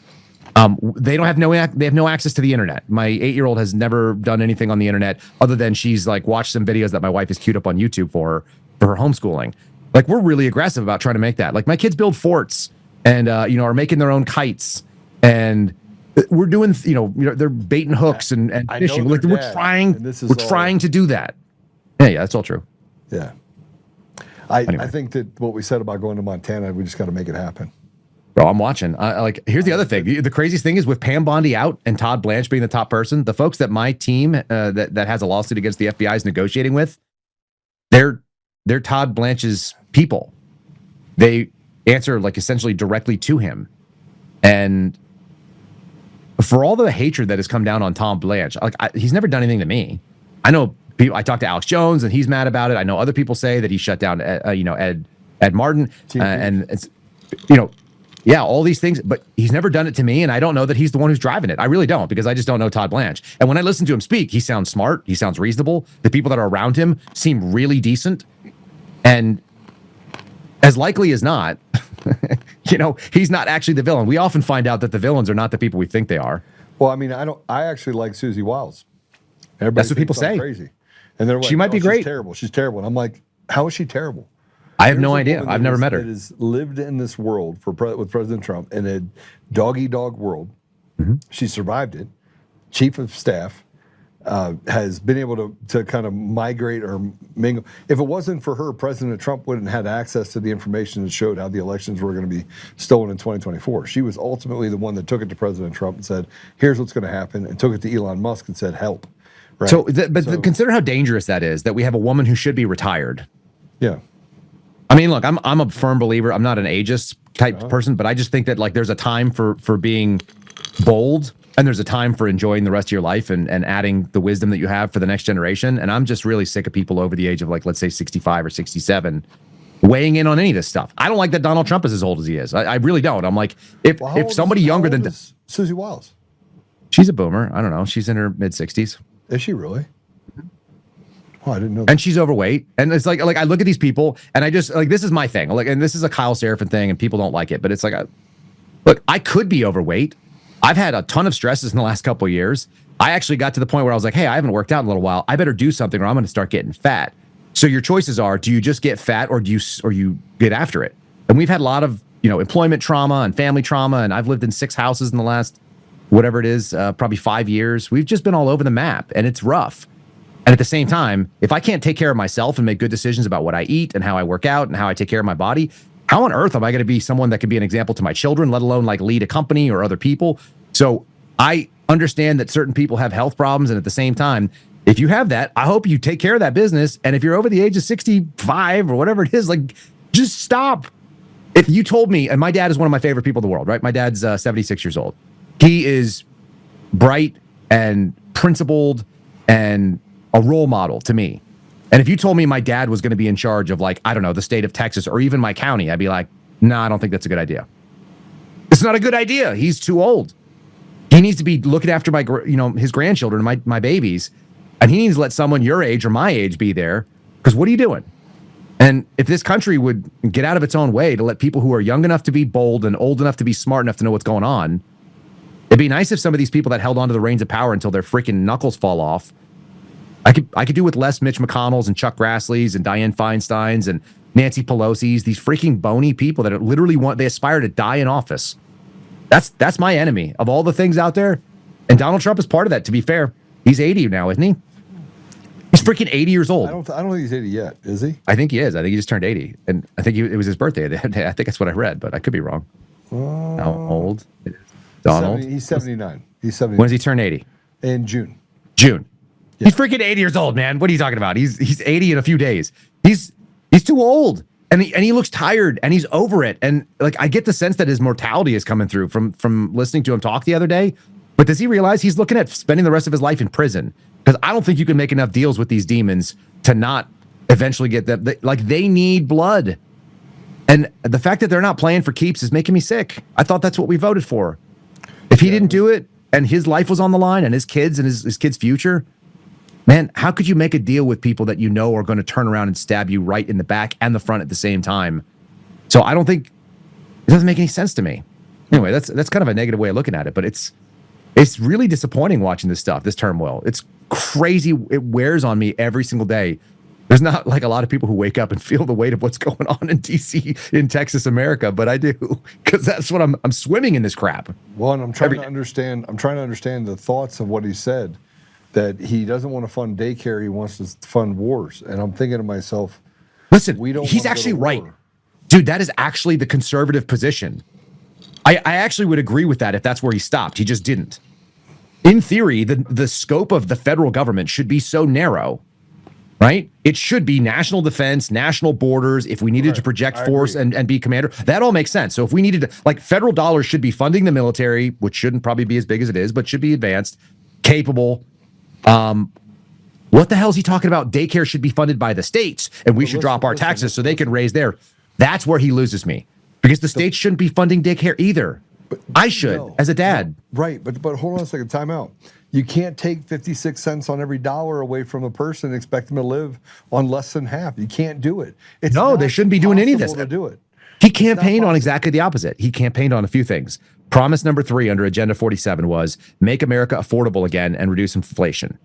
They have no access to the internet. My 8-year-old has never done anything on the internet other than she's like watched some videos that my wife has queued up on YouTube for her homeschooling. Like, we're really aggressive about trying to make that. Like, my kids build forts and are making their own kites, and we're doing they're baiting hooks and fishing. Like, we're trying to do that. Yeah, that's all true. Yeah. I think that what we said about going to Montana, we just got to make it happen. Bro, I'm watching. Here's the other thing. The craziest thing is with Pam Bondi out and Todd Blanche being the top person, the folks that my team that has a lawsuit against the FBI is negotiating with, they're Todd Blanche's people. They answer like essentially directly to him. And for all the hatred that has come down on Tom Blanche, he's never done anything to me. I know people. I talked to Alex Jones and he's mad about it. I know other people say that he shut down Ed Martin and it's yeah, all these things, but he's never done it to me, and I don't know that he's the one who's driving it. I really don't, because I just don't know Todd Blanche. And when I listen to him speak, he sounds smart, he sounds reasonable. The people that are around him seem really decent, and as likely as not, he's not actually the villain. We often find out that the villains are not the people we think they are. Well, I mean, I actually like Susie Wiles. That's what people say. Crazy, and they're like, she might be great. She's terrible. She's terrible, and I'm like, how is she terrible? I have no There's a idea. woman I've that never is- met her. That has lived in this world with President Trump in a dog-eat-dog world. She survived it. Chief of staff, has been able to kind of migrate or mingle. If it wasn't for her, President Trump wouldn't have had access to the information that showed how the elections were going to be stolen in 2024. She was ultimately the one that took it to President Trump and said, here's what's going to happen, and took it to Elon Musk and said, help. Right? So consider how dangerous that is, that we have a woman who should be retired. Yeah. I mean, look, I'm a firm believer. I'm not an ageist type person, but I just think that like there's a time for being bold, and there's a time for enjoying the rest of your life and adding the wisdom that you have for the next generation. And I'm just really sick of people over the age of like, let's say 65 or 67 weighing in on any of this stuff. I don't like that Donald Trump is as old as he is. I really don't. I'm like, if somebody younger than Susie Wiles, she's a boomer. I don't know. She's in her mid 60s. Is she really? Oh, I didn't know that. And she's overweight. And it's like I look at these people and I just like, this is my thing. Like, and this is a Kyle Seraphin thing and people don't like it, but it's like, look, I could be overweight. I've had a ton of stresses in the last couple of years. I actually got to the point where I was like, hey, I haven't worked out in a little while. I better do something or I'm going to start getting fat. So your choices are, do you just get fat or do you get after it? And we've had a lot of, employment trauma and family trauma. And I've lived in 6 houses in the last, whatever it is, probably 5 years. We've just been all over the map and it's rough. And at the same time, if I can't take care of myself and make good decisions about what I eat and how I work out and how I take care of my body, how on earth am I going to be someone that can be an example to my children, let alone like lead a company or other people? So I understand that certain people have health problems. And at the same time, if you have that, I hope you take care of that business. And if you're over the age of 65 or whatever it is, like just stop. If you told me, and my dad is one of my favorite people in the world, right? My dad's 76 years old. He is bright and principled and a role model to me. And if you told me my dad was going to be in charge of like, I don't know, the state of Texas or even my county, I'd be like, nah, I don't think that's a good idea. It's not a good idea. He's too old. He needs to be looking after my, his grandchildren, my babies. And he needs to let someone your age or my age be there. Because what are you doing? And if this country would get out of its own way to let people who are young enough to be bold and old enough to be smart enough to know what's going on, it'd be nice if some of these people that held onto the reins of power until their freaking knuckles fall off, I could do with less Mitch McConnells and Chuck Grassley's and Dianne Feinstein's and Nancy Pelosi's, these freaking bony people that literally they aspire to die in office. That's my enemy of all the things out there. And Donald Trump is part of that, to be fair. He's 80 now, isn't he? He's freaking 80 years old. I don't think he's 80 yet, is he? I think he is. I think he just turned 80. And I think it was his birthday. I think that's what I read, but I could be wrong. How old is Donald? He's 79. He's 79. When does he turn 80? In June. June. Yeah. He's freaking 80 years old, man. What are you talking about? He's 80 in a few days. He's too old. And he looks tired and he's over it. And like I get the sense that his mortality is coming through from listening to him talk the other day. But does he realize he's looking at spending the rest of his life in prison? Because I don't think you can make enough deals with these demons to not eventually get them. Like they need blood. And the fact that they're not playing for keeps is making me sick. I thought that's what we voted for. If he didn't do it and his life was on the line and his kids and his kids' future, man, how could you make a deal with people that you know are going to turn around and stab you right in the back and the front at the same time? So I don't think it doesn't make any sense to me. Anyway, that's kind of a negative way of looking at it, but it's really disappointing watching this stuff, this turmoil. It's crazy. It wears on me every single day. There's not like a lot of people who wake up and feel the weight of what's going on in DC, in Texas, America, but I do, because that's what I'm swimming in this crap. Well, and I'm trying to understand the thoughts of what he said, that he doesn't want to fund daycare, he wants to fund wars. And I'm thinking to myself, listen, he's actually right. Dude, that is actually the conservative position. I actually would agree with that if that's where he stopped. He just didn't. In theory, the scope of the federal government should be so narrow, right? It should be national defense, national borders. If we needed to project force and be commander, that all makes sense. So if we needed to, like, federal dollars should be funding the military, which shouldn't probably be as big as it is, but should be advanced, capable. What the hell is he talking about? Daycare should be funded by the states, and we should drop our taxes so they can raise their. That's where he loses me, because the states shouldn't be funding daycare either. I should, as a dad. Right, but hold on a second, time out. You can't take 56 cents on every dollar away from a person and expect them to live on less than half. You can't do it. No, they shouldn't be doing any of this. To do it. He campaigned on exactly the opposite. He campaigned on a few things. Promise number 3 under Agenda 47 was make America affordable again and reduce inflation.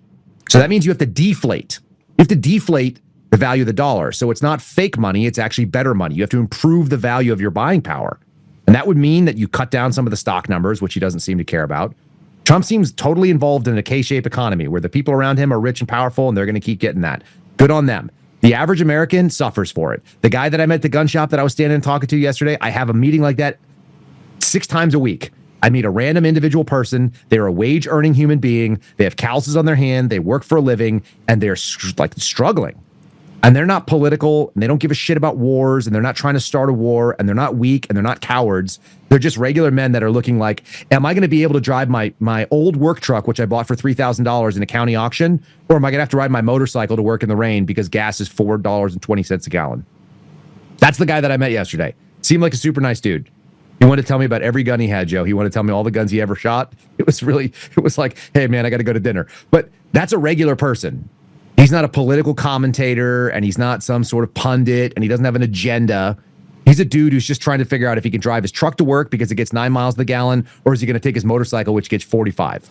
So that means you have to deflate. You have to deflate the value of the dollar. So it's not fake money, it's actually better money. You have to improve the value of your buying power. And that would mean that you cut down some of the stock numbers, which he doesn't seem to care about. Trump seems totally involved in a K-shaped economy where the people around him are rich and powerful, and they're going to keep getting that. Good on them. The average American suffers for it. The guy that I met at the gun shop that I was standing and talking to yesterday, I have a meeting like that 6 times a week. I meet a random individual person. They're a wage-earning human being. They have calluses on their hand. They work for a living, and they're struggling. And they're not political, and they don't give a shit about wars, and they're not trying to start a war, and they're not weak, and they're not cowards. They're just regular men that are looking like, am I going to be able to drive my old work truck, which I bought for $3,000 in a county auction, or am I going to have to ride my motorcycle to work in the rain because gas is $4.20 a gallon? That's the guy that I met yesterday. Seemed like a super nice dude. He wanted to tell me about every gun he had, Joe. He wanted to tell me all the guns he ever shot. It was like, hey, man, I got to go to dinner. But that's a regular person. He's not a political commentator, and he's not some sort of pundit, and he doesn't have an agenda. He's a dude who's just trying to figure out if he can drive his truck to work because it gets 9 miles to the gallon, or is he going to take his motorcycle, which gets 45.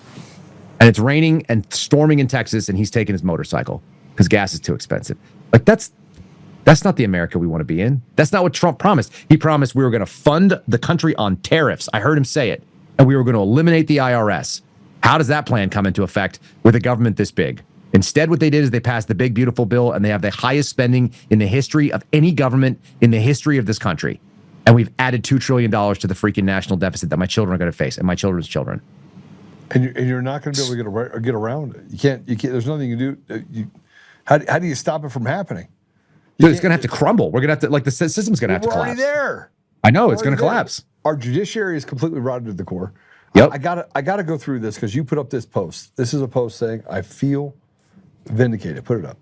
And it's raining and storming in Texas, and he's taking his motorcycle because gas is too expensive. Like, that's not the America we want to be in. That's not what Trump promised. He promised we were going to fund the country on tariffs. I heard him say it. And we were going to eliminate the IRS. How does that plan come into effect with a government this big? Instead, what they did is they passed the big, beautiful bill, and they have the highest spending in the history of any government in the history of this country. And we've added $2 trillion to the freaking national deficit that my children are going to face, and my children's children. And you're not going to be able to get around it. You can't. There's nothing you can do. How do you stop it from happening? Dude, it's going to have to crumble. We're going to have to, the system's going to have to collapse. We're already there. I know, it's going to collapse. Our judiciary is completely rotted to the core. Yep. I gotta go through this because you put up this post. This is a post saying, I feel vindicated. Put it up.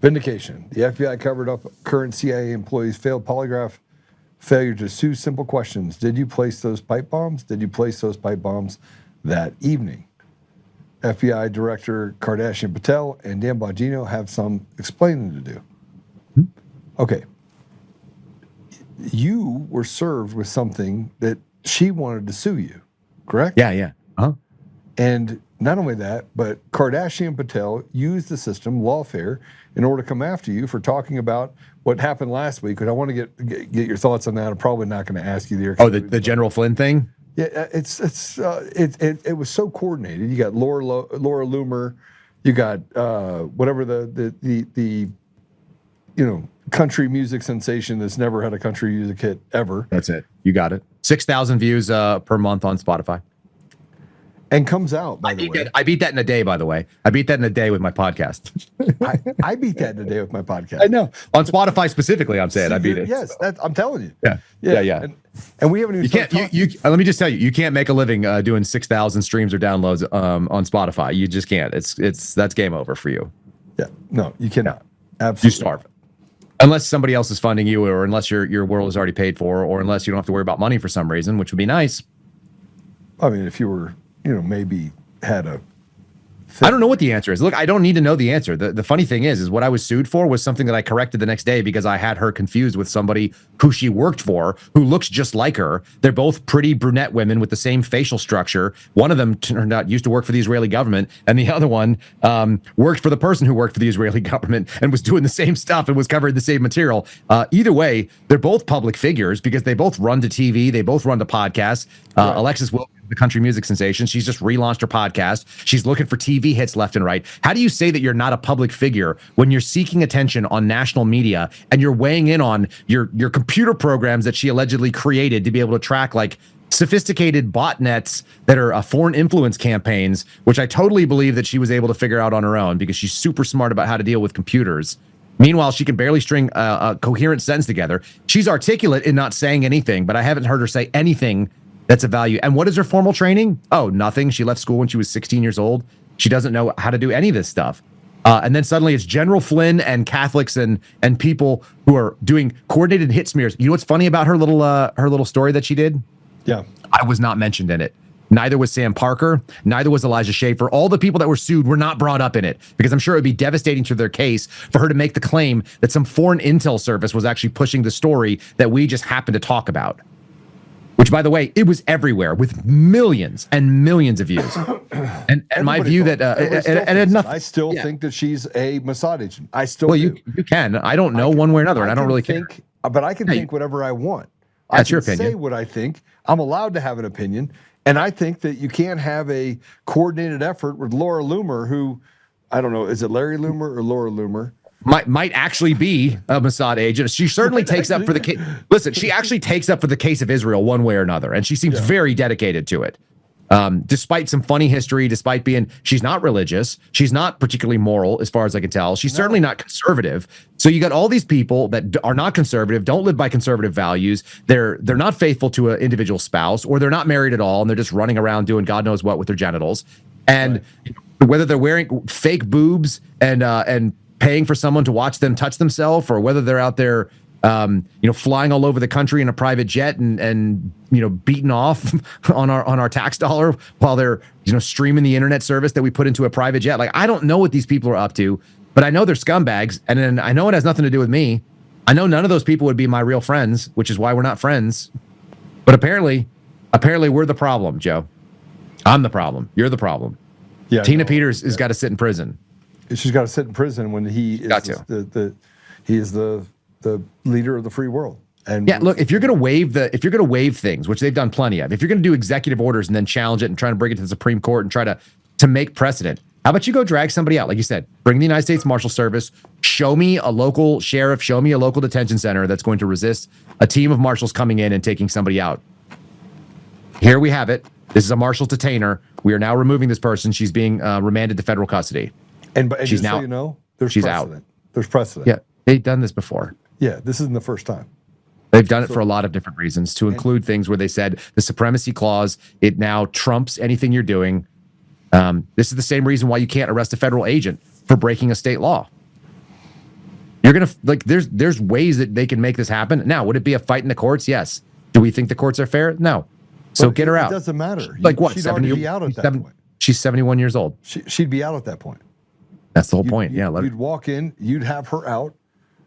Vindication. The FBI covered up current CIA employees' failed polygraph failure to sue simple questions. Did you place those pipe bombs? Did you place those pipe bombs that evening? FBI Director Kardashian Patel and Dan Bongino have some explaining to do. Okay. You were served with something that she wanted to sue you, correct? Yeah. Uh-huh. And not only that, but Kardashian Patel used the system, lawfare, in order to come after you for talking about what happened last week. And I want to get your thoughts on that. I'm probably not going to ask you there. Oh, the General Flynn thing? Yeah, it was so coordinated. You got Laura Loomer, you got whatever the country music sensation that's never had a country music hit ever. That's it. You got it. 6,000 views per month on Spotify. And comes out, by the way. I beat that in a day, by the way. I beat that in a day with my podcast. I beat that in a day with my podcast. I know. On Spotify specifically, I'm saying I beat it. Yes, I'm telling you. Yeah. And we haven't even. You can't. Let me just tell you, you can't make a living doing 6,000 streams or downloads on Spotify. You just can't. That's game over for you. Yeah. No, you cannot. Absolutely. You starve. Unless somebody else is funding you, or unless your world is already paid for, or unless you don't have to worry about money for some reason, which would be nice. I mean, if you were, maybe had a. I don't know what the answer is. Look, I don't need to know the answer. The funny thing is what I was sued for was something that I corrected the next day because I had her confused with somebody who she worked for who looks just like her. They're both pretty brunette women with the same facial structure. One of them turned out used to work for the Israeli government, and the other one worked for the person who worked for the Israeli government and was doing the same stuff and was covering the same material. Either way, they're both public figures because they both run to TV. They both run to podcasts. Right. Alexis Wilkins, the country music sensation, she's just relaunched her podcast. She's looking for TV hits left and right. How do you say that you're not a public figure when you're seeking attention on national media and you're weighing in on your computer programs that she allegedly created to be able to track like sophisticated botnets that are foreign influence campaigns, which I totally believe that she was able to figure out on her own because she's super smart about how to deal with computers. Meanwhile, she can barely string a coherent sentence together. She's articulate in not saying anything, but I haven't heard her say anything that's of value. And what is her formal training? Oh, nothing. She left school when she was 16 years old. She doesn't know how to do any of this stuff. And then suddenly it's General Flynn and Catholics and people who are doing coordinated hit smears. You know what's funny about her little story that she did? Yeah. I was not mentioned in it. Neither was Sam Parker. Neither was Elijah Schaffer. All the people that were sued were not brought up in it because I'm sure it would be devastating to their case for her to make the claim that some foreign intel service was actually pushing the story that we just happened to talk about. which, by the way, it was everywhere with millions and millions of views. And my view that I still think that she's a Mossad agent. I still do. You can. I don't know one way or another, and I don't really care. But I can think whatever I want. That's your I can opinion. say what I think. I'm allowed to have an opinion. And I think that you can't have a coordinated effort with Laura Loomer, who, I don't know, is it Larry Loomer or Laura Loomer? Might actually be a Mossad agent. She certainly takes up for the case. Listen, she actually takes up for the case of Israel one way or another, and she seems very dedicated to it. Despite some funny history, despite she's not religious, she's not particularly moral, as far as I can tell. She's certainly not conservative. So you got all these people that are not conservative, don't live by conservative values. They're not faithful to an individual spouse, or they're not married at all, and they're just running around doing God knows what with their genitals. And whether they're wearing fake boobs and paying for someone to watch them touch themselves, or whether they're out there flying all over the country in a private jet and beating off on our tax dollar while they're streaming the internet service that we put into a private jet. Like, I don't know what these people are up to, but I know they're scumbags, and then I know it has nothing to do with me. I know none of those people would be my real friends, which is why we're not friends. But apparently we're the problem, Joe. I'm the problem. You're the problem. Yeah. Tina Peters has got to sit in prison. She's got to sit in prison when he is the leader of the free world. And yeah, look, if you're going to waive things, which they've done plenty of, if you're going to do executive orders and then challenge it and try to bring it to the Supreme Court and try to make precedent, how about you go drag somebody out? Like you said, bring the United States Marshal Service, show me a local sheriff, show me a local detention center that's going to resist a team of marshals coming in and taking somebody out. Here we have it. This is a marshal's detainer. We are now removing this person. She's being remanded to federal custody. And she's now, so there's precedent. Out. There's precedent. Yeah, they've done this before. Yeah, this isn't the first time. They've done it for a lot of different reasons, to include things where they said the supremacy clause, it now trumps anything you're doing. This is the same reason why you can't arrest a federal agent for breaking a state law. You're going to, there's ways that they can make this happen. Now, would it be a fight in the courts? Yes. Do we think the courts are fair? No. So get her out. It doesn't matter. Like what? She'd already be out at that point. She's 71 years old. She'd be out at that point. That's the whole point. You'd walk in, you'd have her out,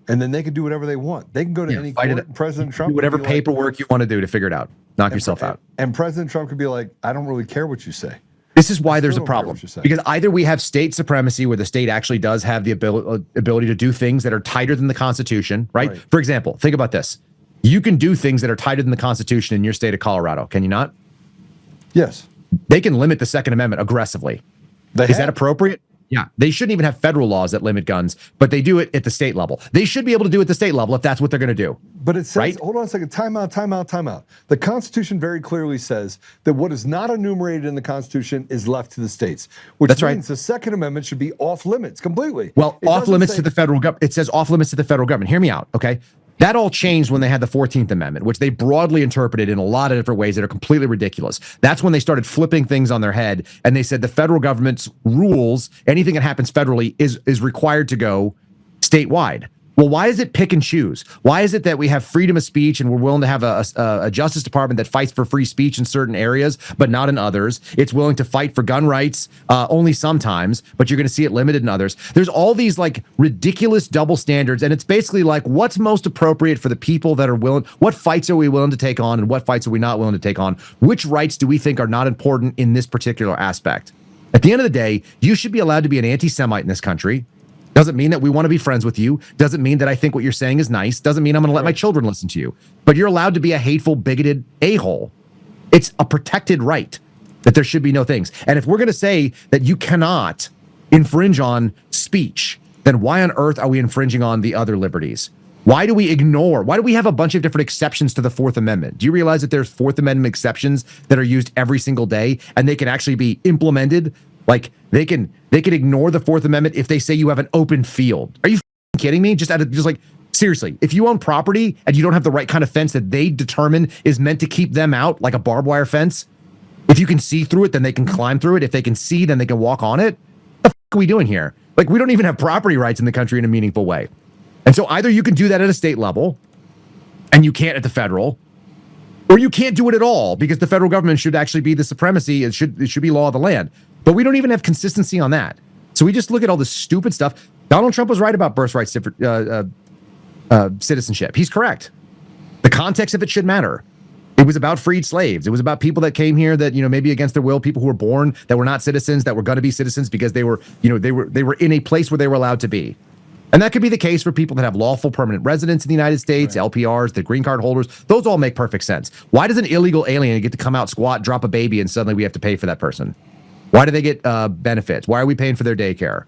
and then they can do whatever they want. They can go to any court. President Trump do whatever paperwork you want to do to figure it out. Knock yourself out. And President Trump could be like, I don't really care what you say. This is why there's a problem. Because either we have state supremacy where the state actually does have the ability to do things that are tighter than the Constitution, right? For example, think about this. You can do things that are tighter than the Constitution in your state of Colorado. Can you not? Yes. They can limit the Second Amendment aggressively. Is that appropriate? Yeah. They shouldn't even have federal laws that limit guns, but they do it at the state level. They should be able to do it at the state level if that's what they're going to do. But it says, hold on a second, time out. The Constitution very clearly says that what is not enumerated in the Constitution is left to the states, which means the Second Amendment should be off limits completely. Well, off limits to the federal government. It says off limits to the federal government. Hear me out, okay? That all changed when they had the 14th Amendment, which they broadly interpreted in a lot of different ways that are completely ridiculous. That's when they started flipping things on their head, and they said the federal government's rules, anything that happens federally, is required to go statewide. Well, why is it pick and choose? Why is it that we have freedom of speech and we're willing to have a Justice Department that fights for free speech in certain areas, but not in others? It's willing to fight for gun rights only sometimes, but you're going to see it limited in others. There's all these like ridiculous double standards, and it's basically like what's most appropriate for the people that are willing. What fights are we willing to take on, and what fights are we not willing to take on? Which rights do we think are not important in this particular aspect? At the end of the day, you should be allowed to be an anti-Semite in this country. Doesn't mean that we want to be friends with you. Doesn't mean that I think what you're saying is nice. Doesn't mean I'm going to let my children listen to you. But you're allowed to be a hateful, bigoted a-hole. It's a protected right that there should be no things. And if we're going to say that you cannot infringe on speech, then why on earth are we infringing on the other liberties? Why do we have a bunch of different exceptions to the Fourth Amendment? Do you realize that there's Fourth Amendment exceptions that are used every single day, and they can actually be implemented? Like they can ignore the Fourth Amendment if they say you have an open field. Are you kidding me? Just like seriously, if you own property and you don't have the right kind of fence that they determine is meant to keep them out, like a barbed wire fence, if you can see through it, then they can climb through it. If they can see, then they can walk on it. What the fuck are we doing here? Like, we don't even have property rights in the country in a meaningful way. And so either you can do that at a state level and you can't at the federal, or you can't do it at all because the federal government should actually be the supremacy. It should be law of the land. But we don't even have consistency on that. So we just look at all this stupid stuff. Donald Trump was right about birthright citizenship. He's correct. The context of it should matter. It was about freed slaves. It was about people that came here that, maybe against their will, people who were born that were not citizens, that were going to be citizens because they were in a place where they were allowed to be. And that could be the case for people that have lawful permanent residence in the United States, right. LPRs, the green card holders. Those all make perfect sense. Why does an illegal alien get to come out, squat, drop a baby, and suddenly we have to pay for that person? Why do they get benefits? Why are we paying for their daycare?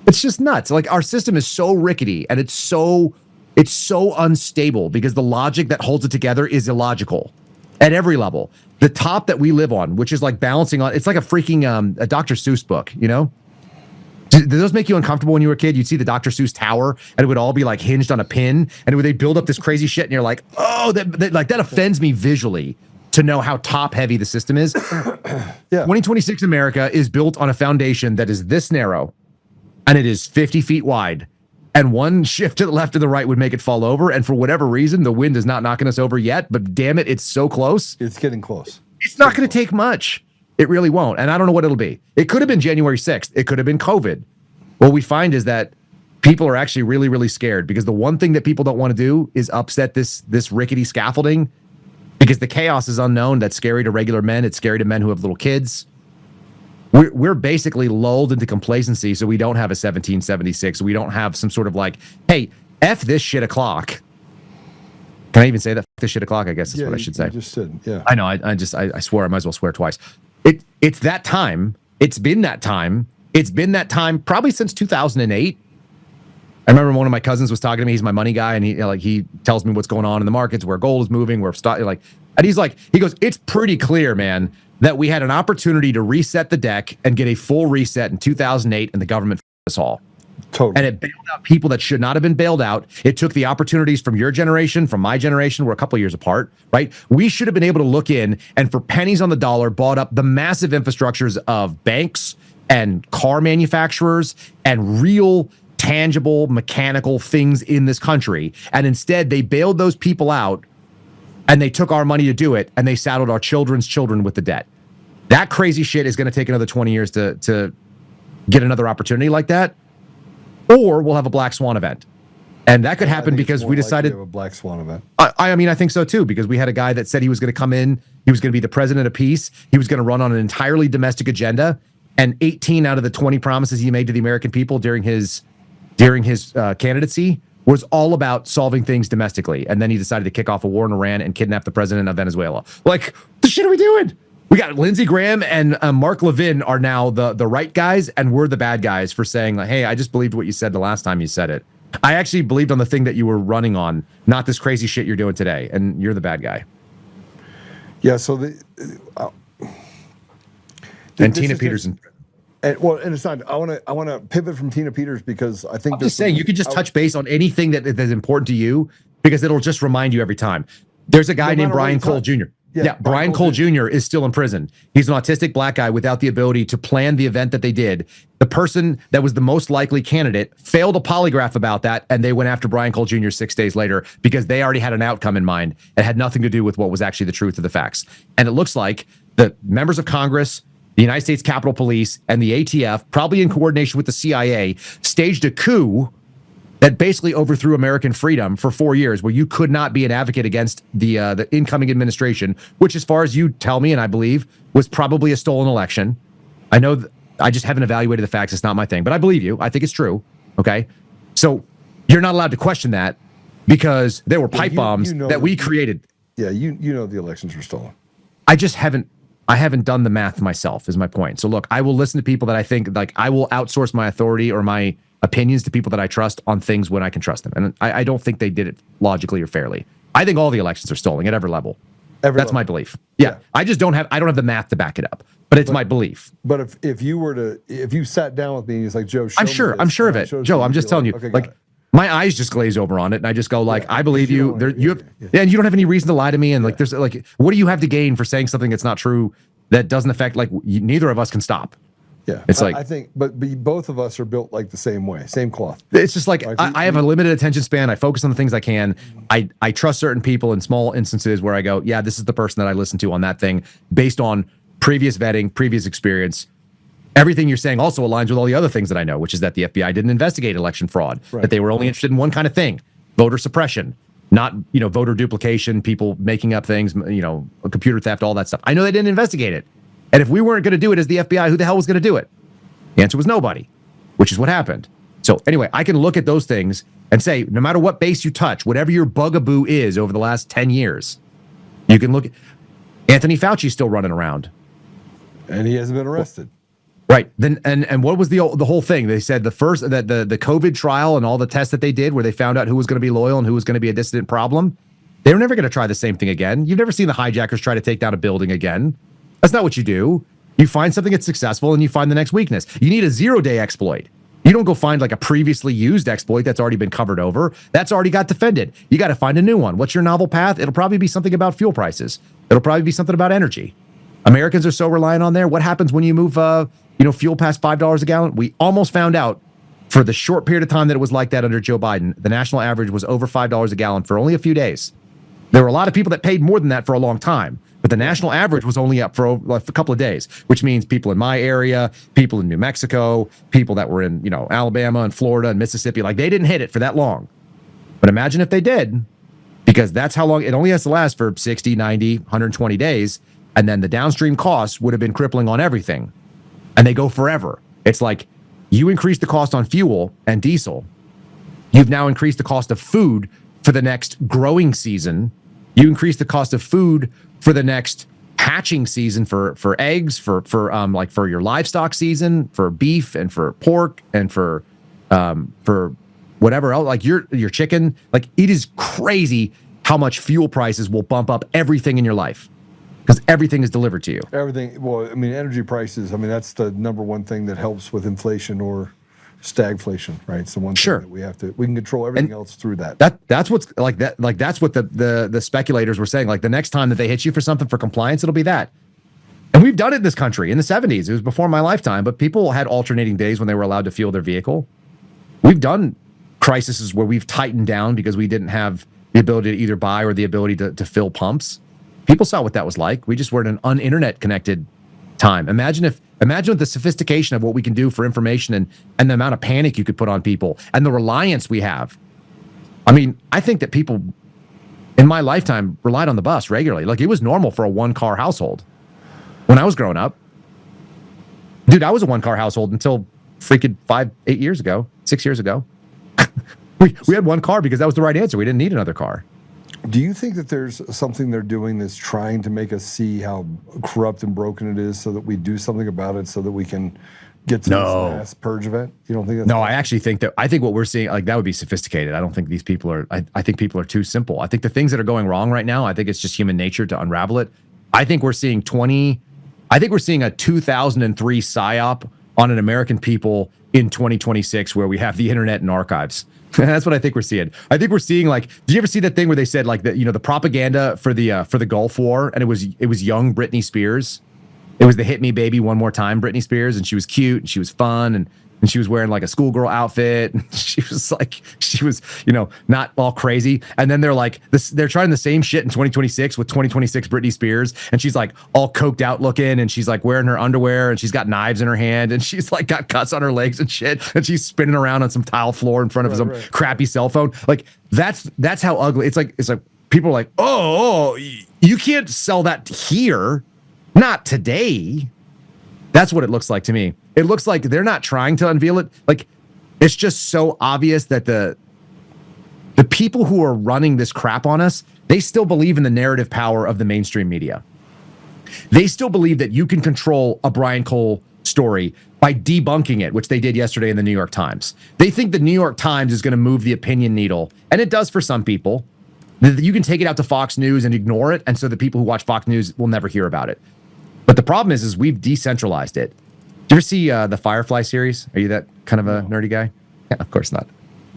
It's just nuts. Like, our system is so rickety and it's so unstable because the logic that holds it together is illogical at every level. The top that we live on, which is like balancing on, it's like a freaking a Dr. Seuss book, Did those make you uncomfortable when you were a kid? You'd see the Dr. Seuss tower, and it would all be like hinged on a pin, and they'd build up this crazy shit, and you're like, oh, that offends me visually to know how top heavy the system is. Yeah. 2026 America is built on a foundation that is this narrow, and it is 50 feet wide, and one shift to the left or the right would make it fall over. And for whatever reason, the wind is not knocking us over yet, but damn it, it's so close. It's getting close. It's not going to take much. It really won't. And I don't know what it'll be. It could have been January 6th. It could have been COVID. What we find is that people are actually really, really scared because the one thing that people don't want to do is upset this rickety scaffolding because the chaos is unknown. That's scary to regular men. It's scary to men who have little kids. We're basically lulled into complacency, so we don't have a 1776. We don't have some sort of like, hey, F this shit o'clock. Can I even say that? F this shit o'clock, I guess is what I should say. You just said, yeah. I know. I swear I might as well swear twice. It's that time. It's been that time. It's been that time probably since 2008. I remember one of my cousins was talking to me. He's my money guy, and he tells me what's going on in the markets, where gold is moving, and he goes, it's pretty clear, man, that we had an opportunity to reset the deck and get a full reset in 2008, and the government f***ed us all. Totally. And it bailed out people that should not have been bailed out. It took the opportunities from your generation, from my generation, we're a couple of years apart, right? We should have been able to look in and for pennies on the dollar bought up the massive infrastructures of banks and car manufacturers and real tangible mechanical things in this country. And instead they bailed those people out and they took our money to do it, and they saddled our children's children with the debt. That crazy shit is going to take another 20 years to get another opportunity like that. Or we'll have a black swan event. And that could happen because we decided to have a black swan event. I mean, I think so too, because we had a guy that said he was going to come in, he was going to be the president of peace, he was going to run on an entirely domestic agenda, and 18 out of the 20 promises he made to the American people during his candidacy was all about solving things domestically. And then he decided to kick off a war in Iran and kidnap the president of Venezuela. Like, the shit are we doing? We got Lindsey Graham and Mark Levin are now the right guys, and we're the bad guys for saying, like, hey, I just believed what you said the last time you said it. I actually believed on the thing that you were running on, not this crazy shit you're doing today, and you're the bad guy. Yeah, so and Tina Peters. And it's not. I want to pivot from Tina Peters because I think I'm just saying you could just touch base on anything that is important to you because it'll just remind you every time. There's a guy named Brian Cole Jr. Yeah, Brian Cole Jr. is still in prison. He's an autistic black guy without the ability to plan the event that they did. The person that was the most likely candidate failed a polygraph about that, and they went after Brian Cole Jr. 6 days later because they already had an outcome in mind. It had nothing to do with what was actually the truth of the facts. And it looks like the members of Congress, the United States Capitol Police, and the ATF, probably in coordination with the CIA, staged a coup that basically overthrew American freedom for 4 years, where you could not be an advocate against the incoming administration, which, as far as you tell me, and I believe, was probably a stolen election. I know I just haven't evaluated the facts. It's not my thing, but I believe you. I think it's true. Okay, so you're not allowed to question that because there were pipe bombs that we created. Yeah, you know the elections were stolen. I haven't done the math myself, is my point. So look, I will listen to people that I think, like, I will outsource my authority or my opinions to people that I trust on things when I can trust them. And I don't think they did it logically or fairly. I think all the elections are stolen at every level. That's my belief. Yeah. I don't have the math to back it up, but it's my belief. But if you sat down with me and he's like, Joe, I'm sure of it. Joe, I'm just telling you, okay, like, my eyes just glaze over on it, and I just go like, I believe you. And you don't have any reason to lie to me. And like, there's like, what do you have to gain for saying something that's not true that doesn't affect, like, neither of us can stop. Yeah, it's like, I think, but both of us are built like the same way, same cloth. It's just like, I have a limited attention span. I focus on the things I can. I trust certain people in small instances where I go, yeah, this is the person that I listen to on that thing based on previous vetting, previous experience. Everything you're saying also aligns with all the other things that I know, which is that the FBI didn't investigate election fraud, that they were only interested in one kind of thing, voter suppression. not, voter duplication, people making up things, computer theft, all that stuff. I know they didn't investigate it. And if we weren't going to do it as the FBI, who the hell was going to do it? The answer was nobody, which is what happened. So anyway, I can look at those things and say, no matter what base you touch, whatever your bugaboo is over the last 10 years, you can look at Anthony Fauci's still running around. And he hasn't been arrested. Right. Then and what was the whole thing? They said the COVID trial and all the tests that they did where they found out who was going to be loyal and who was going to be a dissident problem. They were never going to try the same thing again. You've never seen the hijackers try to take down a building again. That's not what you do. You find something that's successful and you find the next weakness. You need a 0-day exploit. You don't go find like a previously used exploit that's already been covered over. That's already got defended. You got to find a new one. What's your novel path? It'll probably be something about fuel prices. It'll probably be something about energy. Americans are so reliant on there. What happens when you move, fuel past $5 a gallon? We almost found out for the short period of time that it was like that under Joe Biden. The national average was over $5 a gallon for only a few days. There were a lot of people that paid more than that for a long time, but the national average was only up for a couple of days, which means people in my area, people in New Mexico, people that were in, Alabama and Florida and Mississippi, like they didn't hit it for that long. But imagine if they did, because that's how long it only has to last for 60, 90, 120 days. And then the downstream costs would have been crippling on everything. And they go forever. It's like you increase the cost on fuel and diesel. You've now increased the cost of food for the next growing season. You increase the cost of food for the next hatching season for eggs, for your livestock season, for beef and for pork and for whatever else, like your chicken. Like it is crazy how much fuel prices will bump up everything in your life because everything is delivered to you. Everything. Well, I mean, energy prices. I mean, that's the number one thing that helps with inflation or stagflation, right? It's the one thing that we can control everything else through that. That's what's like that. Like that's what the speculators were saying. Like the next time that they hit you for something for compliance, it'll be that. And we've done it in this country in the 70s. It was before my lifetime, but people had alternating days when they were allowed to fuel their vehicle. We've done crises where we've tightened down because we didn't have the ability to either buy or the ability to fill pumps. People saw what that was like. We just were in an un-internet connected time. Imagine the sophistication of what we can do for information and the amount of panic you could put on people and the reliance we have. I mean, I think that people in my lifetime relied on the bus regularly. Like it was normal for a one-car household when I was growing up. Dude, I was a one-car household until freaking 6 years ago. we had one car because that was the right answer. We didn't need another car. Do you think that there's something they're doing that's trying to make us see how corrupt and broken it is so that we do something about it so that we can get to this last purge event? You don't think that's No, I actually think what we're seeing, like that would be sophisticated. I don't think these people are, I think people are too simple. I think the things that are going wrong right now, I think it's just human nature to unravel it. I think we're seeing a 2003 psyop on an American people in 2026 where we have the internet and archives. That's what I think we're seeing. I think we're seeing like, did you ever see that thing where they said like that, the propaganda for the Gulf War, and it was young Britney Spears. It was the Hit Me Baby One More Time Britney Spears, and she was cute and she was fun and she was wearing like a schoolgirl outfit. And she was not all crazy. And then they're like they're trying the same shit in 2026 with 2026 Britney Spears, and she's like all coked out looking, and she's like wearing her underwear, and she's got knives in her hand, and she's like got cuts on her legs and shit, and she's spinning around on some tile floor in front of some crappy cell phone. Like that's how ugly. It's like people are like, oh, you can't sell that here, not today. That's what it looks like to me. It looks like they're not trying to unveil it. Like, it's just so obvious that the people who are running this crap on us, they still believe in the narrative power of the mainstream media. They still believe that you can control a Brian Cole story by debunking it, which they did yesterday in the New York Times. They think the New York Times is going to move the opinion needle, and it does for some people. You can take it out to Fox News and ignore it, and so the people who watch Fox News will never hear about it. But the problem is we've decentralized it. Did you ever see the Firefly series? Are you that kind of a nerdy guy? Yeah, of course not.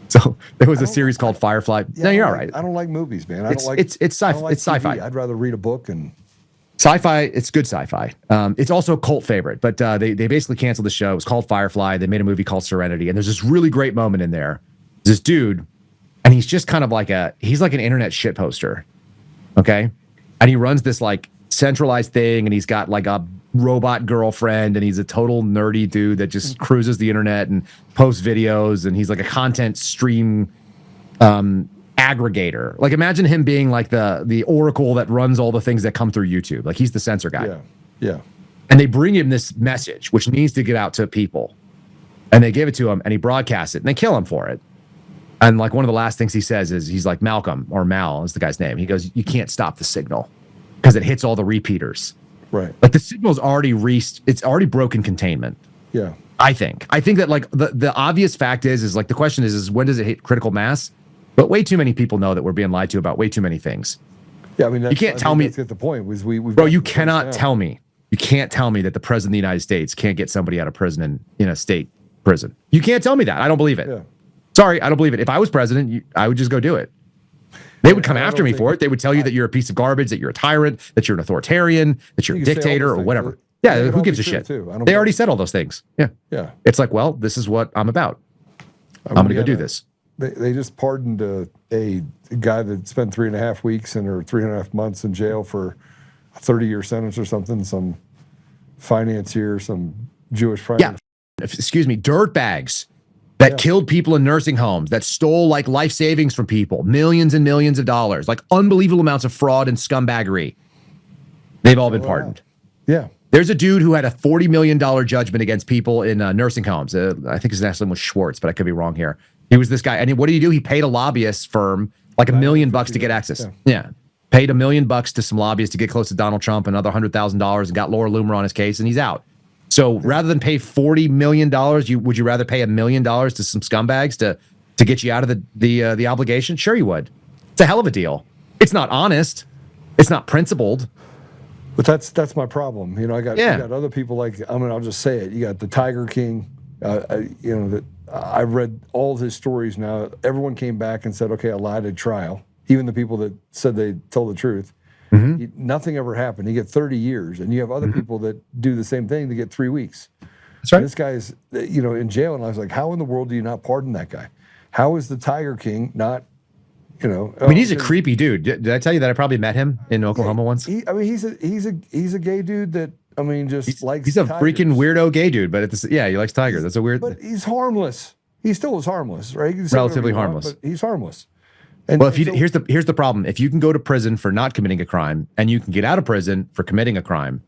So there was a series called Firefly. Yeah, no, you're all right. I don't like movies, man. It's sci-fi. I'd rather read a book and sci-fi. It's good sci-fi. It's also a cult favorite, but they basically canceled the show. It was called Firefly. They made a movie called Serenity, and there's this really great moment in there. This dude, and he's just kind of like he's like an internet shit poster, okay? And he runs this like centralized thing, and he's got like a robot girlfriend, and he's a total nerdy dude that just cruises the internet and posts videos, and he's like a content stream aggregator. Like imagine him being like the oracle that runs all the things that come through YouTube. Like he's the censor guy. Yeah. And they bring him this message, which needs to get out to people. And they give it to him and he broadcasts it and they kill him for it. And like one of the last things he says is he's like Malcolm, or Mal is the guy's name. He goes, you can't stop the signal because it hits all the repeaters. Right. Like the signal's already reached, it's already broken containment. Yeah. I think that like the obvious fact is like the question is when does it hit critical mass? But way too many people know that we're being lied to about way too many things. Yeah, I mean, you can't tell me. That's the point. Was bro, you cannot tell me. You can't tell me that the president of the United States can't get somebody out of prison in a state prison. You can't tell me that. I don't believe it. Yeah. Sorry, I don't believe it. If I was president, I would just go do it. They would come after me for it. They would tell you that you're a piece of garbage, that you're a tyrant, that you're an authoritarian, that you're a dictator or whatever. Yeah, who gives a shit? They already said all those things. Yeah. Yeah. It's like, well, this is what I'm about. I'm going to go do this. They just pardoned a guy that spent 3.5 weeks or 3.5 months in jail for a 30-year sentence or something. Some financier, some Jewish finance. Yeah. Excuse me, dirtbags that killed people in nursing homes, that stole like life savings from people, millions and millions of dollars, like unbelievable amounts of fraud and scumbaggery. They've all been pardoned. Yeah. There's a dude who had a $40 million judgment against people in nursing homes. I think his last name was Schwartz, but I could be wrong here. He was this guy. And what did he do? He paid a lobbyist firm like $1 million to get access. Yeah. Paid $1 million to some lobbyists to get close to Donald Trump, another $100,000, and got Laura Loomer on his case, and he's out. So rather than pay $40 million, would you rather pay $1 million to some scumbags to get you out of the obligation? Sure you would. It's a hell of a deal. It's not honest. It's not principled. But that's my problem. You know, you got other people like, I'll just say it. You got the Tiger King. I've read all of his stories now. Everyone came back and said, okay, I lied at trial. Even the people that said they told the truth. Nothing ever happened. You get 30 years, and you have other people that do the same thing to get 3 weeks. That's right. And this guy's, in jail, and I was like, how in the world do you not pardon that guy? How is the Tiger King not, I mean, he's a creepy dude. Did I tell you that I probably met him in Oklahoma once? He's a gay dude that, likes he's a tigers. Freaking weirdo gay dude, but he likes tigers. That's a weird. But he's harmless. He still is harmless, right? Relatively harmless. But he's harmless. Here's the problem. If you can go to prison for not committing a crime and you can get out of prison for committing a crime,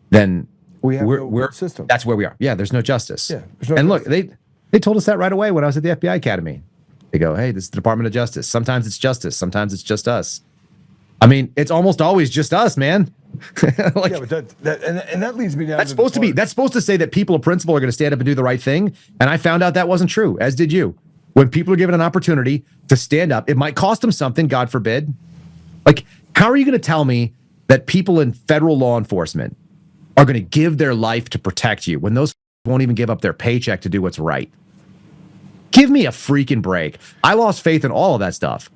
then we're system. That's where we are. Yeah, there's no justice. Yeah, Look, they told us that right away when I was at the FBI Academy. They go, hey, this is the Department of Justice. Sometimes it's justice. Sometimes it's just us. I mean, it's almost always just us, man. But that leads me down. That's supposed to say that people of principle are going to stand up and do the right thing. And I found out that wasn't true, as did you. When people are given an opportunity to stand up, it might cost them something, God forbid. Like, how are you going to tell me that people in federal law enforcement are going to give their life to protect you when those won't even give up their paycheck to do what's right? Give me a freaking break. I lost faith in all of that stuff.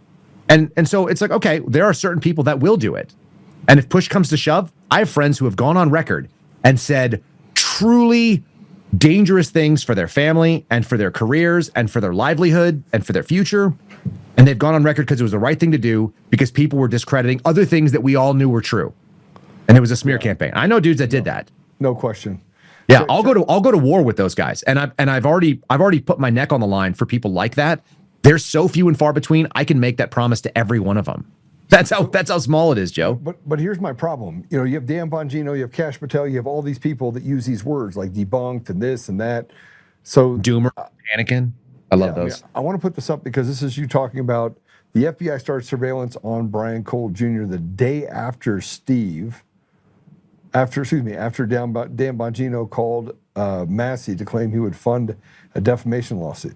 And so it's like, okay, there are certain people that will do it. And if push comes to shove, I have friends who have gone on record and said truly dangerous things for their family and for their careers and for their livelihood and for their future. And they've gone on record because it was the right thing to do because people were discrediting other things that we all knew were true. And it was a smear campaign. I know dudes that did that. No question. Yeah, I'll go to war with those guys. And I've already put my neck on the line for people like that. They're so few and far between. I can make that promise to every one of them. That's how small it is, Joe. But here's my problem. You have Dan Bongino, you have Kash Patel, you have all these people that use these words like debunked and this and that. So Doomer, Anakin. I love those. I want to put this up because this is you talking about the FBI started surveillance on Brian Cole Jr. the day after after Dan Bongino called Massey to claim he would fund a defamation lawsuit.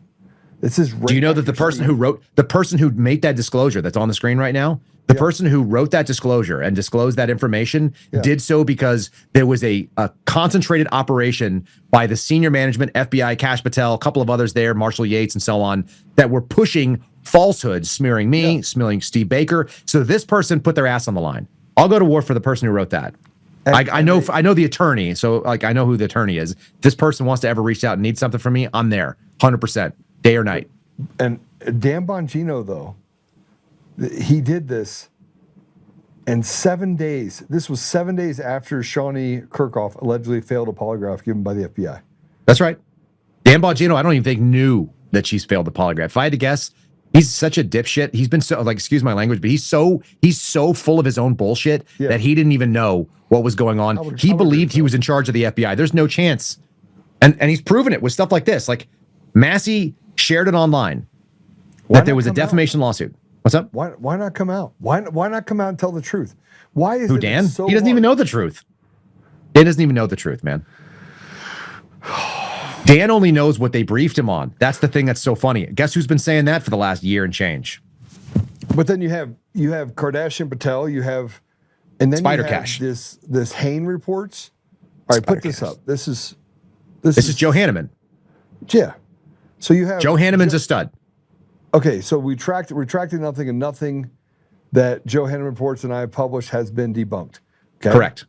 This is Do you know that the person who made that disclosure that's on the screen right now, the person who wrote that disclosure and disclosed that information did so because there was a concentrated operation by the senior management, FBI, Kash Patel, a couple of others there, Marshall Yates and so on, that were pushing falsehoods, smearing me, smearing Steve Baker. So this person put their ass on the line. I'll go to war for the person who wrote that. I know the attorney, so I know who the attorney is. If this person wants to ever reach out and need something from me, I'm there, 100%, day or night. And Dan Bongino, though, he did this in 7 days. This was 7 days after Shawnee Kirkhoff allegedly failed a polygraph given by the FBI. That's right. Dan Bongino, I don't even think knew that she's failed the polygraph. If I had to guess, He's such a dipshit. He's been so, like, excuse my language, but he's so full of his own bullshit that he didn't even know what was going on. He believed he was in charge of the FBI. There's no chance. And he's proven it with stuff like this. Like, Massey shared it online that there was a defamation lawsuit. What's up? Why not come out? Why not come out and tell the truth? Why is Dan? So he doesn't even know the truth. Dan doesn't even know the truth, man. Dan only knows what they briefed him on. That's the thing that's so funny. Guess who's been saying that for the last year and change? But then you have Kardashian Patel, and then Spider you have Cash. this Hain reports. All right, put this up. This is Joe Hanneman. Yeah. So you have Joe Hanneman's a stud. Okay, so we retracted nothing, and nothing that Joe Hanneman reports and I have published has been debunked. Okay? Correct.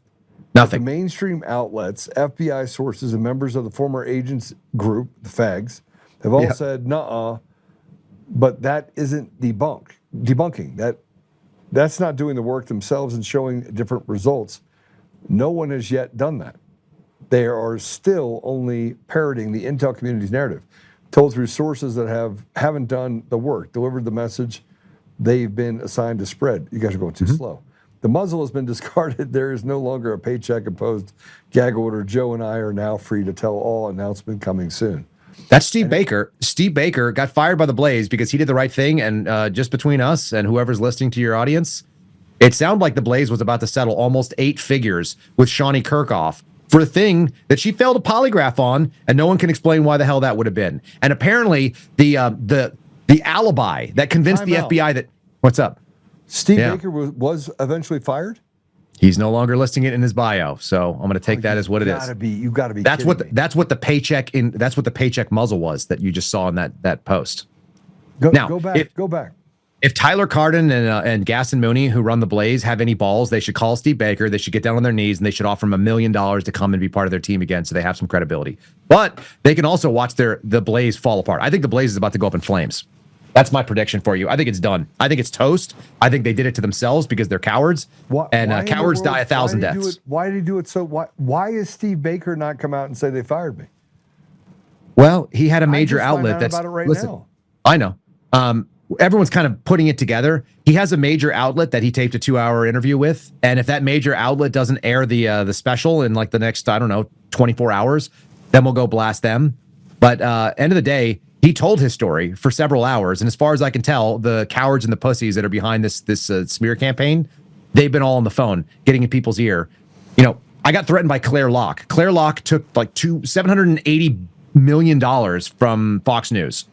Nothing. The mainstream outlets, FBI sources, and members of the former agents group, the FAGs, have all said, nuh-uh, but that isn't debunking. That's not doing the work themselves and showing different results. No one has yet done that. They are still only parroting the intel community's narrative, told through sources that haven't done the work, delivered the message they've been assigned to spread. You guys are going too slow. The muzzle has been discarded. There is no longer a paycheck imposed gag order. Joe and I are now free to tell all. Announcement coming soon. That's Steve Baker. Steve Baker got fired by the Blaze because he did the right thing. And just between us and whoever's listening to your audience, it sounded like the Blaze was about to settle almost 8 figures with Shawnee Kirkhoff for a thing that she failed a polygraph on, and no one can explain why the hell that would have been. And apparently, the alibi that convinced the FBI that what's up. Steve Baker was eventually fired. He's no longer listing it in his bio, so I'm going to take that as what it is. You got to be. That's what the paycheck muzzle was that you just saw in that post. Go back. If Tyler Cardin and Gaston Mooney, who run the Blaze, have any balls, they should call Steve Baker. They should get down on their knees and they should offer him $1 million to come and be part of their team again, so they have some credibility. But they can also watch the Blaze fall apart. I think the Blaze is about to go up in flames. That's my prediction for you. I think it's done. I think it's toast. I think they did it to themselves because they're cowards. And cowards die 1,000 deaths. Why did he do it so? Why is Steve Baker not come out and say they fired me? Well, he had a major outlet that's about it right now. I know. Everyone's kind of putting it together. He has a major outlet that he taped a 2-hour interview with, and if that major outlet doesn't air the special in like the next 24 hours, then we'll go blast them. But end of the day, he told his story for several hours, and as far as I can tell, the cowards and the pussies that are behind this smear campaign, they've been all on the phone, getting in people's ear. I got threatened by Claire Locke. Claire Locke took like $780 million from Fox News.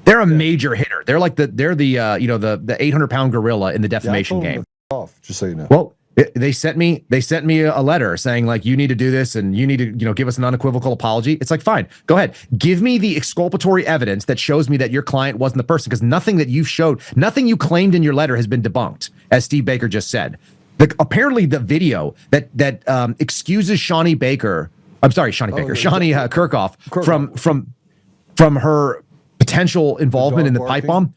They're a major hitter. They're like the 800-pound gorilla in the defamation game. Off, just so you know. Well, they sent me a letter saying like, you need to do this and you need to give us an unequivocal apology. It's like, fine, go ahead, give me the exculpatory evidence that shows me that your client wasn't the person, because nothing that you've showed, nothing you claimed in your letter has been debunked, as Steve Baker just said. Apparently the video that excuses Shawnee Kirkhoff from her potential involvement in the pipe bomb.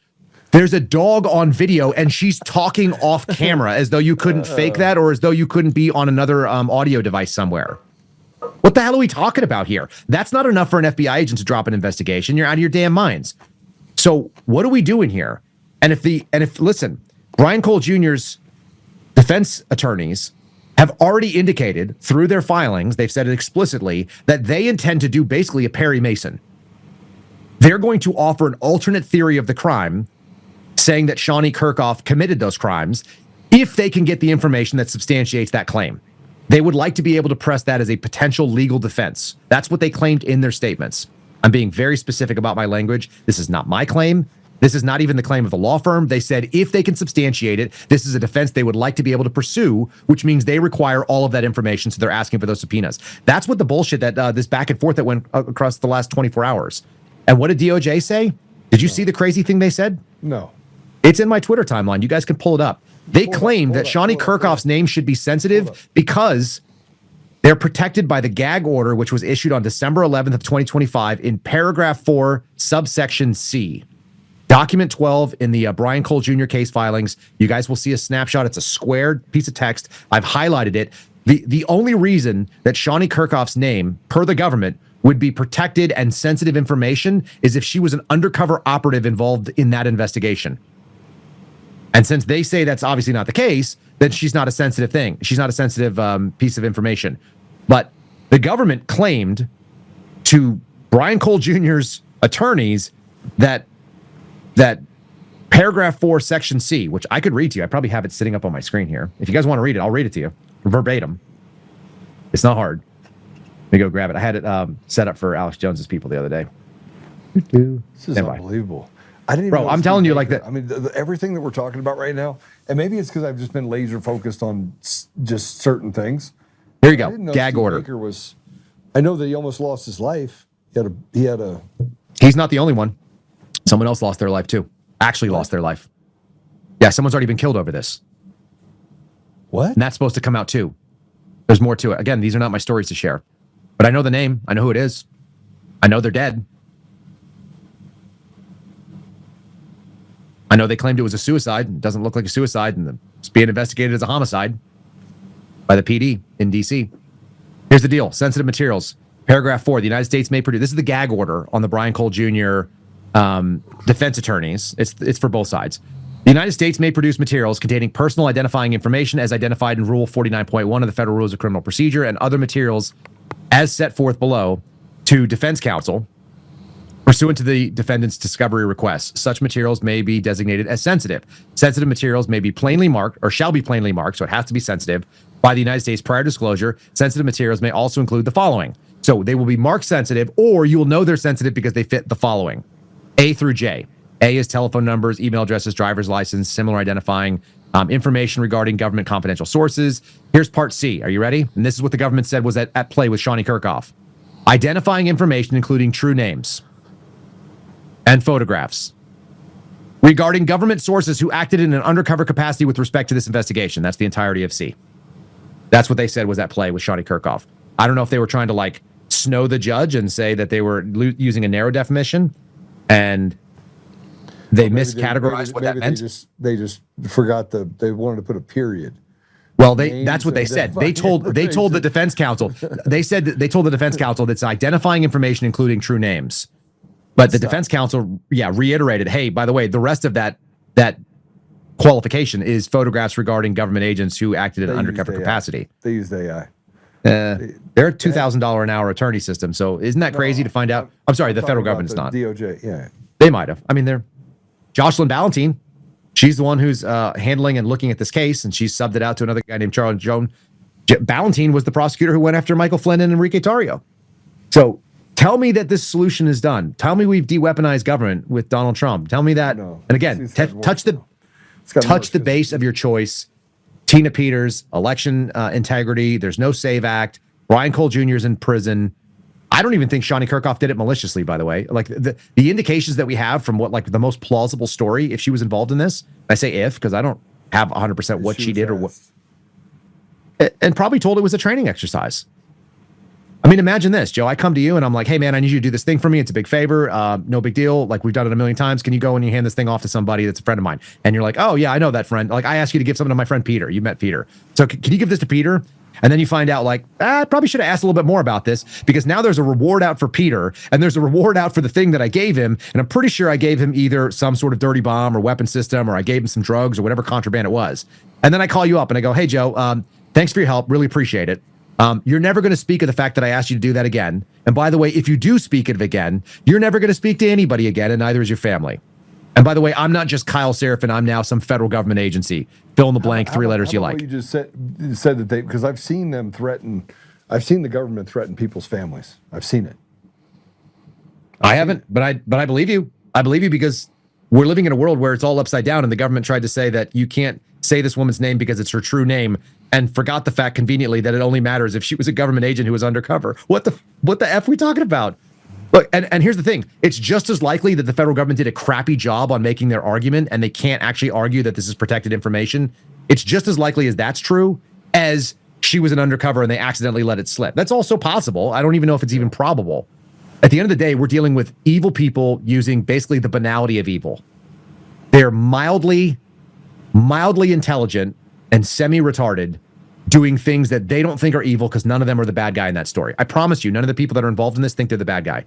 There's a dog on video and she's talking off camera as though you couldn't fake that, or as though you couldn't be on another audio device somewhere. What the hell are we talking about here? That's not enough for an FBI agent to drop an investigation. You're out of your damn minds. So what are we doing here? And if listen, Brian Cole Jr.'s defense attorneys have already indicated through their filings, they've said it explicitly, that they intend to do basically a Perry Mason. They're going to offer an alternate theory of the crime, saying that Shawnee Kirkhoff committed those crimes, if they can get the information that substantiates that claim. They would like to be able to press that as a potential legal defense. That's what they claimed in their statements. I'm being very specific about my language. This is not my claim. This is not even the claim of the law firm. They said if they can substantiate it, this is a defense they would like to be able to pursue, which means they require all of that information, so they're asking for those subpoenas. That's what the bullshit that this back and forth that went across the last 24 hours. And what did DOJ say? Did you see the crazy thing they said? No. It's in my Twitter timeline. You guys can pull it up. They claim that Shawnee Kirkhoff's name should be sensitive because they're protected by the gag order, which was issued on December 11th of 2025 in paragraph 4, subsection C. Document 12 in the Brian Cole Jr. case filings. You guys will see a snapshot. It's a squared piece of text. I've highlighted it. The only reason that Shawnee Kirkhoff's name, per the government, would be protected and sensitive information is if she was an undercover operative involved in that investigation. And since they say that's obviously not the case, then she's not a sensitive thing. She's not a sensitive piece of information. But the government claimed to Brian Cole Jr.'s attorneys that paragraph 4, section C, which I could read to you. I probably have it sitting up on my screen here. If you guys want to read it, I'll read it to you verbatim. It's not hard. Let me go grab it. I had it set up for Alex Jones's people the other day. This is unbelievable. I didn't even Bro, I'm telling you like that. I mean, everything that we're talking about right now, and maybe it's because I've just been laser focused on just certain things. Here you go. Gag order. I know that he almost lost his life. He's not the only one. Someone else lost their life too. Actually lost their life. Yeah, someone's already been killed over this. What? And that's supposed to come out too. There's more to it. Again, these are not my stories to share. But I know the name. I know who it is. I know they're dead. I know they claimed it was a suicide. It doesn't look like a suicide, and it's being investigated as a homicide by the PD in D.C. Here's the deal. Sensitive materials. Paragraph 4, the United States may produce. This is the gag order on the Brian Cole Jr. Defense attorneys. It's for both sides. The United States may produce materials containing personal identifying information as identified in Rule 49.1 of the Federal Rules of Criminal Procedure and other materials as set forth below to defense counsel pursuant to the defendant's discovery request. Such materials may be designated as sensitive. Sensitive materials may be plainly marked or shall be plainly marked, so it has to be sensitive, by the United States prior disclosure. Sensitive materials may also include the following. So they will be marked sensitive, or you will know they're sensitive because they fit the following. A through J. A is telephone numbers, email addresses, driver's license, similar identifying information regarding government confidential sources. Here's part C. Are you ready? And this is what the government said was at play with Shawnee Kirkhoff. Identifying information, including true names and photographs regarding government sources who acted in an undercover capacity with respect to this investigation. That's the entirety of C. That's what they said was at play with Shawnee Kirkhoff. I don't know if they were trying to like snow the judge and say that they were using a narrow definition and they miscategorized what that meant. They just forgot they wanted to put a period. Well, that's what they said. They told the defense counsel. They said that they told the defense counsel that's identifying information, including true names. But the defense counsel, reiterated, hey, by the way, the rest of that qualification is photographs regarding government agents who acted in an undercover capacity. They used AI. They're a $2,000 an hour attorney system. So isn't that crazy to find out? I'm sorry, the federal government's not. DOJ, yeah. They might have. I mean, they're Jocelyn Ballantine. She's the one who's handling and looking at this case, and she's subbed it out to another guy named Charles Joan. Ballantine was the prosecutor who went after Michael Flynn and Enrique Tarrio. So tell me that this solution is done. Tell me we've de-weaponized government with Donald Trump. Tell me that. No, and again, touch the base of your choice. Tina Peters, election integrity. There's no SAVE Act. Brian Cole Jr. is in prison. I don't even think Shawnee Kirkhoff did it maliciously, by the way. Like the indications that we have from what like the most plausible story, if she was involved in this, I say if, because I don't have 100% what she did or what, and probably told it was a training exercise. I mean, imagine this, Joe. I come to you and I'm like, hey, man, I need you to do this thing for me. It's a big favor. No big deal. Like, we've done it a million times. Can you go and you hand this thing off to somebody that's a friend of mine? And you're like, oh, yeah, I know that friend. Like, I asked you to give something to my friend Peter. You met Peter. So can you give this to Peter? And then you find out, like, I probably should have asked a little bit more about this because now there's a reward out for Peter and there's a reward out for the thing that I gave him. And I'm pretty sure I gave him either some sort of dirty bomb or weapon system, or I gave him some drugs or whatever contraband it was. And then I call you up and I go, hey, Joe, thanks for your help. Really appreciate it. You're never going to speak of the fact that I asked you to do that again. And by the way, if you do speak of it again, you're never going to speak to anybody again, and neither is your family. And by the way, I'm not just Kyle Seraphin. I'm now some federal government agency. Fill in the blank, three letters you like. You just said that they, because I've seen them threaten, I've seen the government threaten people's families. I've seen it. I haven't, but I believe you. I believe you because we're living in a world where it's all upside down, and the government tried to say that you can't say this woman's name because it's her true name, and forgot the fact conveniently that it only matters if she was a government agent who was undercover. What the F are we talking about? Look, and here's the thing. It's just as likely that the federal government did a crappy job on making their argument and they can't actually argue that this is protected information. It's just as likely as that's true as she was an undercover and they accidentally let it slip. That's also possible. I don't even know if it's even probable. At the end of the day, we're dealing with evil people using basically the banality of evil. They're mildly intelligent and semi-retarded doing things that they don't think are evil because none of them are the bad guy in that story. I promise you, none of the people that are involved in this think they're the bad guy.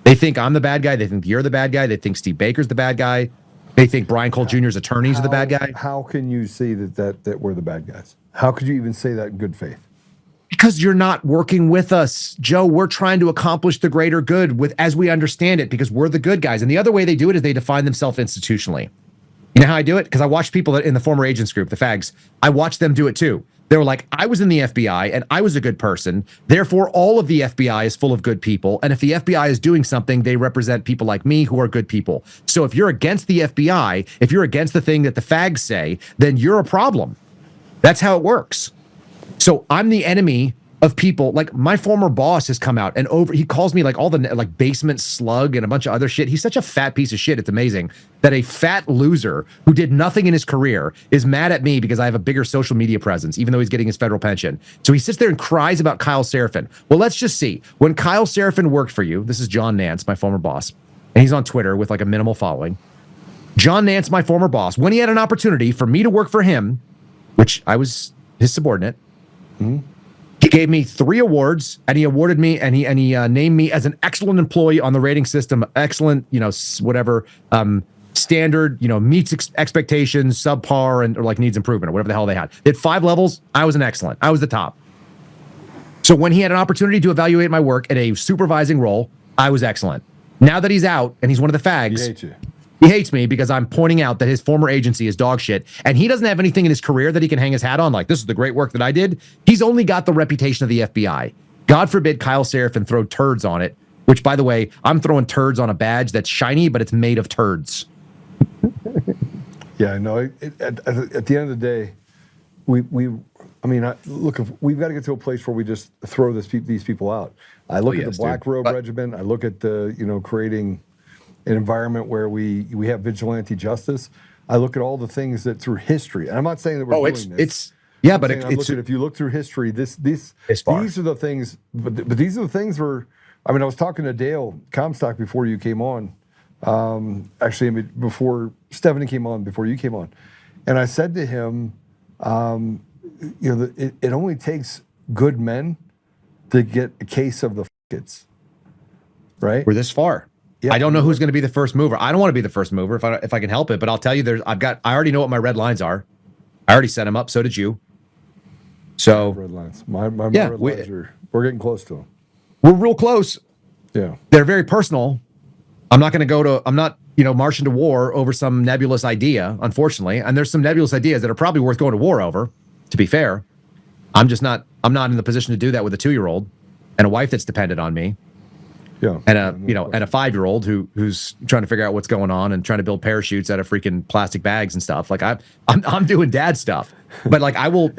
They think I'm the bad guy. They think you're the bad guy. They think Steve Baker's the bad guy. They think Brian Cole Jr.'s attorneys are the bad guy. How can you see that we're the bad guys? How could you even say that in good faith? Because you're not working with us, Joe. We're trying to accomplish the greater good as we understand it, because we're the good guys. And the other way they do it is they define themselves institutionally. You know how I do it? Because I watched people in the former agents group, the fags. I watched them do it too. They were like, I was in the FBI and I was a good person. Therefore, all of the FBI is full of good people. And if the FBI is doing something, they represent people like me who are good people. So if you're against the FBI, if you're against the thing that the fags say, then you're a problem. That's how it works. So I'm the enemy of people. Like, my former boss has come out and he calls me like all the like basement slug and a bunch of other shit. He's such a fat piece of shit. It's amazing that a fat loser who did nothing in his career is mad at me because I have a bigger social media presence, even though he's getting his federal pension. So he sits there and cries about Kyle Seraphin. Well, let's just see. When Kyle Seraphin worked for you, this is John Nance, my former boss, and he's on Twitter with like a minimal following. John Nance, my former boss, when he had an opportunity for me to work for him, which I was his subordinate, he gave me 3 awards, and he awarded me, and he named me as an excellent employee on the rating system. Excellent, whatever, standard, meets expectations, subpar, or like needs improvement, or whatever the hell they had. They had 5 levels. I was an excellent. I was the top. So when he had an opportunity to evaluate my work at a supervising role, I was excellent. Now that he's out and he's one of the fags, He hates you. he hates me because I'm pointing out that his former agency is dog shit, and he doesn't have anything in his career that he can hang his hat on. Like, this is the great work that I did. He's only got the reputation of the FBI. God forbid Kyle Seraphin throw turds on it, which, by the way, I'm throwing turds on a badge that's shiny, but it's made of turds. Yeah, no. At the end of the day, look, we've got to get to a place where we just throw these people out. I look at the Black Robe Regiment. I look at the creating an environment where we have vigilante justice. I look at all the things that through history, and I'm not saying that we're doing this. If you look through history, these are the things. But these are the things where, I was talking to Dale Comstock before you came on. Before Stephanie came on, before you came on, and I said to him, it only takes good men to get a case of the kids. Right? We're this far. Yeah, I don't know who's going to be the first mover. I don't want to be the first mover if I can help it, but I'll tell you, I already know what my red lines are. I already set them up. So did you. So red lines. My red lines we're getting close to them. We're real close. Yeah. They're very personal. I'm not marching to war over some nebulous idea, unfortunately. And there's some nebulous ideas that are probably worth going to war over, to be fair. I'm not in the position to do that with a 2-year-old and a wife that's dependent on me. Yeah. And a 5-year-old who's trying to figure out what's going on and trying to build parachutes out of freaking plastic bags and stuff. Like, I'm doing dad stuff, but like I will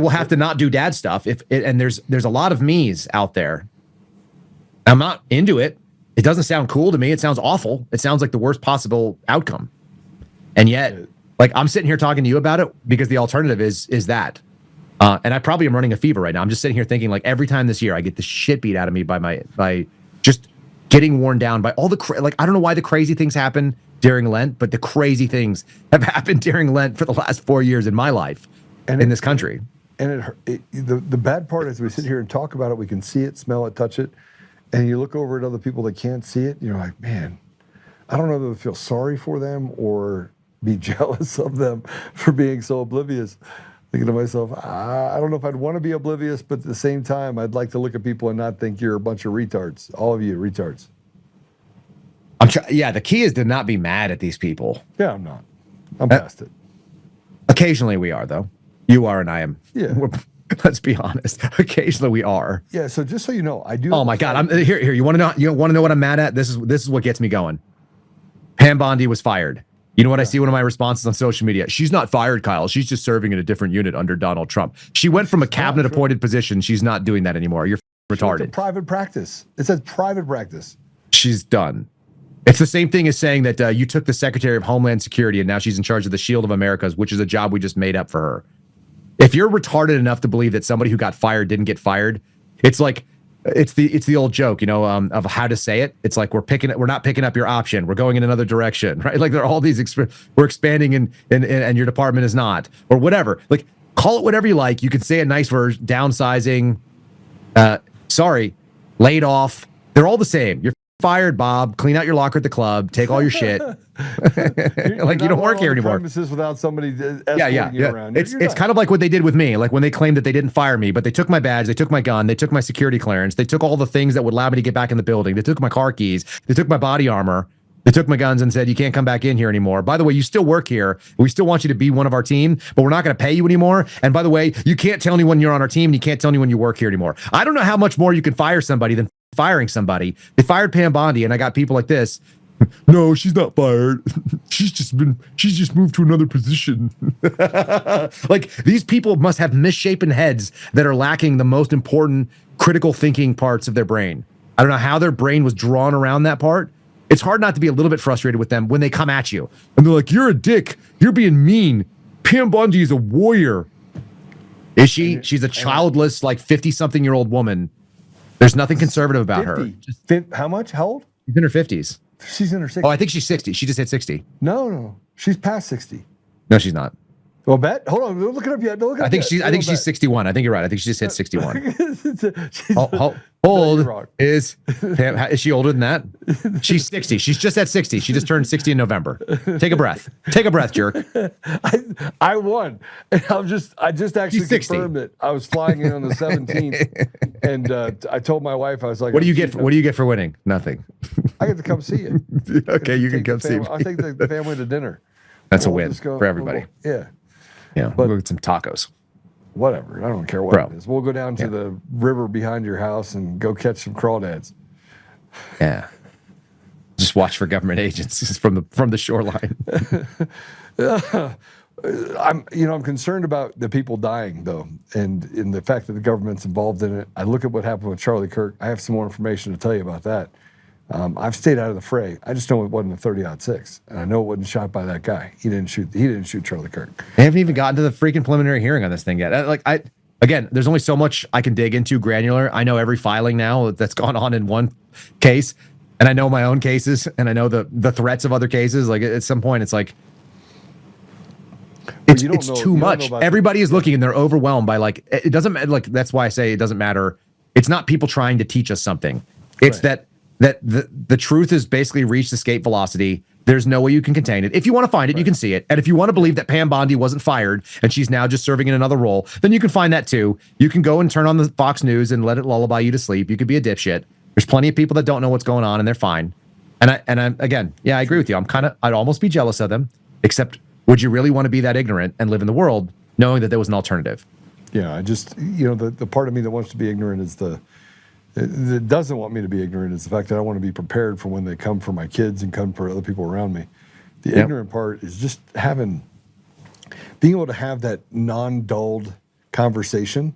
have to not do dad stuff and there's a lot of me's out there. I'm not into it. It doesn't sound cool to me. It sounds awful. It sounds like the worst possible outcome. And yet, like, I'm sitting here talking to you about it because the alternative is that. And I probably am running a fever right now. I'm just sitting here thinking, like, every time this year I get the shit beat out of me by just getting worn down by all the I don't know why the crazy things happen during Lent, but the crazy things have happened during Lent for the last 4 years in my life in this country. And the bad part is we sit here and talk about it. We can see it, smell it, touch it. And you look over at other people that can't see it, you're like, man, I don't know whether to feel sorry for them or be jealous of them for being so oblivious. Thinking to myself, I don't know if I'd want to be oblivious, but at the same time, I'd like to look at people and not think you're a bunch of retards. All of you retards. The key is to not be mad at these people. Yeah, I'm not. I'm past it. Occasionally we are, though. You are and I am. Yeah. Let's be honest. Occasionally we are. Yeah. So just so you know, I do. Oh my God! I'm here. You want to know? You want to know what I'm mad at? This is what gets me going. Pam Bondi was fired. You know what I see? One of my responses on social media. She's not fired, Kyle. She's just serving in a different unit under Donald Trump. She went from a cabinet appointed position. She's not doing that anymore. You're retarded. Private practice. It says private practice. She's done. It's the same thing as saying that you took the Secretary of Homeland Security and now she's in charge of the Shield of Americas, which is a job we just made up for her. If you're retarded enough to believe that somebody who got fired didn't get fired, it's like it's the old joke, of how to say it. It's like we're not picking up your option. We're going in another direction, right? Like there are all these we're expanding and your department is not, or whatever. Like call it whatever you like. You could say a nice version, downsizing, sorry, laid off. They're all the same. You're fired, Bob. Clean out your locker at the club. Take all your shit. Like, you don't work here anymore. Premises without somebody escorting you around. It's kind of like what they did with me. Like when they claimed that they didn't fire me, but they took my badge, they took my gun, they took my security clearance, they took all the things that would allow me to get back in the building. They took my car keys, they took my body armor, they took my guns and said, you can't come back in here anymore. By the way, you still work here. We still want you to be one of our team, but we're not going to pay you anymore. And by the way, you can't tell anyone you're on our team and you can't tell anyone you work here anymore. I don't know how much more you can fire somebody than firing somebody. They fired Pam Bondi, and I got people like this. No, she's not fired. She's just moved to another position. Like, these people must have misshapen heads that are lacking the most important critical thinking parts of their brain. I don't know how their brain was drawn around that part. It's hard not to be a little bit frustrated with them when they come at you and they're like, you're a dick. You're being mean. Pam Bondi is a warrior. Is she? She's a childless, like 50-something-year-old woman. There's nothing conservative about 50. her. How much? How old? She's in her 50s. She's in her 60s. Oh, I think she's 60. She just hit 60. No. She's past 60. No, she's not. Well, bet. Hold on. Don't look it up yet. Don't look it up I think she's 61. I think you're right. I think she just hit 61. Is she older than that? She's 60. She's just at 60. She just turned 60 in November. Take a breath. Take a breath, jerk. I won. And I just actually confirmed it. I was flying in on the 17th, and I told my wife, I was like, "What do you get? What do you get for winning? Nothing. I get to come see you." Okay, you can come see me. I'll take the family to dinner. That's a win for everybody. Yeah. Yeah, we'll get some tacos. Whatever. I don't care what it is. We'll go down to the river behind your house and go catch some crawdads. Yeah. Just watch for government agents from the shoreline. I'm concerned about the people dying, though, and in the fact that the government's involved in it. I look at what happened with Charlie Kirk. I have some more information to tell you about that. I've stayed out of the fray. I just know it wasn't a 30-06, and I know it wasn't shot by that guy. He didn't shoot Charlie Kirk. They haven't even gotten to the freaking preliminary hearing on this thing yet. Again, there's only so much I can dig into granular. I know every filing now that's gone on in one case, and I know my own cases, and I know the threats of other cases. Like, at some point, it's like it's too much. Everybody is looking, and they're overwhelmed by, like, it doesn't matter. Like, that's why I say it doesn't matter. It's not people trying to teach us something. It's that the truth has basically reached escape velocity. There's no way you can contain it. If you want to find it, you can see it. And if you want to believe that Pam Bondi wasn't fired and she's now just serving in another role, then you can find that too. You can go and turn on the Fox News and let it lullaby you to sleep. You could be a dipshit. There's plenty of people that don't know what's going on and they're fine. And I again, yeah, I agree with you. I'd almost be jealous of them, except would you really want to be that ignorant and live in the world knowing that there was an alternative? Yeah, I just, the part of me that wants to be ignorant is that doesn't want me to be ignorant is the fact that I want to be prepared for when they come for my kids and come for other people around me. The ignorant part is just being able to have that non-dulled conversation,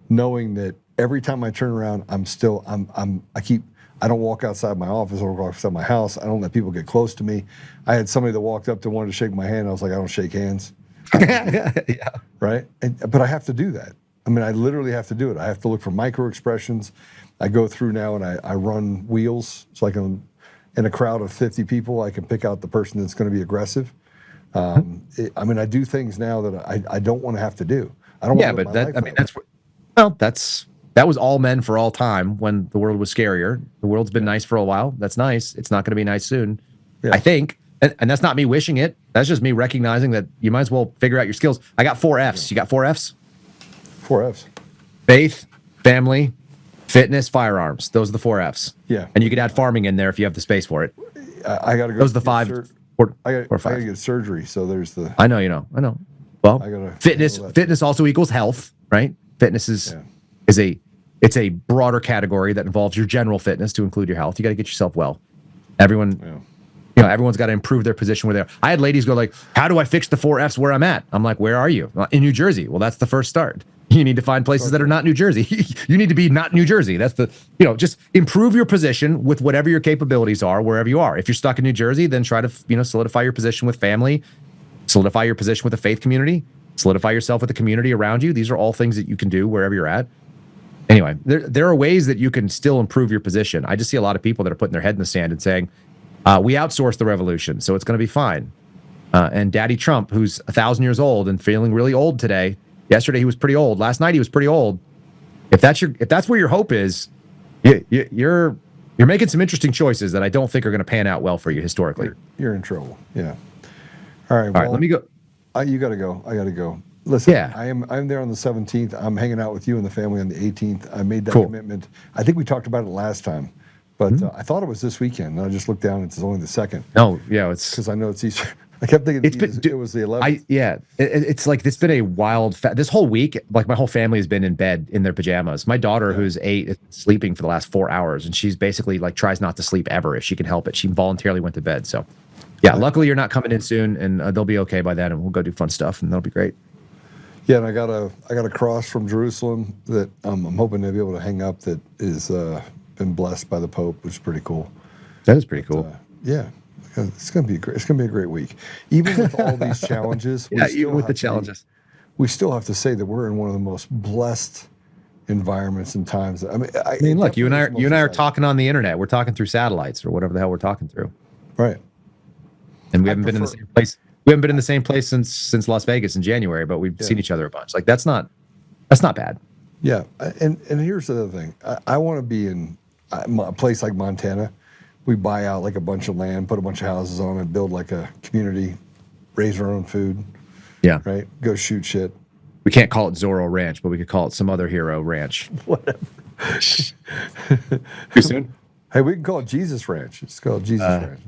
knowing that every time I turn around, I don't walk outside my office or walk outside my house. I don't let people get close to me. I had somebody that walked up to wanted to shake my hand. I was like, I don't shake hands. Yeah. Right? But I have to do that. I mean, I literally have to do it. I have to look for micro expressions. I go through now and I run wheels. So I can, in a crowd of 50 people, I can pick out the person that's going to be aggressive. I do things now that I don't want to have to do. I don't. Yeah, but that was all men for all time when the world was scarier. The world's been nice for a while. That's nice. It's not going to be nice soon. Yeah. I think. And that's not me wishing it. That's just me recognizing that you might as well figure out your skills. I got 4 Fs. You got 4 Fs? 4 Fs. Faith, family, fitness, firearms. Those are the 4 Fs. Yeah. And you could add farming in there if you have the space for it. I got to go. Those are the 5. I got to get surgery. So there's the. I know. Well, fitness also equals health, right? Fitness is a broader category that involves your general fitness to include your health. You got to get yourself well. Everyone's got to improve their position where they are. I had ladies go like, how do I fix the 4 Fs where I'm at? I'm like, where are you? In New Jersey. Well, that's the first start. You need to find places that are not New Jersey. You need to be not New Jersey. That's just improve your position with whatever your capabilities are, wherever you are. If you're stuck in New Jersey, then try to, solidify your position with family, solidify your position with the faith community, solidify yourself with the community around you. These are all things that you can do wherever you're at. Anyway, there are ways that you can still improve your position. I just see a lot of people that are putting their head in the sand and saying, we outsourced the revolution, so it's going to be fine. And Daddy Trump, who's 1,000 years old and feeling really old today, Yesterday he was pretty old. Last night he was pretty old. If that's where your hope is, you're making some interesting choices that I don't think are going to pan out well for you historically. You're in trouble. Yeah. All right. All right. Let me go. You got to go. I got to go. Listen, Yeah. I'm there on the 17th. I'm hanging out with you and the family on the 18th. I made that commitment. I think we talked about it last time, but I thought it was this weekend. And I just looked down. It's only the 2nd. No, yeah, it's because I know it's Easter. I kept thinking it was the 11th. It's like it's been a wild. This whole week, like my whole family has been in bed in their pajamas. My daughter, who's 8, is sleeping for the last 4 hours, and she's basically like tries not to sleep ever if she can help it. She voluntarily went to bed. So, yeah, luckily you're not coming in soon, and they'll be okay by then, and we'll go do fun stuff, and that'll be great. Yeah, and I got a cross from Jerusalem that I'm hoping to be able to hang up that is been blessed by the Pope, which is pretty cool. That is pretty cool. Yeah, it's gonna be great. It's gonna be a great week, even with all these challenges. Even with the challenges, we still have to say that we're in one of the most blessed environments and times. I mean, look, you and I are talking on the internet. We're talking through satellites or whatever the hell we're talking through. Right. And we haven't been in the same place. We haven't been in the same place since Las Vegas in January, but we've seen each other a bunch. Like that's not bad. Yeah, and here's the other thing. I want to be in a place like Montana. We buy out like a bunch of land, put a bunch of houses on it, build like a community, raise our own food. Yeah. Right. Go shoot shit. We can't call it Zorro Ranch, but we could call it some other hero ranch. Whatever. Too soon? Hey, we can call it Jesus Ranch. It's called Jesus Ranch.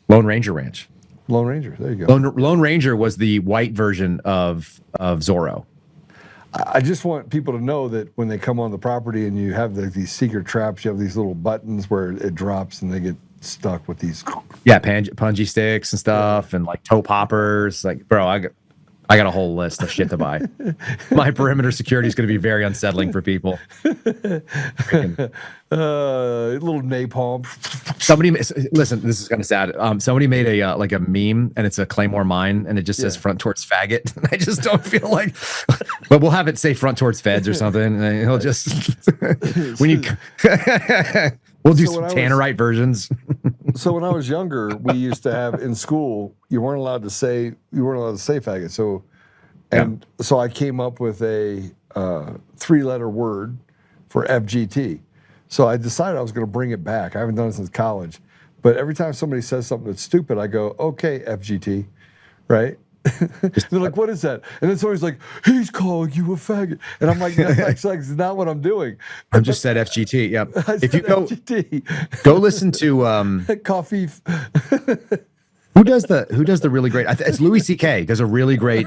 Lone Ranger Ranch. Lone Ranger. There you go. Lone Ranger was the white version of Zorro. I just want people to know that when they come on the property and you have these secret traps, you have these little buttons where it drops and they get stuck with these. Yeah, punji sticks and stuff, and like toe poppers. Like, bro, I got a whole list of shit to buy. My perimeter security is going to be very unsettling for people. Little napalm. Somebody listen. This is kind of sad. Somebody made a like a meme, and it's a Claymore mine, and it just says "front towards faggot." I just don't feel like. But we'll have it say "front towards feds" or something, and he'll just. We need. We'll do some Tannerite versions. So when I was younger, we used to have in school, you weren't allowed to say faggot. So, so I came up with a 3-letter word for FGT. So I decided I was going to bring it back. I haven't done it since college, but every time somebody says something that's stupid, I go, "Okay, FGT," right? They're like, "What is that?" And then somebody's like, "He's calling you a faggot," and I'm like, "That's not what I'm doing." I just said FGT. Yep. If you FGT. Go listen to Coffee. Who does the really great? It's Louis C.K. does a really great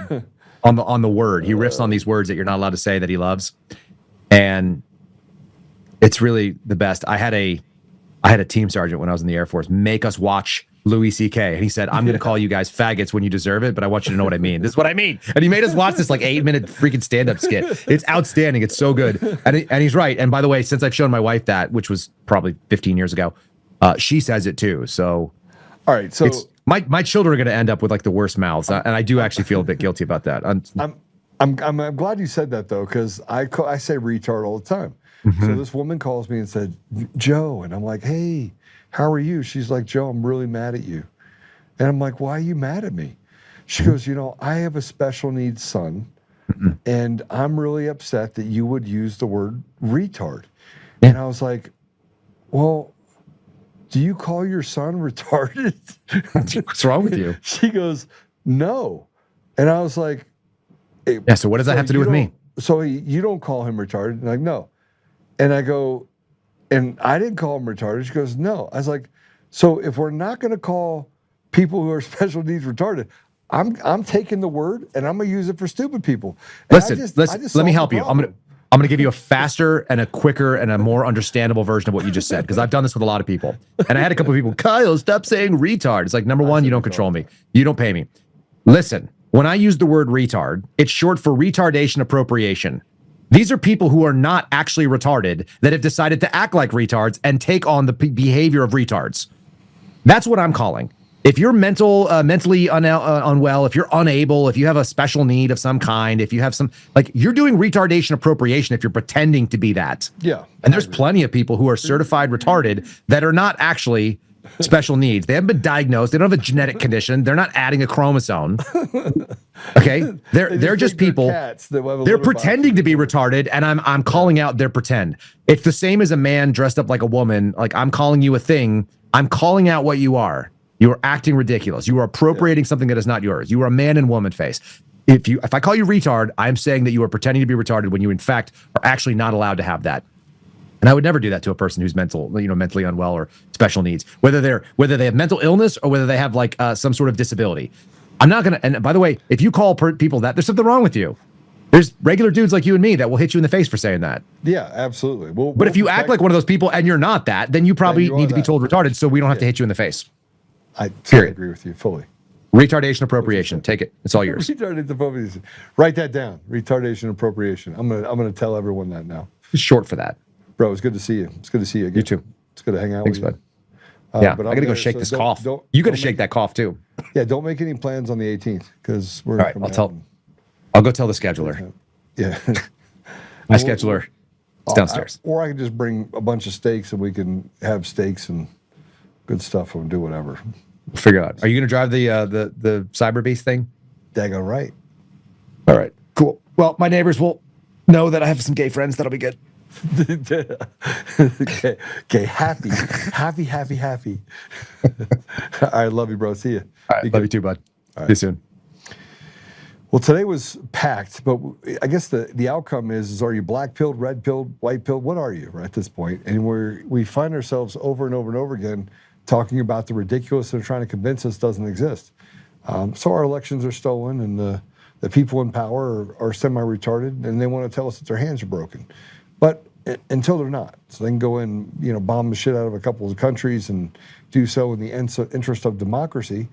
on the word. He riffs on these words that you're not allowed to say that he loves, and it's really the best. I had a team sergeant when I was in the Air Force make us watch Louis C.K. and he said, "I'm going to call you guys faggots when you deserve it, but I want you to know what I mean. This is what I mean." And he made us watch this like 8-minute freaking stand-up skit. It's outstanding. It's so good. And he's right. And by the way, since I've shown my wife that, which was probably 15 years ago, she says it too. So, all right. So my children are going to end up with like the worst mouths, and I do actually feel a bit guilty about that. I'm glad you said that though, because I say retard all the time. Mm-hmm. So this woman calls me and said, "Joe," and I'm like, "Hey, how are you?" She's like, "Joe, I'm really mad at you." And I'm like, "Why are you mad at me?" She goes, "I have a special needs son, and I'm really upset that you would use the word retard." And I was like, "Well, do you call your son retarded?" What's wrong with you? She goes, "No." And I was like, "Hey, yeah, so what does that have to do with me?" So you don't call him retarded? And like, "No." And I go, and I didn't call him retarded. She goes, "No." I was like, "So if we're not going to call people who are special needs retarded, I'm taking the word and I'm going to use it for stupid people." And Listen. Let me help you. I'm going to give you a faster and a quicker and a more understandable version of what you just said, because I've done this with a lot of people. And I had a couple of people, "Kyle, stop saying retard." It's like, number one, you don't control me. You don't pay me. Listen, when I use the word retard, it's short for retardation appropriation. These are people who are not actually retarded that have decided to act like retards and take on the behavior of retards. That's what I'm calling. If you're mentally unwell, if you're unable, if you have a special need of some kind, if you have some, like, you're doing retardation appropriation if you're pretending to be that. Yeah. And there's plenty of people who are certified retarded that are not actually special needs. They haven't been diagnosed. They don't have a genetic condition. They're not adding a chromosome. Okay, they're just people. They're pretending to be retarded, and I'm calling out their pretend. It's the same as a man dressed up like a woman. Like, I'm calling you a thing. I'm calling out what you are. You are acting ridiculous. You are appropriating something that is not yours. You are a man and woman face. If I call you retard, I'm saying that you are pretending to be retarded when you in fact are actually not allowed to have that. And I would never do that to a person who's mentally unwell or special needs, whether they have mental illness or whether they have like some sort of disability. I'm not gonna. And by the way, if you call people that, there's something wrong with you. There's regular dudes like you and me that will hit you in the face for saying that. Yeah, absolutely. But if you act like one of those people and you're not that, then you probably need to be told retarded, so we don't have to hit you in the face. I totally agree with you fully. Retardation appropriation. Take it. It's all yours. Retardation appropriation. Write that down. Retardation appropriation. I'm gonna tell everyone that now. It's short for that. Bro, it's good to see you. It's good to see you again. You too. It's good to hang out Thanks, with you. Bud. Yeah, I gotta go shake this cough. You gotta shake that cough too. Yeah, don't make any plans on the 18th because we're. All right, I'll go tell the scheduler. Yeah. My scheduler is downstairs. Or I can just bring a bunch of steaks and we can have steaks and good stuff and do whatever. We'll figure it out. Are you gonna drive the cyber beast thing? Daggone right. All right, cool. Well, my neighbors will know that I have some gay friends. That'll be good. Okay, happy. All right, love you, bro. See you. All right, love you too, bud. All right. See you soon. Well, today was packed, but I guess the outcome is are you black pilled, red pilled, white pilled? What are you at this point? And we find ourselves over and over and over again talking about the ridiculous they're trying to convince us doesn't exist. So our elections are stolen, and the people in power are semi-retarded, and they want to tell us that their hands are broken. But until they're not. So they can go in, bomb the shit out of a couple of countries and do so in the interest of democracy.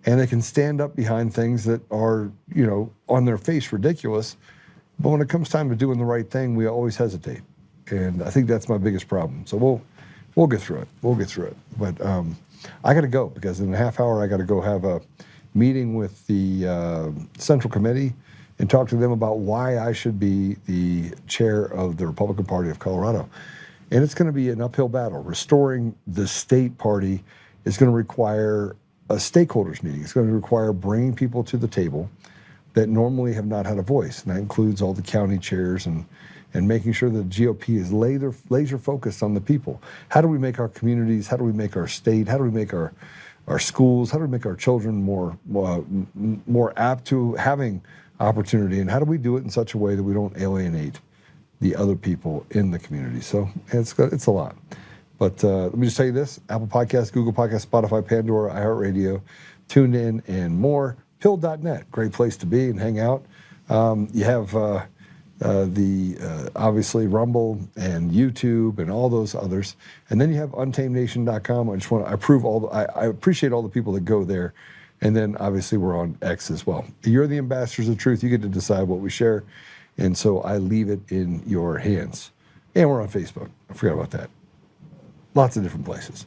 And they can stand up behind things that are, on their face ridiculous. But when it comes time to doing the right thing, we always hesitate. And I think that's my biggest problem. So we'll get through it. But I got to go because in a half hour, I got to go have a meeting with the Central Committee and talk to them about why I should be the chair of the Republican Party of Colorado. And it's going to be an uphill battle. Restoring the state party is going to require a stakeholders meeting. It's going to require bringing people to the table that normally have not had a voice. And that includes all the county chairs and making sure that the GOP is laser focused on the people. How do we make our communities, how do we make our state, how do we make our schools, how do we make our children more apt to having opportunity, and how do we do it in such a way that we don't alienate the other people in the community? So it's a lot. But let me just tell you this: Apple Podcasts, Google Podcasts, Spotify, Pandora, iHeartRadio, TuneIn, and more. Pill.net, great place to be and hang out. You have obviously Rumble and YouTube and all those others, and then you have UntamedNation.com. I appreciate all the people that go there. And then obviously we're on X as well. You're the ambassadors of truth. You get to decide what we share. And so I leave it in your hands. And we're on Facebook. I forgot about that. Lots of different places.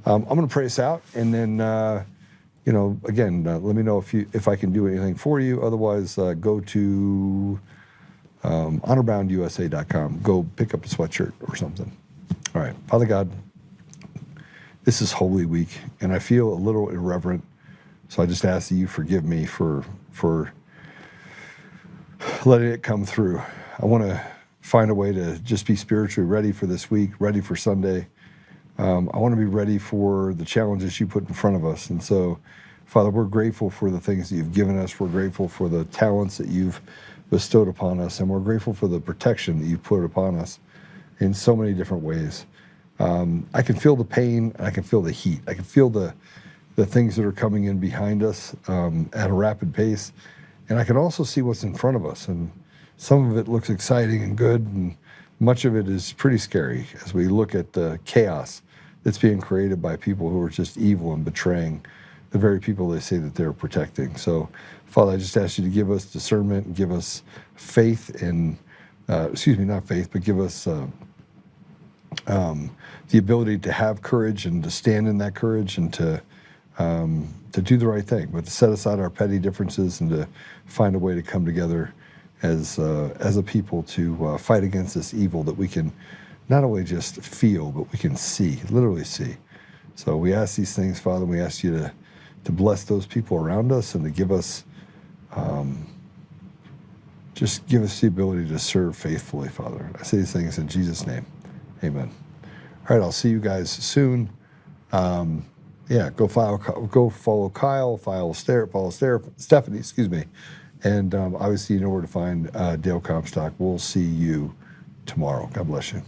I'm going to pray us out. And then, again, let me know if I can do anything for you. Otherwise, go to honorboundusa.com. Go pick up a sweatshirt or something. All right. Father God, this is Holy Week, and I feel a little irreverent. So I just ask that you forgive me for letting it come through. I want to find a way to just be spiritually ready for this week, ready for Sunday. I want to be ready for the challenges you put in front of us. And so, Father, we're grateful for the things that you've given us. We're grateful for the talents that you've bestowed upon us. And we're grateful for the protection that you've put upon us in so many different ways. I can feel the pain, and I can feel the heat. I can feel the things that are coming in behind us at a rapid pace. And I can also see what's in front of us. And some of it looks exciting and good, and much of it is pretty scary as we look at the chaos that's being created by people who are just evil and betraying the very people they say that they're protecting. So, Father, I just ask you to give us discernment and give us faith in, not faith, but give us the ability to have courage and to stand in that courage and to do the right thing, but to set aside our petty differences and to find a way to come together as a people to fight against this evil that we can not only just feel, but we can see, literally see. So we ask these things, Father. We ask you to bless those people around us and to give us, just give us the ability to serve faithfully, Father. I say these things in Jesus' name. Amen. All right, I'll see you guys soon. Go follow Kyle, follow Stephanie, excuse me. And obviously you know where to find Dale Comstock. We'll see you tomorrow. God bless you.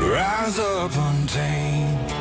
Rise up untamed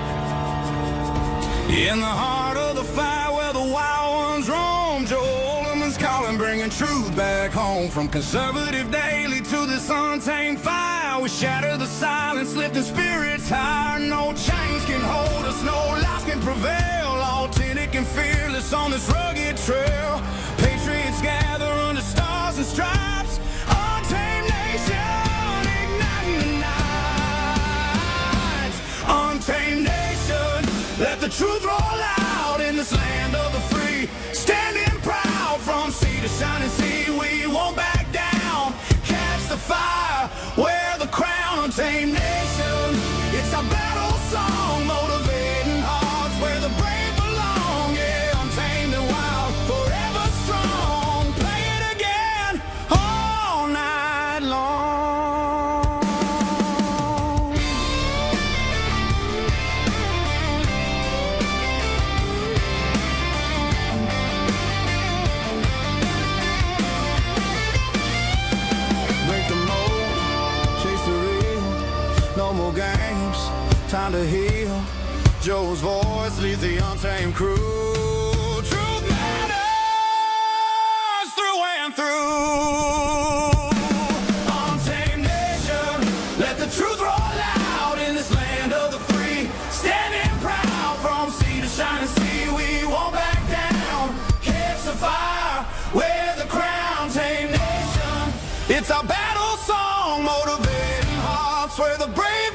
in the heart of the fire where the wild ones roam. Joe Oltmann's calling, bringing truth back home. From conservative daily to this untamed fire, we shatter the silence, lifting spirits higher. No chains can hold us, no lies can prevail. Authentic and fearless on this rugged trail. Patriots gather under stars and stripes. Untamed nation, igniting the night. Untamed nation, let the truth roll out in this land of the free. Standing proud from sea to shining sea, we won't back down. Catch the fire, wear the crown. Untamed nation, it's our battle song, motivating hearts where the brave belong. Yeah, untamed and wild, forever strong. Play it again all night long. Break the mold, chase the real. No more games, time to heal. Joe's voice leads the untamed crew. Truth matters through and through. Untamed nation, let the truth roll out in this land of the free. Standing proud from sea to shining sea, we won't back down. Catch the fire, wear the crown. Untamed nation, it's our battle song, motivating hearts where the brave